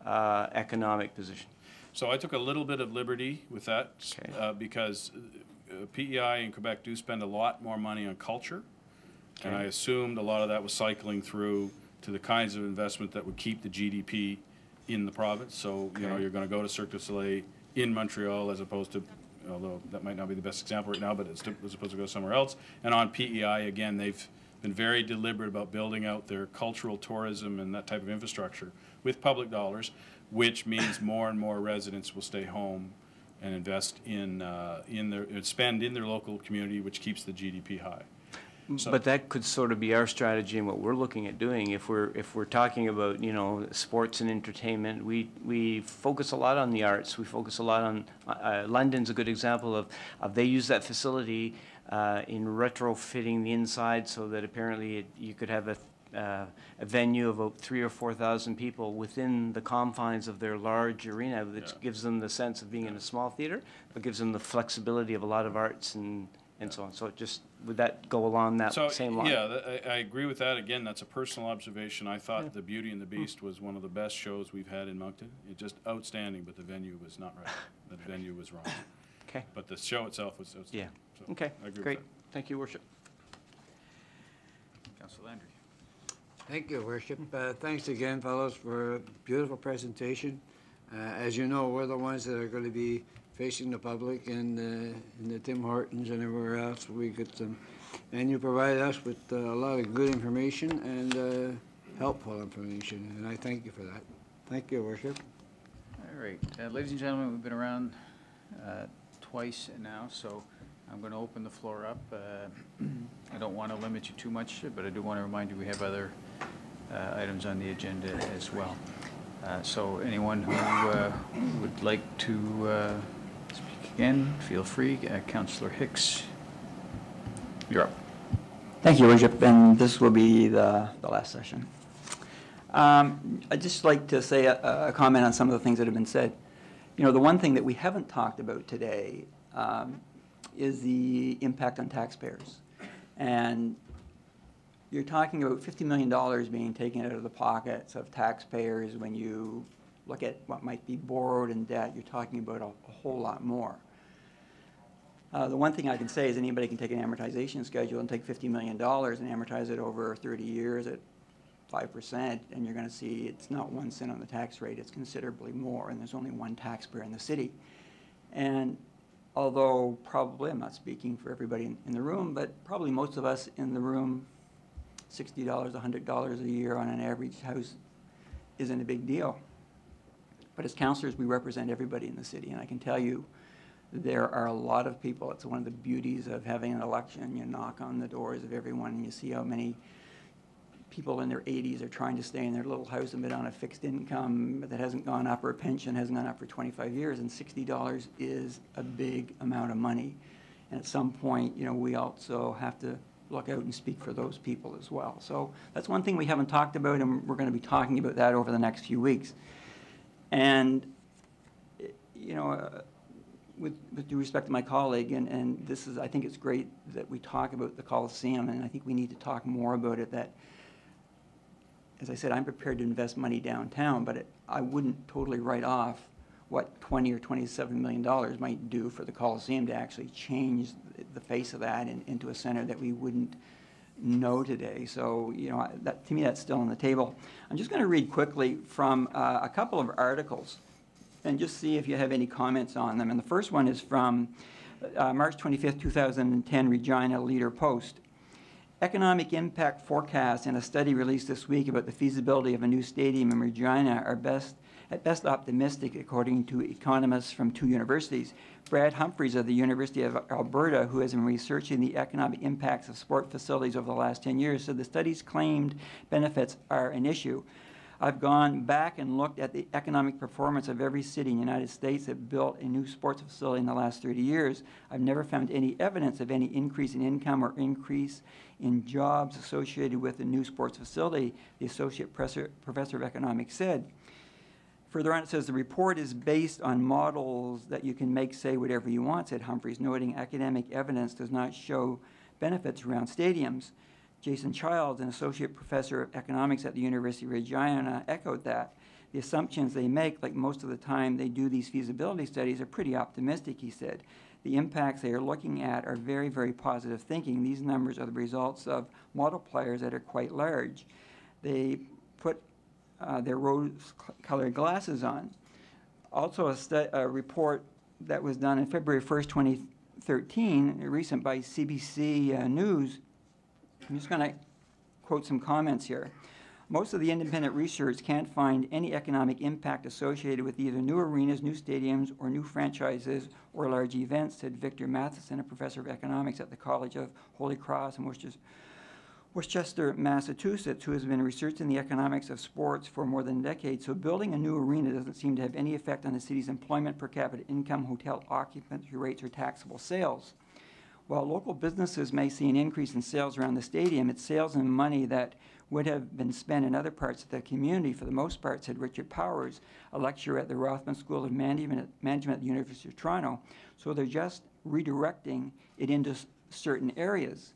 economic position? So I took a little bit of liberty with that, okay. Because PEI in Quebec do spend a lot more money on culture. Okay. And I assumed a lot of that was cycling through to the kinds of investment that would keep the GDP in the province. So, okay. You're going to go to Cirque du Soleil in Montreal as opposed to, although that might not be the best example right now, but it's as opposed to go somewhere else. And on PEI, again, they've been very deliberate about building out their cultural tourism and that type of infrastructure with public dollars, which means more and more residents will stay home and invest in spend in their local community, which keeps the GDP high. So, but that could sort of be our strategy and what we're looking at doing. If we're talking about sports and entertainment, we focus a lot on the arts. We focus a lot on London's a good example of they use that facility in retrofitting the inside so that apparently you could have a venue of about 3,000 or 4,000 people within the confines of their large arena, which gives them the sense of being in a small theater, but gives them the flexibility of a lot of arts and so on. So it just, would that go along that same line? Yeah, I agree with that. Again, that's a personal observation. I thought The Beauty and the Beast was one of the best shows we've had in Moncton. It's just outstanding, but the venue was not right. The venue was wrong. Okay. But the show itself was outstanding. Yeah. So Okay, I agree great. with that. Thank you, Worship. Councillor Landry. Thank you, Worship. Thanks again, fellows, for a beautiful presentation. As you know, we're the ones that are going to be facing the public in the Tim Hortons and everywhere else. We get some, and you provide us with a lot of good information and helpful information, and I thank you for that. Thank you, Worship. All right, ladies and gentlemen, we've been around twice now, so I'm going to open the floor up. I don't want to limit you too much, but I do want to remind you we have other items on the agenda as well. So anyone who would like to speak again, feel free. Councillor Hicks, you're up. Thank you, Worship, and this will be the last session. I'd just like to say a comment on some of the things that have been said. You know, the one thing that we haven't talked about today is the impact on taxpayers. And you're talking about $50 million being taken out of the pockets of taxpayers. When you look at what might be borrowed in debt, you're talking about a whole lot more. The one thing I can say is anybody can take an amortization schedule and take $50 million and amortize it over 30 years at 5%, and you're going to see it's not 1 cent on the tax rate, it's considerably more, and there's only one taxpayer in the city. And although probably, I'm not speaking for everybody in the room, but probably most of us in the room, $60, $100 a year on an average house isn't a big deal. But as councillors, we represent everybody in the city, and I can tell you there are a lot of people. It's one of the beauties of having an election. You knock on the doors of everyone and you see how many people in their 80s are trying to stay in their little house and been on a fixed income that hasn't gone up, or a pension hasn't gone up for 25 years, and $60 is a big amount of money. And at some point, you know, we also have to look out and speak for those people as well. So that's one thing we haven't talked about, and we're going to be talking about that over the next few weeks. And, you know, with due respect to my colleague, and this is, I think it's great that we talk about the Coliseum, and I think we need to talk more about it. That, as I said, I'm prepared to invest money downtown, but I wouldn't totally write off what $20 or $27 million might do for the Coliseum to actually change the face of that into a center that we wouldn't know today. So, you know, that, to me, that's still on the table. I'm just going to read quickly from a couple of articles and just see if you have any comments on them. And the first one is from March 25th, 2010, Regina Leader Post. Economic impact forecasts in a study released this week about the feasibility of a new stadium in Regina are at best optimistic, according to economists from 2 universities. Brad Humphreys of the University of Alberta, who has been researching the economic impacts of sport facilities over the last 10 years, said the study's claimed benefits are an issue. I've gone back and looked at the economic performance of every city in the United States that built a new sports facility in the last 30 years. I've never found any evidence of any increase in income or increase in jobs associated with the new sports facility, the associate professor of economics said. Further on, it says the report is based on models that you can make say whatever you want, said Humphreys, noting academic evidence does not show benefits around stadiums. Jason Childs, an associate professor of economics at the University of Regina, echoed that. The assumptions they make, like most of the time they do these feasibility studies, are pretty optimistic, he said. The impacts they are looking at are very, very positive thinking. These numbers are the results of multipliers that are quite large. They put their rose-colored glasses on. Also, a report that was done on February 1st, 2013, recent by CBC News. I'm just going to quote some comments here. Most of the independent research can't find any economic impact associated with either new arenas, new stadiums, or new franchises or large events, said Victor Matheson, a professor of economics at the College of Holy Cross in Worcester, Massachusetts, who has been researching the economics of sports for more than a decade. So building a new arena doesn't seem to have any effect on the city's employment, per capita income, hotel occupancy rates, or taxable sales. While local businesses may see an increase in sales around the stadium, it's sales and money that would have been spent in other parts of the community for the most part, said Richard Powers, a lecturer at the Rothman School of Management at the University of Toronto. So they're just redirecting it into certain areas.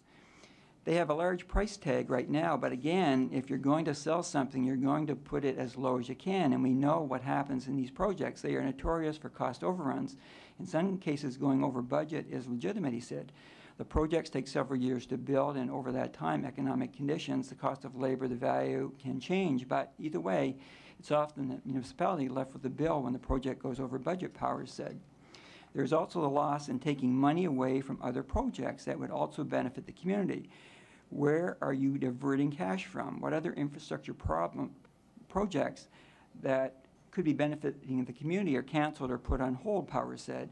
They have a large price tag right now, but again, if you're going to sell something, you're going to put it as low as you can, and we know what happens in these projects. They are notorious for cost overruns. In some cases, going over budget is legitimate, he said. The projects take several years to build, and over that time, economic conditions, the cost of labor, the value can change, but either way, it's often the municipality left with the bill when the project goes over budget, Powers said. There's also the loss in taking money away from other projects that would also benefit the community. Where are you diverting cash from? What other infrastructure projects that could be benefiting the community are canceled or put on hold, Powers said.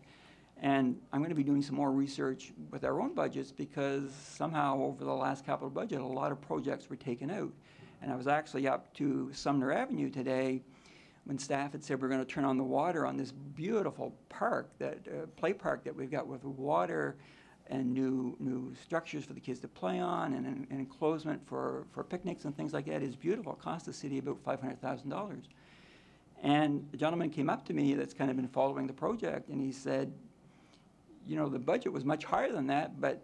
And I'm going to be doing some more research with our own budgets because somehow over the last capital budget, a lot of projects were taken out. And I was actually up to Sumner Avenue today when staff had said we're going to turn on the water on this beautiful park, that play park that we've got with water and new structures for the kids to play on, and an enclosement for picnics and things like that is beautiful. It cost the city about $500,000. And the gentleman came up to me that's kind of been following the project, and he said, you know, the budget was much higher than that, but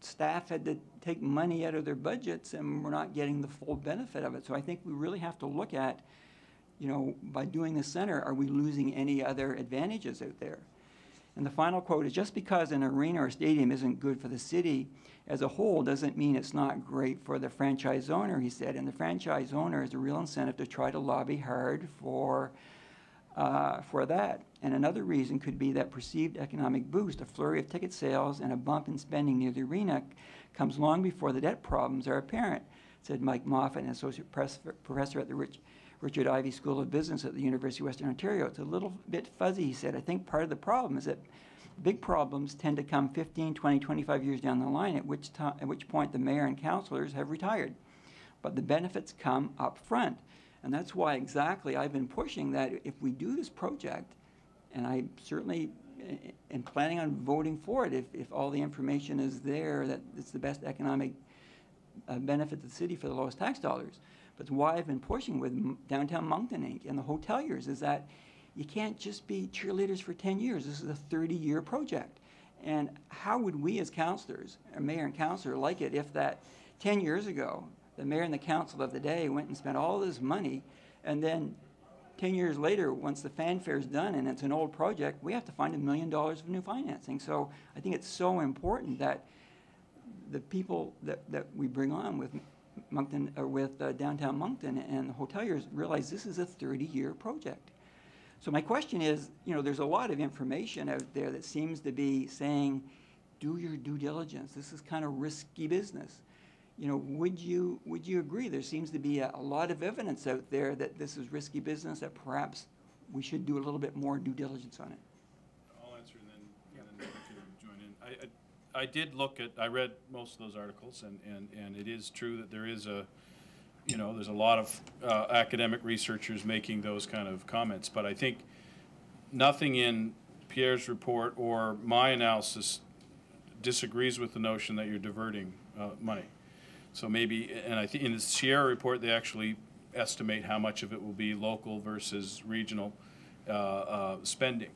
staff had to take money out of their budgets, and we're not getting the full benefit of it. So I think we really have to look at, you know, by doing the center, are we losing any other advantages out there? And the final quote is, just because an arena or stadium isn't good for the city as a whole doesn't mean it's not great for the franchise owner, he said. And the franchise owner has a real incentive to try to lobby hard for that. And another reason could be that perceived economic boost, a flurry of ticket sales and a bump in spending near the arena comes long before the debt problems are apparent, said Mike Moffat, an associate professor at the Richard Ivey School of Business at the University of Western Ontario. It's a little bit fuzzy, he said. I think part of the problem is that big problems tend to come 15, 20, 25 years down the line, at which point the mayor and councillors have retired. But the benefits come up front. And that's why exactly I've been pushing that if we do this project, and I certainly am planning on voting for it if all the information is there that it's the best economic benefit to the city for the lowest tax dollars. But why I've been pushing with Downtown Moncton Inc. and the hoteliers is that you can't just be cheerleaders for 10 years. This is a 30-year project. And how would we as councillors, a mayor and councillor, like it if that 10 years ago, the mayor and the council of the day went and spent all this money, and then 10 years later, once the fanfare is done and it's an old project, we have to find $1 million of new financing. So I think it's so important that the people that we bring on with Moncton, or with Downtown Moncton and the hoteliers realize this is a 30-year project. So my question is, you know, there's a lot of information out there that seems to be saying, do your due diligence. This is kind of risky business. You know, would you agree? There seems to be a lot of evidence out there that this is risky business, that perhaps we should do a little bit more due diligence on it. I'll answer and then Mike can join in. I did look at, I read most of those articles, and it is true that there is there's a lot of academic researchers making those kind of comments, but I think nothing in Pierre's report or my analysis disagrees with the notion that you're diverting money. So maybe, and I think in the Sierra report, they actually estimate how much of it will be local versus regional spending.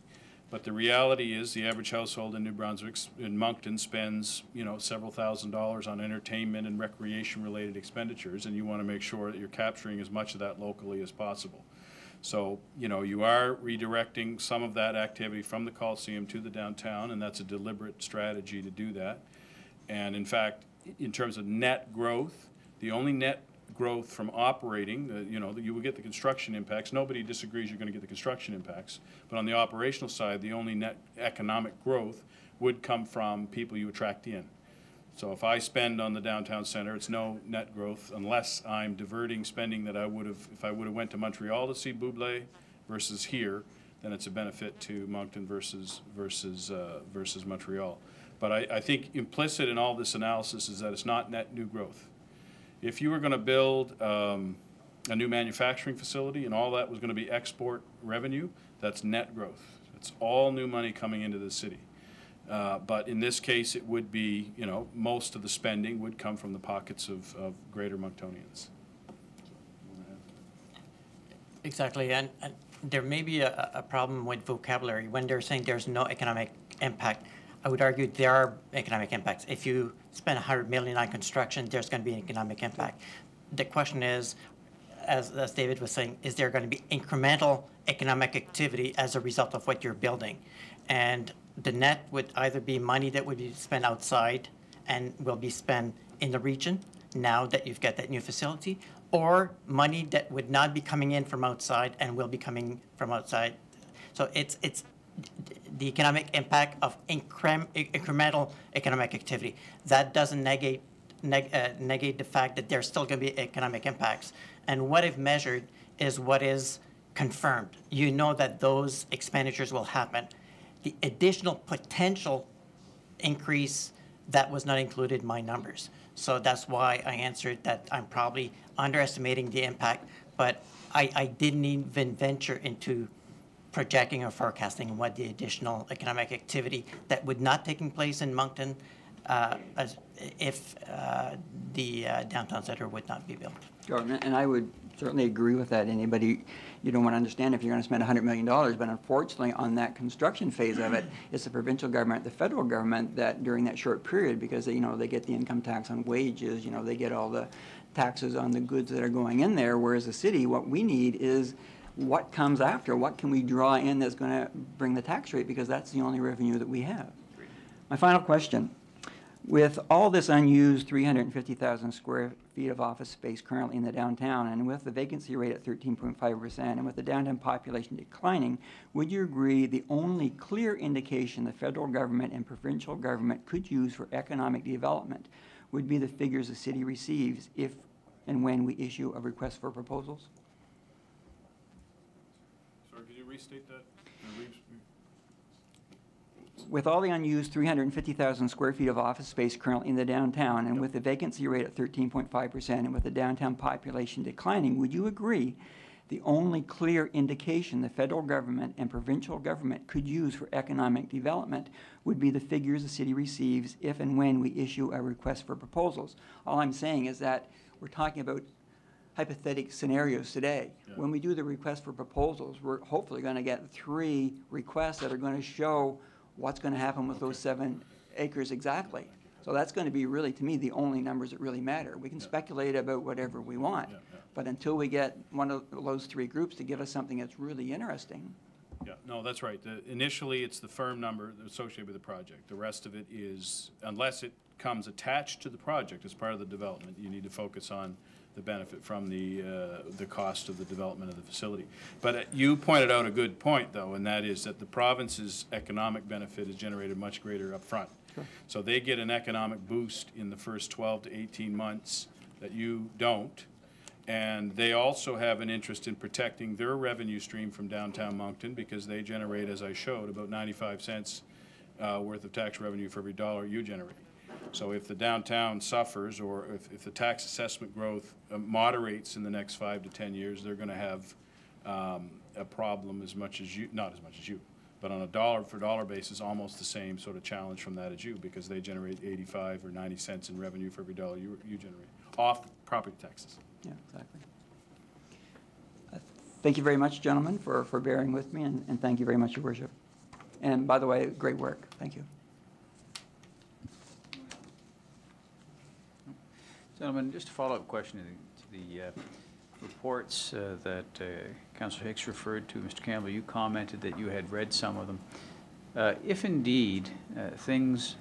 But the reality is the average household in New Brunswick, in Moncton, spends, you know, several $1,000s on entertainment and recreation-related expenditures, and you want to make sure that you're capturing as much of that locally as possible. So, you know, you are redirecting some of that activity from the Coliseum to the downtown, and that's a deliberate strategy to do that. And in fact, in terms of net growth, the only net growth from operating, you know, you will get the construction impacts. Nobody disagrees you're going to get the construction impacts. But on the operational side, the only net economic growth would come from people you attract in. So if I spend on the downtown center, it's no net growth unless I'm diverting spending that I would have, if I would have went to Montreal to see Bublé versus here, then it's a benefit to Moncton versus Montreal. But I think implicit in all this analysis is that it's not net new growth. If you were going to build a new manufacturing facility and all that was going to be export revenue, that's net growth. It's all new money coming into the city. But in this case, it would be, you know, most of the spending would come from the pockets of greater Monktonians. Exactly, and there may be a problem with vocabulary. When they're saying there's no economic impact, I would argue there are economic impacts. If you spend $100 million on construction, there's going to be an economic impact. The question is, as David was saying, is there going to be incremental economic activity as a result of what you're building? And the net would either be money that would be spent outside and will be spent in the region now that you've got that new facility, or money that would not be coming in from outside and will be coming from outside. So it's the economic impact of incremental economic activity. That doesn't negate the fact that there's still going to be economic impacts. And what I've measured is what is confirmed. You know that those expenditures will happen. The additional potential increase, that was not included in my numbers. So that's why I answered that I'm probably underestimating the impact, but I didn't even venture into projecting or forecasting what the additional economic activity that would not taking place in Moncton if the downtown center would not be built. And I would certainly agree with that. Anybody, you don't want to understand if you're going to spend $100 million, but unfortunately on that construction phase of it, it's the provincial government, the federal government that during that short period, because they, you know, they get the income tax on wages, you know, they get all the taxes on the goods that are going in there, whereas the city, what we need is what comes after, what can we draw in that's going to bring the tax rate, because that's the only revenue that we have. My final question. With all this unused 350,000 square feet of office space currently in the downtown, and with the vacancy rate at 13.5%, and with the downtown population declining, would you agree the only clear indication the federal government and provincial government could use for economic development would be the figures the city receives if and when we issue a request for proposals? Sorry, could you restate that? With all the unused 350,000 square feet of office space currently in the downtown, and with the vacancy rate at 13.5%, and with the downtown population declining, would you agree the only clear indication the federal government and provincial government could use for economic development would be the figures the city receives if and when we issue a request for proposals? All I'm saying is that we're talking about hypothetical scenarios today. Yeah. When we do the request for proposals, we're hopefully going to get 3 requests that are going to show what's going to happen with those 7 acres exactly. So that's going to be really, to me, the only numbers that really matter. We can speculate about whatever we want, but until we get one of those 3 groups to give us something that's really interesting. Yeah, no, that's right. Initially, it's the firm number associated with the project. The rest of it is, unless it comes attached to the project as part of the development, you need to focus on the benefit from the cost of the development of the facility. But you pointed out a good point, though, and that is that the province's economic benefit is generated much greater up front. Sure. So they get an economic boost in the first 12 to 18 months that you don't. And they also have an interest in protecting their revenue stream from downtown Moncton because they generate, as I showed, about 95 cents worth of tax revenue for every dollar you generate. So if the downtown suffers, or if the tax assessment growth moderates in the next 5 to 10 years, they're going to have a problem as much as you, not as much as you, but on a dollar for dollar basis, almost the same sort of challenge from that as you, because they generate 85 or 90 cents in revenue for every dollar you generate off property taxes. Yeah, exactly. Thank you very much, gentlemen, for bearing with me, and thank you very much, Your Worship. And by the way, great work. Thank you. Gentlemen, just a follow-up question to the reports that Councillor Hicks referred to. Mr. Campbell, you commented that you had read some of them. If indeed things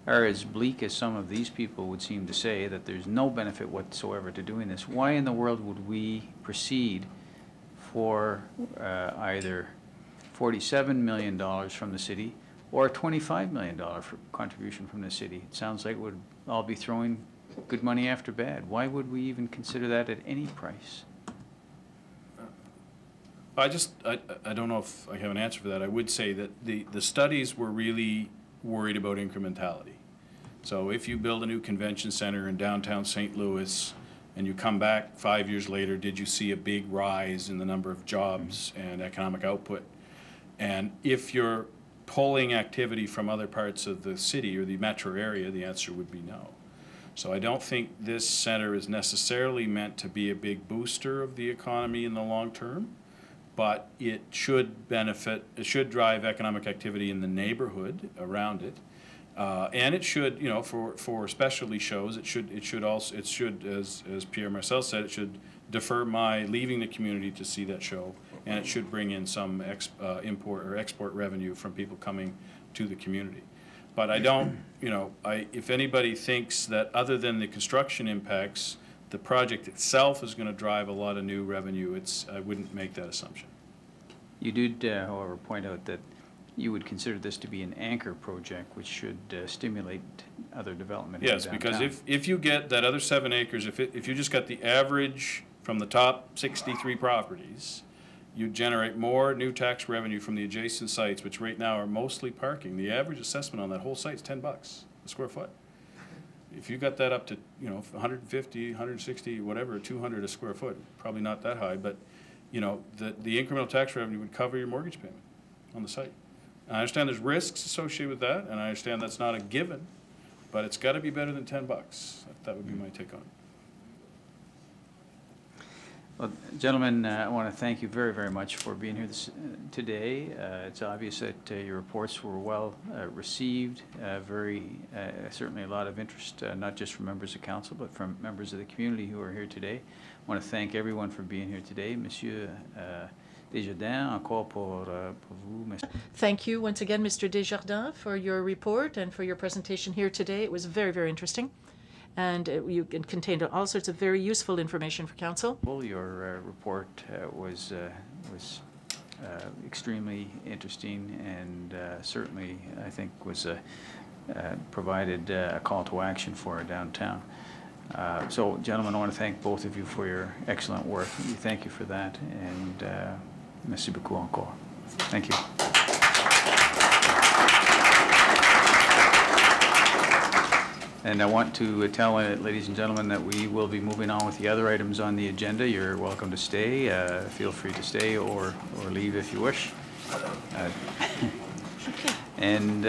are as bleak as some of these people would seem to say, that there's no benefit whatsoever to doing this, why in the world would we proceed for either $47 million from the city or a $25 million contribution from the city? It sounds like it would all be throwing good money after bad. Why would we even consider that at any price? I don't know if I have an answer for that. I would say that the studies were really worried about incrementality. So if you build a new convention center in downtown St. Louis and you come back 5 years later, did you see a big rise in the number of jobs and economic output? And if your pulling activity from other parts of the city or the metro area? The answer would be no. So I don't think this center is necessarily meant to be a big booster of the economy in the long term, but it should benefit, it should drive economic activity in the neighborhood around it. And it should, you know, for specialty shows, it should also, as Pierre Marcel said, it should defer my leaving the community to see that show, and it should bring in some import or export revenue from people coming to the community. But I don't, you know, if anybody thinks that other than the construction impacts, the project itself is going to drive a lot of new revenue, I wouldn't make that assumption. You did, however, point out that you would consider this to be an anchor project, which should stimulate other development. Yes, because if you get that other 7 acres, if you just got the average from the top 63 properties, you generate more new tax revenue from the adjacent sites, which right now are mostly parking. The average assessment on that whole site is $10 a square foot. If you got that up to, you know, 150, 160, whatever, 200 a square foot, probably not that high, but, you know, the incremental tax revenue would cover your mortgage payment on the site. And I understand there's risks associated with that, and I understand that's not a given, but it's got to be better than $10. That would be my take on it. Well, gentlemen, I want to thank you very, very much for being here today. It's obvious that your reports were well received, certainly a lot of interest, not just from members of council, but from members of the community who are here today. I want to thank everyone for being here today. Monsieur Desjardins, encore pour vous. Thank you once again, Mr. Desjardins, for your report and for your presentation here today. It was very, very interesting. And it contained all sorts of very useful information for council. Your report was extremely interesting, and certainly, I think, provided a call to action for our downtown. So, gentlemen, I want to thank both of you for your excellent work. Thank you for that, and merci beaucoup encore. Thank you. And I want to tell ladies and gentlemen that we will be moving on with the other items on the agenda. You're welcome to stay. Feel free to stay or leave if you wish. And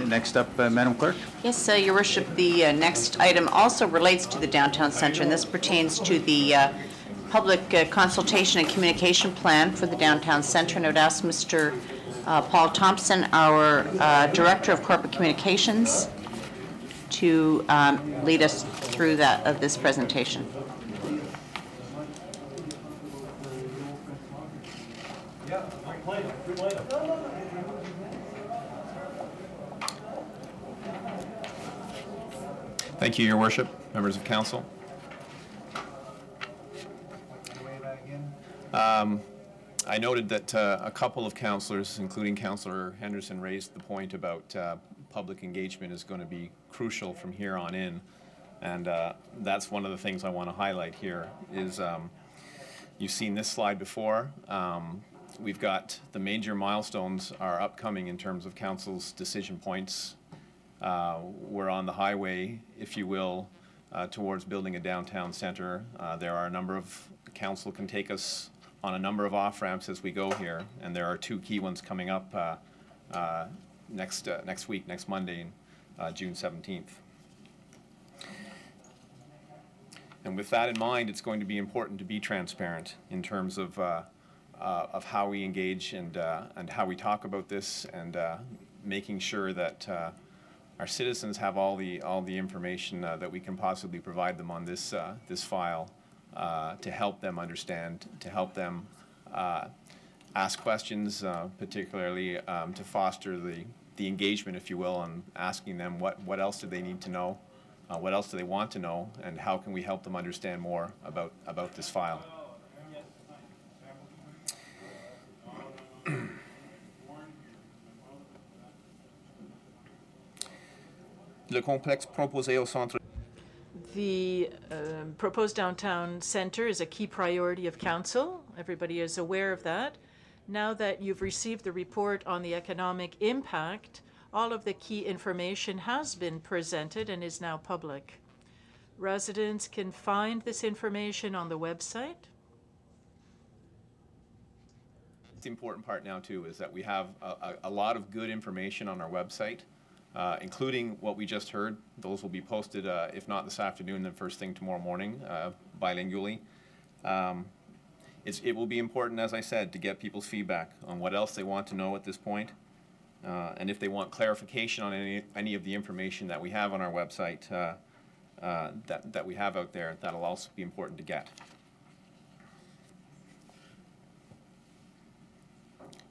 next up, Madam Clerk. Yes, Your Worship, the next item also relates to the downtown center, and this pertains to the public consultation and communication plan for the downtown center. And I would ask Mr. Paul Thompson, our Director of Corporate Communications, to lead us through this presentation. Thank you, Your Worship, members of council. I noted that a couple of councillors, including Councillor Henderson, raised the point about public engagement is going to be crucial from here on in, and that's one of the things I want to highlight here is you've seen this slide before. We've got the major milestones are upcoming in terms of council's decision points. We're on the highway, if you will, towards building a downtown center. There are a number of, council can take us on a number of off-ramps as we go here, and there are 2 key ones coming up next week, next Monday, June 17th. And with that in mind, it's going to be important to be transparent in terms of how we engage and how we talk about this, and making sure that our citizens have all the information that we can possibly provide them on this file to help them understand, to help them ask questions, particularly to foster the engagement, if you will, and asking them what else do they need to know, what else do they want to know, and how can we help them understand more about this file. Le complexe proposé au centre. The proposed downtown center is a key priority of council. Everybody is aware of that. Now that you've received the report on the economic impact, all of the key information has been presented and is now public. Residents can find this information on the website. the important part now too, is that we have a lot of good information on our website, including what we just heard. Those will be posted, if not this afternoon, then first thing tomorrow morning, bilingually. It will be important, as I said, to get people's feedback on what else they want to know at this point. And if they want clarification on any of the information that we have on our website, that we have out there, that'll also be important to get.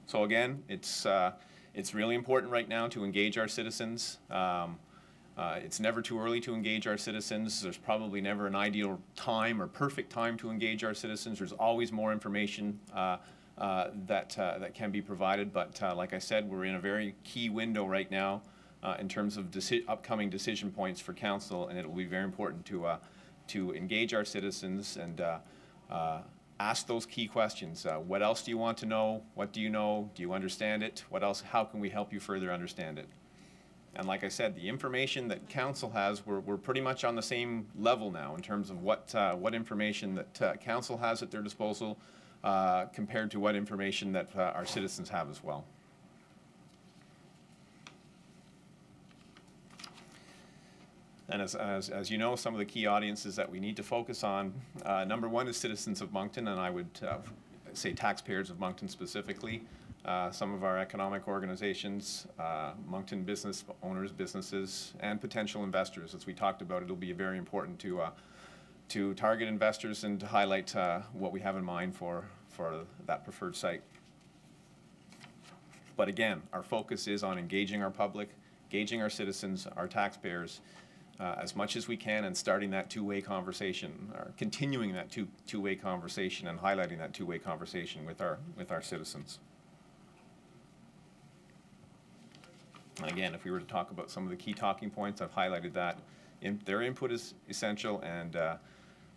So again, it's really important right now to engage our citizens. It's never too early to engage our citizens. There's probably never an ideal time or perfect time to engage our citizens. There's always more information that can be provided. But like I said, we're in a very key window right now in terms of upcoming decision points for council, and it will be very important to engage our citizens and ask those key questions. What else do you want to know? What do you know? Do you understand it? What else? How can we help you further understand it? And like I said, the information that council has, we're pretty much on the same level now in terms of what information that council has at their disposal compared to what information that our citizens have as well. And as you know, some of the key audiences that we need to focus on, number one is citizens of Moncton, and I would say taxpayers of Moncton specifically. Some of our economic organizations, Moncton business owners, businesses, and potential investors. As we talked about, it'll be very important to target investors and to highlight what we have in mind for that preferred site. But again, our focus is on engaging our public, engaging our citizens, our taxpayers, as much as we can, and starting that two-way conversation, or continuing that two-way conversation and highlighting that two-way conversation with our citizens. And again, if we were to talk about some of the key talking points, I've highlighted that. Their input is essential, and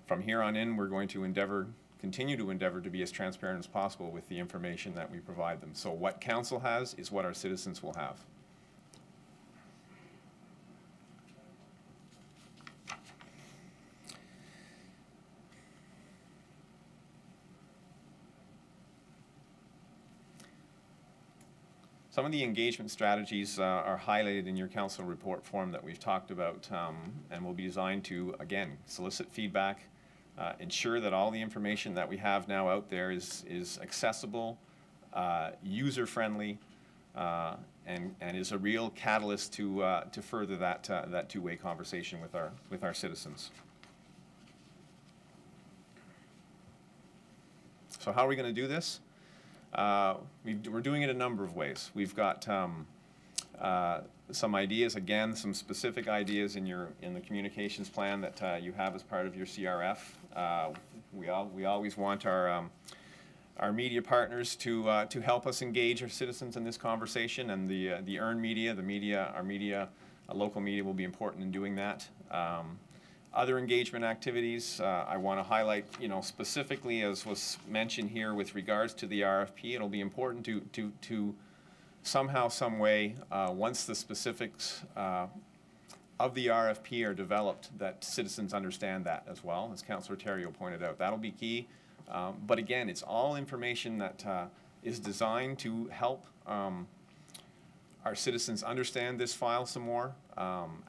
from here on in, we're going to continue to endeavor to be as transparent as possible with the information that we provide them. So what council has is what our citizens will have. Some of the engagement strategies are highlighted in your council report form that we've talked about, and will be designed to, again, solicit feedback, ensure that all the information that we have now out there is accessible, user-friendly, and is a real catalyst to further that two-way conversation with our citizens. So how are we going to do this? We're doing it a number of ways. We've got some ideas, again, some specific ideas in the communications plan that you have as part of your CRF. We always want our media partners to help us engage our citizens in this conversation, and the earned media, our media, local media will be important in doing that. Other engagement activities, I want to highlight, specifically as was mentioned here with regards to the RFP, it'll be important to somehow, some way, once the specifics of the RFP are developed, that citizens understand that as well, as Councillor Theriault pointed out. That'll be key. But again, it's all information that is designed to help our citizens understand this file some more,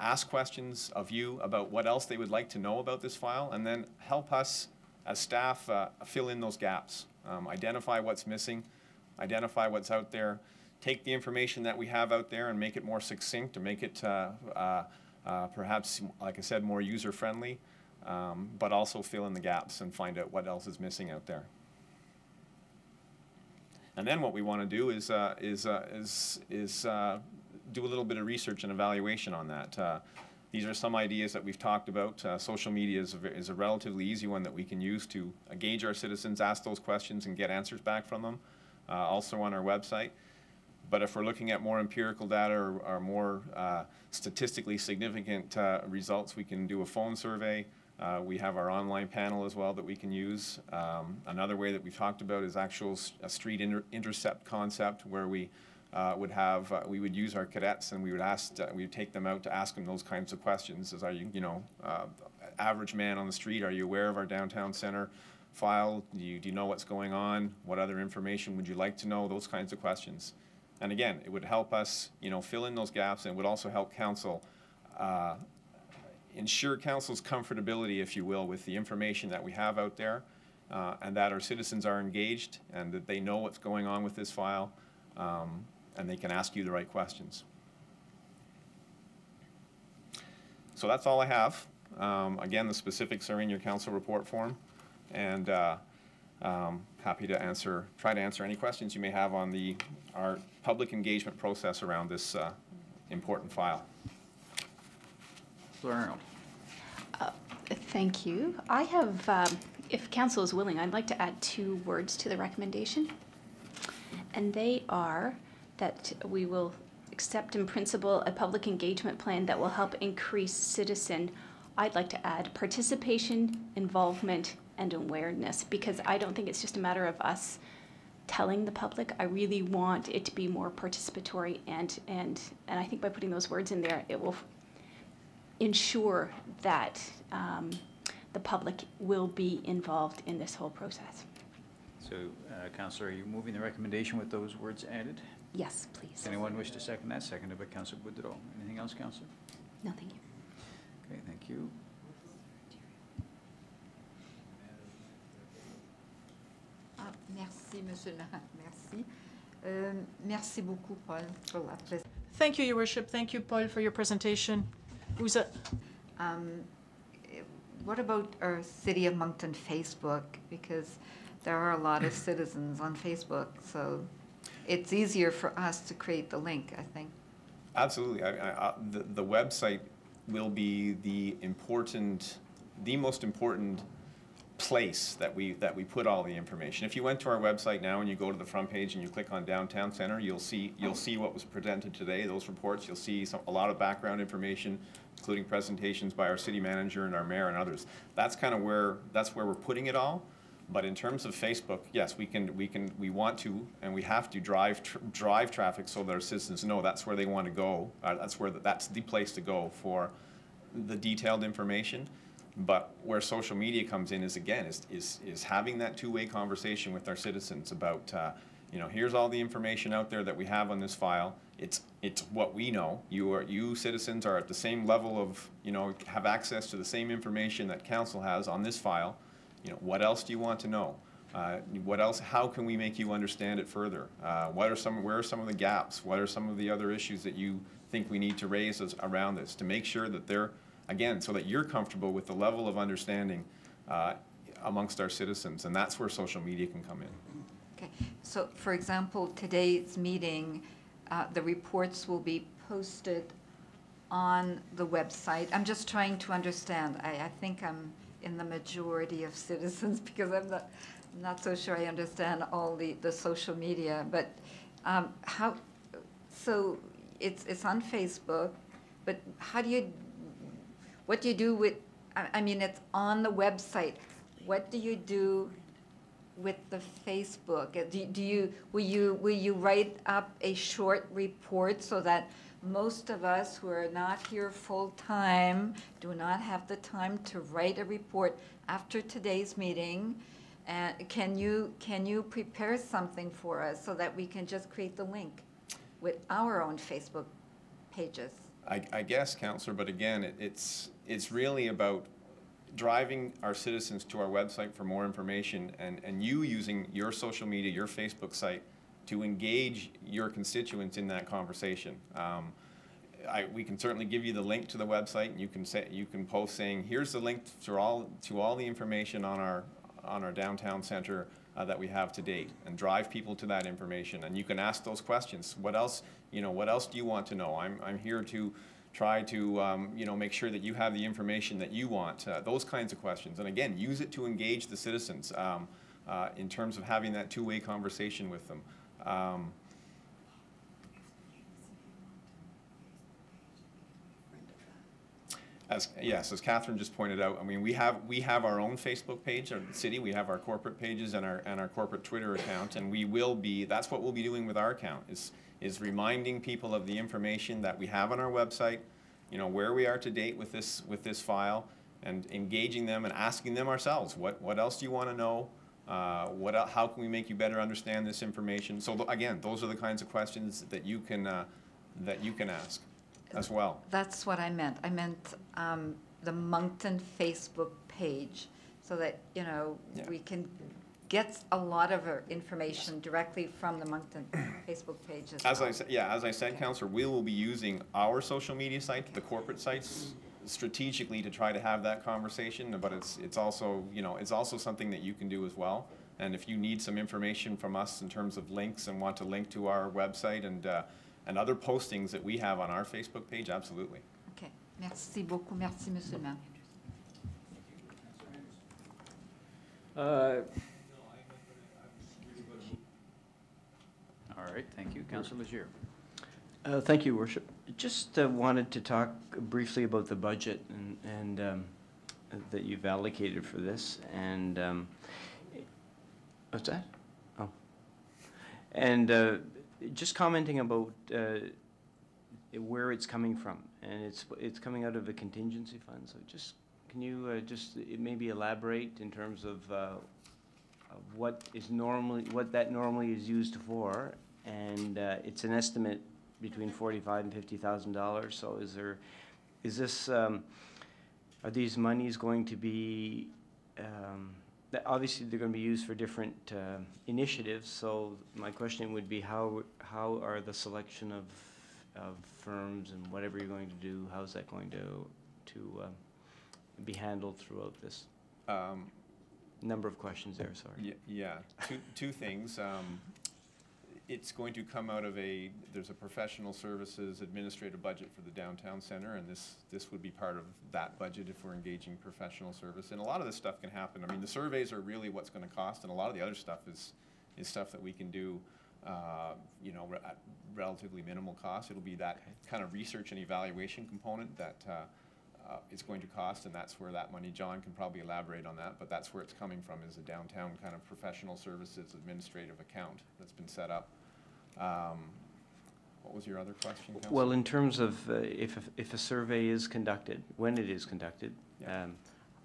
ask questions of you about what else they would like to know about this file, and then help us as staff fill in those gaps, identify what's missing, identify what's out there, take the information that we have out there and make it more succinct, to make it perhaps, like I said, more user-friendly, but also fill in the gaps and find out what else is missing out there. And then what we want to do is do a little bit of research and evaluation on that. These are some ideas that we've talked about. Social media is a relatively easy one that we can use to engage our citizens, ask those questions, and get answers back from them, also on our website. But if we're looking at more empirical data or more statistically significant results, we can do a phone survey. We have our online panel as well that we can use. Another way that we've talked about is a street intercept concept, where we would use our cadets, and we would take them out to ask them those kinds of questions. As, are you, average man on the street, are you aware of our downtown center? file? Do you know what's going on? What other information would you like to know? Those kinds of questions. And again, it would help us, fill in those gaps, and it would also help council ensure council's comfortability, if you will, with the information that we have out there, and that our citizens are engaged and that they know what's going on with this file, and they can ask you the right questions. So that's all I have. Again, the specifics are in your council report form, and happy to try to answer any questions you may have on our public engagement process around this important file. Arnold. Thank you. I have, if council is willing, I'd like to add 2 words to the recommendation. And they are that we will accept in principle a public engagement plan that will help increase citizen, I'd like to add, participation, involvement, and awareness, because I don't think it's just a matter of us telling the public. I really want it to be more participatory, and I think by putting those words in there, it will ensure that the public will be involved in this whole process. So, Councillor, are you moving the recommendation with those words added? Yes, please. Does anyone wish to second that? Seconded by Councillor Boudreau. Anything else, Councillor? No, thank you. Okay, thank you. Merci, Monsieur le maire. Merci. Merci beaucoup, Paul, pour la présentation. Thank you, Your Worship. Thank you, Paul, for your presentation. What about our City of Moncton Facebook? Because there are a lot of citizens on Facebook, so it's easier for us to create the link, I think. Absolutely. The website will be the most important place that we put all the information. If you went to our website now and you go to the front page and you click on Downtown Center, you'll see what was presented today, those reports. You'll see a lot of background information, including presentations by our city manager and our mayor and others. That's kind of where we're putting it all. But in terms of Facebook, yes, we want to, and we have to drive traffic so that our citizens know that's where they want to go. That's the place to go for the detailed information. But where social media comes in is having that two-way conversation with our citizens about, here's all the information out there that we have on this file. It's what we know. You citizens are at the same level of, have access to the same information that council has on this file. What else do you want to know? What else? How can we make you understand it further? Where are some of the gaps? What are some of the other issues that you think we need to raise around this to make sure that they're, again, so that you're comfortable with the level of understanding amongst our citizens, and that's where social media can come in. Okay, so for example, today's meeting, the reports will be posted on the website. I'm just trying to understand. I think I'm in the majority of citizens because I'm not so sure I understand all the social media, but so it's on Facebook, but what do you do with, I mean, it's on the website. What do you do with the Facebook? Will you write up a short report so that most of us who are not here full-time do not have the time to write a report after today's meeting? Can you prepare something for us so that we can just create the link with our own Facebook pages? I guess, Councillor, but again, it's really about driving our citizens to our website for more information, and you using your social media, your Facebook site, to engage your constituents in that conversation. We can certainly give you the link to the website, and you can post saying, here's the link to all the information on our downtown center that we have to date, and drive people to that information. And you can ask those questions. What else do you want to know? I'm here to try to make sure that you have the information that you want. Those kinds of questions. And again, use it to engage the citizens in terms of having that two-way conversation with them. As Catherine just pointed out, I mean, we have our own Facebook page, our city. We have our corporate pages and our corporate Twitter account, and that's what we'll be doing with our account is reminding people of the information that we have on our website, where we are to date with this file, and engaging them and asking them ourselves, what else do you want to know? How can we make you better understand this information? So again, those are the kinds of questions that you can ask as well. That's what I meant. I meant the Moncton Facebook page, so that, you know, we can get a lot of our information directly from the Moncton Facebook page as well. As I said, Councillor, we will be using our social media site, the corporate sites, strategically to try to have that conversation, but it's also, you know, it's also something that you can do as well. And if you need some information from us in terms of links and want to link to our website and other postings that we have on our Facebook page, absolutely. Okay. Merci beaucoup. Merci, Monsieur le maire. All right, thank you. Councillor Legier. Thank you, Worship. Just wanted to talk briefly about the budget and that you've allocated for this. And what's that? Oh, and just commenting about where it's coming from, and it's coming out of a contingency fund. So just can you just maybe elaborate in terms of what that normally is used for, and it's an estimate between $45,000 and $50,000. So is this are these monies going to be obviously they're going to be used for different initiatives. So my question would be how are the selection of firms and whatever you're going to do, how's that going to be handled throughout this? Number of questions there, sorry. Yeah, two things. It's going to come out of there's a professional services administrative budget for the downtown center, and this would be part of that budget if we're engaging professional service. And a lot of this stuff can happen. I mean, the surveys are really what's going to cost, and a lot of the other stuff is stuff that we can do, you know, at relatively minimal cost. It'll be that kind of research and evaluation component that it's going to cost, and that's where that money, John can probably elaborate on that, but that's where it's coming from, is a downtown kind of professional services administrative account that's been set up. What was your other question, Councillor? Well, in terms of if a survey is conducted, when it is conducted,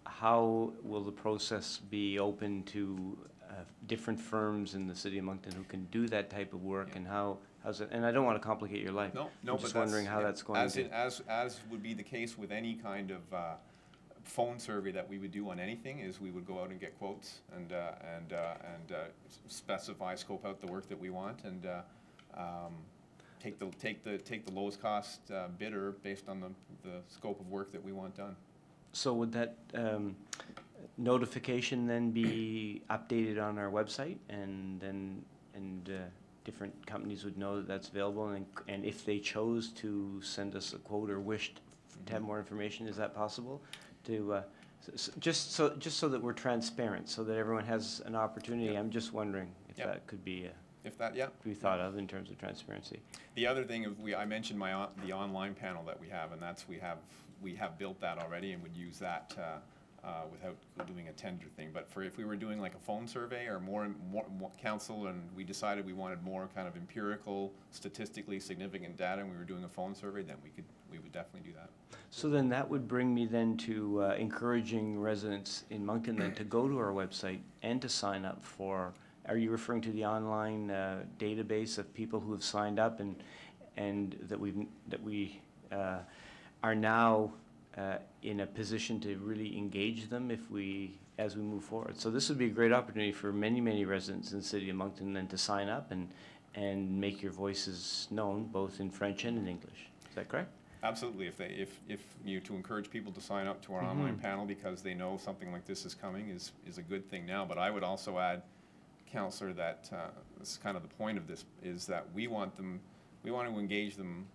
how will the process be open to different firms in the city of Moncton who can do that type of work, and how's it? And I don't want to complicate your life. No, I'm just wondering how that's going to. As would be the case with any kind of phone survey that we would do on anything, is we would go out and get quotes and specify, scope out the work that we want, and take the lowest cost bidder based on the scope of work that we want done. So would that notification then be updated on our website, and different companies would know that that's available, and if they chose to send us a quote or wished to have more information, is that possible? To just so that we're transparent, so that everyone has an opportunity. I'm just wondering if that could be be thought of in terms of transparency. The other thing is I mentioned the online panel that we have, and that's we have built that already, and would use that without doing a tender thing. But if we were doing like a phone survey or more council, and we decided we wanted more kind of empirical, statistically significant data, and we were doing a phone survey, then we would definitely do that. So then that would bring me then to encouraging residents in Moncton then to go to our website and to sign up for. Are you referring to the online database of people who have signed up and that we are now in a position to really engage them as we move forward? So this would be a great opportunity for many residents in the city of Moncton then to sign up and make your voices known both in French and in English. Is that correct? Absolutely. If you to encourage people to sign up to our online panel because they know something like this is coming is a good thing now. But I would also add, Councillor, that this is kind of the point of this, is that we want to engage them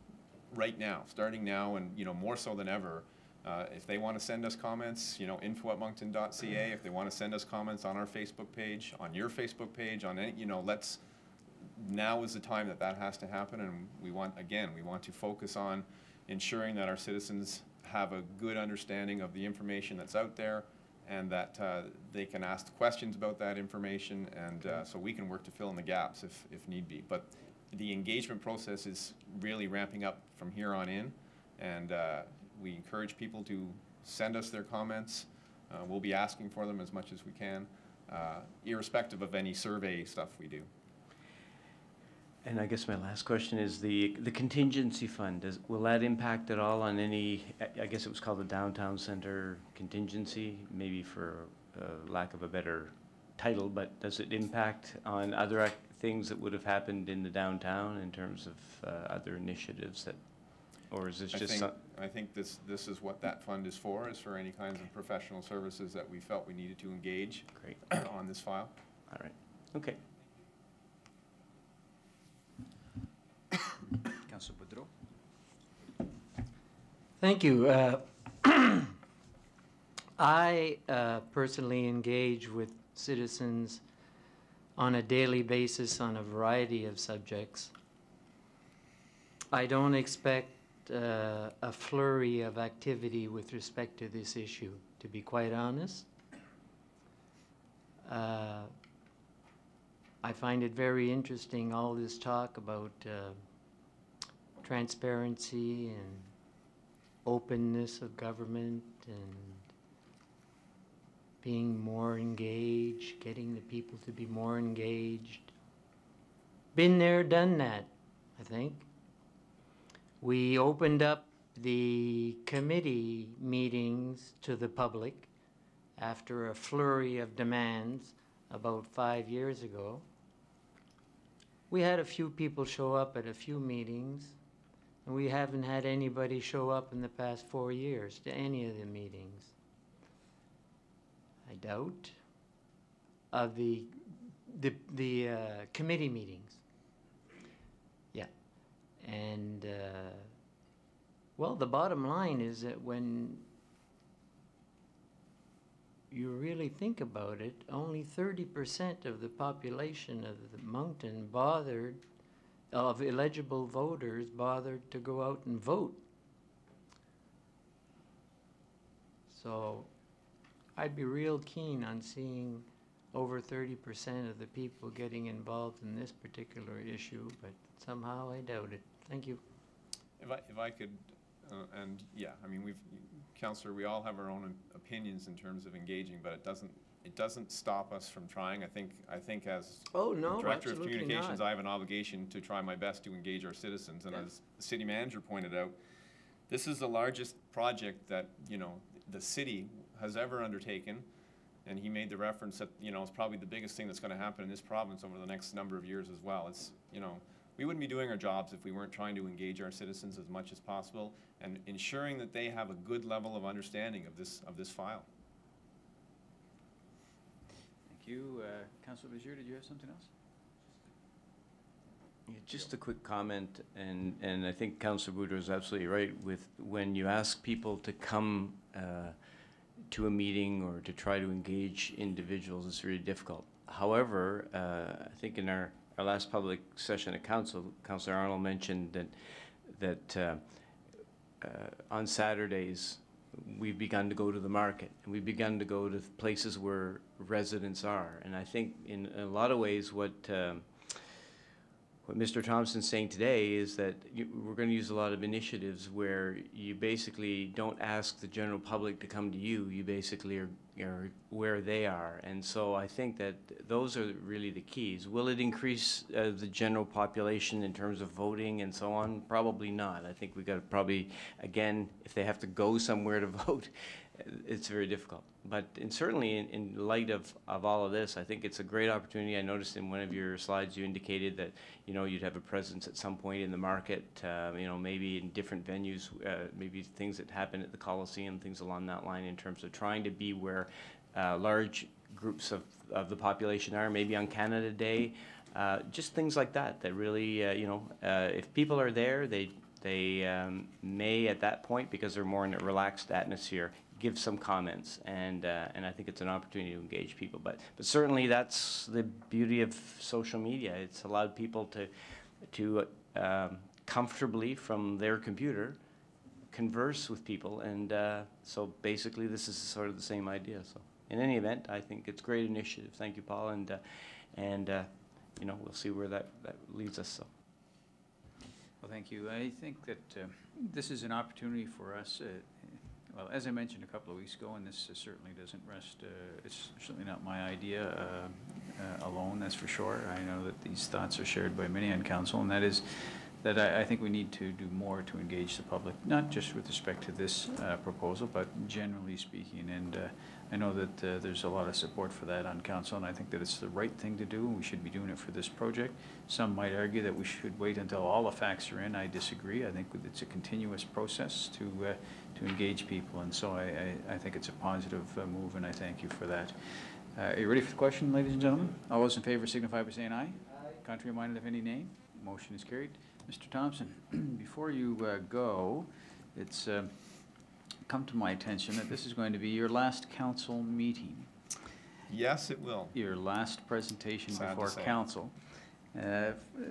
right now, starting now, and more so than ever. If they want to send us comments, info@moncton.ca. If they want to send us comments on our Facebook page, on your Facebook page, on any, now is the time that has to happen, and we want to focus on ensuring that our citizens have a good understanding of the information that's out there, and that they can ask questions about that information, and so we can work to fill in the gaps if need be. But the engagement process is really ramping up from here on in, and we encourage people to send us their comments. We'll be asking for them as much as we can, irrespective of any survey stuff we do. And I guess my last question is the contingency fund. Will that impact at all on any, I guess it was called the Downtown Center contingency, maybe for lack of a better title, but does it impact on other things that would have happened in the downtown in terms of other initiatives that, or is this just I think this is what that fund is for any kinds of professional services that we felt we needed to engage on this file. All right. Okay. Councilor Boudreau. Thank you. I personally engage with citizens on a daily basis on a variety of subjects. I don't expect a flurry of activity with respect to this issue, to be quite honest. I find it very interesting, all this talk about transparency and openness of government and being more engaged, getting the people to be more engaged. Been there, done that, I think. We opened up the committee meetings to the public after a flurry of demands about 5 years ago. We had a few people show up at a few meetings, and we haven't had anybody show up in the past 4 years to any of the meetings. I doubt. Of the committee meetings. Yeah. And, well, the bottom line is that when you really think about it, only 30% of the population of the Moncton of eligible voters bothered to go out and vote. So I'd be real keen on seeing over 30% of the people getting involved in this particular issue, but somehow I doubt it. Thank you. If I could, and yeah, I mean, Councillor, we all have our own opinions in terms of engaging, but it doesn't stop us from trying. I think as Director of Communications, I have an obligation to try my best to engage our citizens. And as the city manager pointed out, this is the largest project that, the city has ever undertaken. And he made the reference that, it's probably the biggest thing that's going to happen in this province over the next number of years as well. It's, we wouldn't be doing our jobs if we weren't trying to engage our citizens as much as possible and ensuring that they have a good level of understanding of this file. Thank you. Councilor Leger, did you have something else? Yeah, just a quick comment, and I think Councilor Boudreau is absolutely right with when you ask people to come to a meeting or to try to engage individuals, it's really difficult. However, I think in our last public session at Council, Councillor Arnold mentioned that on Saturdays we've begun to go to the market and we've begun to go to places where residents are. And I think in a lot of ways what Mr. Thompson's saying today is that we're going to use a lot of initiatives where you basically don't ask the general public to come to you. You basically are where they are. And so I think that those are really the keys. Will it increase the general population in terms of voting and so on? Probably not. I think we've got to probably, again, if they have to go somewhere to vote, it's very difficult. But certainly in light of all of this, I think it's a great opportunity. I noticed in one of your slides you indicated that you'd have a presence at some point in the market, maybe in different venues, maybe things that happen at the Coliseum, things along that line in terms of trying to be where large groups of the population are, maybe on Canada Day, just things like that really, if people are there, they may at that point, because they're more in a relaxed atmosphere, give some comments, and I think it's an opportunity to engage people. But certainly that's the beauty of social media. It's allowed people to comfortably from their computer converse with people, and so basically this is sort of the same idea. So in any event, I think it's a great initiative. Thank you, Paul, and we'll see where that leads us. So. Well, thank you. I think that this is an opportunity for us, Well, as I mentioned a couple of weeks ago, and this certainly doesn't rest, it's certainly not my idea alone, that's for sure. I know that these thoughts are shared by many on council, and that is that I think we need to do more to engage the public, not just with respect to this proposal, but generally speaking. And I know that there's a lot of support for that on council, and I think that it's the right thing to do. We should be doing it for this project. Some might argue that we should wait until all the facts are in. I disagree. I think it's a continuous process to engage people, and so I think it's a positive move, and I thank you for that. Are you ready for the question, ladies and gentlemen? All those in favor signify by saying aye. Aye. Contrary minded, if any, nay. Motion is carried. Mr. Thompson, before you go, it's come to my attention that this is going to be your last council meeting. Yes, it will. Your last presentation Sad to before say. council.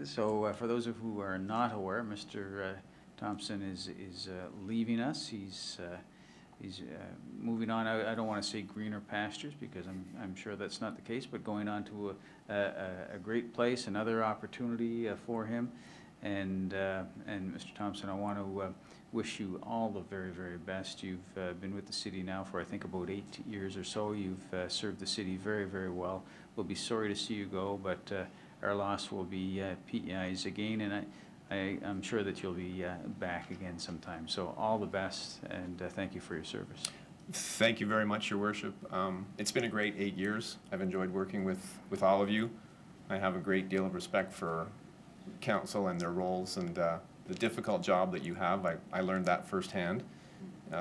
So for those of you who are not aware, Mr. Thompson is leaving us. He's moving on. I don't want to say greener pastures because I'm sure that's not the case, but going on to a great place, another opportunity for him. And Mr. Thompson, I want to wish you all the very, very best. You've been with the city now for I think about 8 years or so. You've served the city very, very well. We'll be sorry to see you go, but our loss will be PEI's again, and I'm sure that you'll be back again sometime. So all the best, and thank you for your service. Thank you very much, Your Worship. It's been a great 8 years. I've enjoyed working with all of you. I have a great deal of respect for council and their roles and the difficult job that you have. I learned that firsthand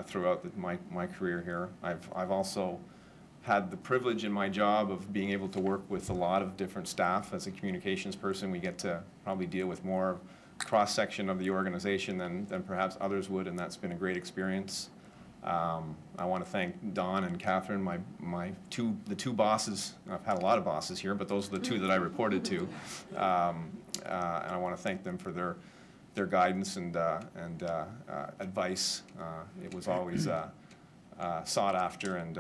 throughout my career here. I've also had the privilege in my job of being able to work with a lot of different staff. As a communications person, we get to probably deal with more cross-section of the organization than perhaps others would, and that's been a great experience. I want to thank Don and Catherine, the two bosses. I've had a lot of bosses here, but those are the two that I reported to. And I want to thank them for their guidance and advice. It was always sought after, and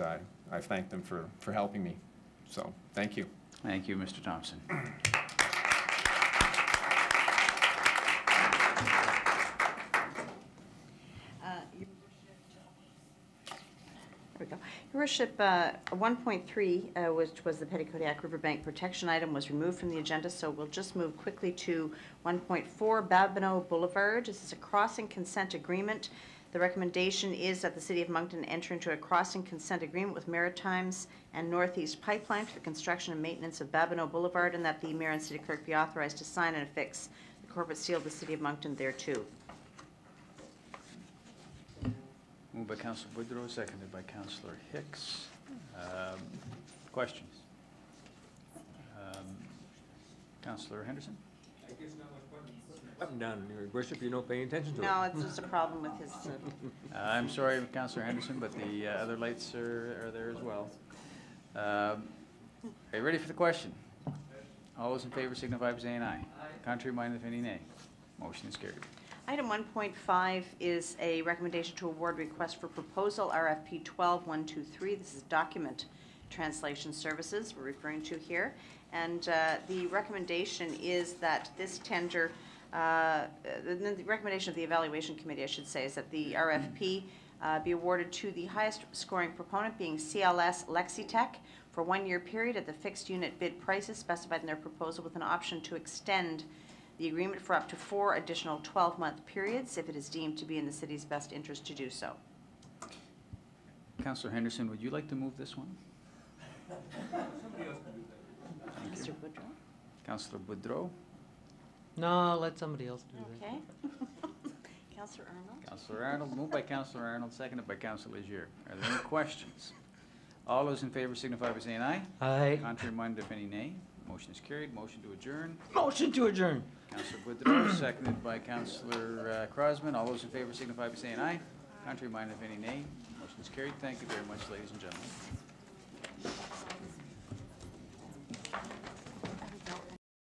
I thank them for helping me. So thank you. Thank you, Mr. Thompson. There we go. Your Worship, 1.3, which was the Petitcodiac Riverbank protection item, was removed from the agenda, so we'll just move quickly to 1.4, Babineau Boulevard. This is a crossing consent agreement. The recommendation is that the City of Moncton enter into a crossing consent agreement with Maritimes and Northeast Pipeline for the construction and maintenance of Babineau Boulevard, and that the Mayor and City Clerk be authorized to sign and affix the corporate seal of the City of Moncton thereto. Moved by Councillor Boudreau, seconded by Councillor Hicks. Questions? Councillor Henderson? Up and down, Your Worship, you don't pay attention to it. No, it's just a problem with his... I'm sorry, Councillor Henderson, but the other lights are there as well. Are you ready for the question? All those in favor signify by saying aye. Aye. Contrary minded, if any, nay. Motion is carried. Item 1.5 is a recommendation to award request for proposal, RFP 12123. This is document translation services we're referring to here. And the recommendation is that this tender, the recommendation of the evaluation committee, I should say, is that the RFP be awarded to the highest scoring proponent, being CLS Lexitech, for 1 year period at the fixed unit bid prices specified in their proposal, with an option to extend the agreement for up to 4 additional 12-month periods if it is deemed to be in the city's best interest to do so. Councillor Henderson, would you like to move this one? Mr. Boudreau? Councillor Boudreau? No, let somebody else do that. Okay. Councillor Arnold? Councillor Arnold, moved by Councillor Arnold, seconded by Councillor Legier. Are there any questions? All those in favor signify by saying aye. Aye. Contrary minded, if any, nay. Motion is carried. Motion to adjourn. Motion to adjourn. Councillor Boudreau, seconded by Councillor Crosman. All those in favor signify by saying aye. Contrary minded, if any, nay. Motion is carried. Thank you very much, ladies and gentlemen.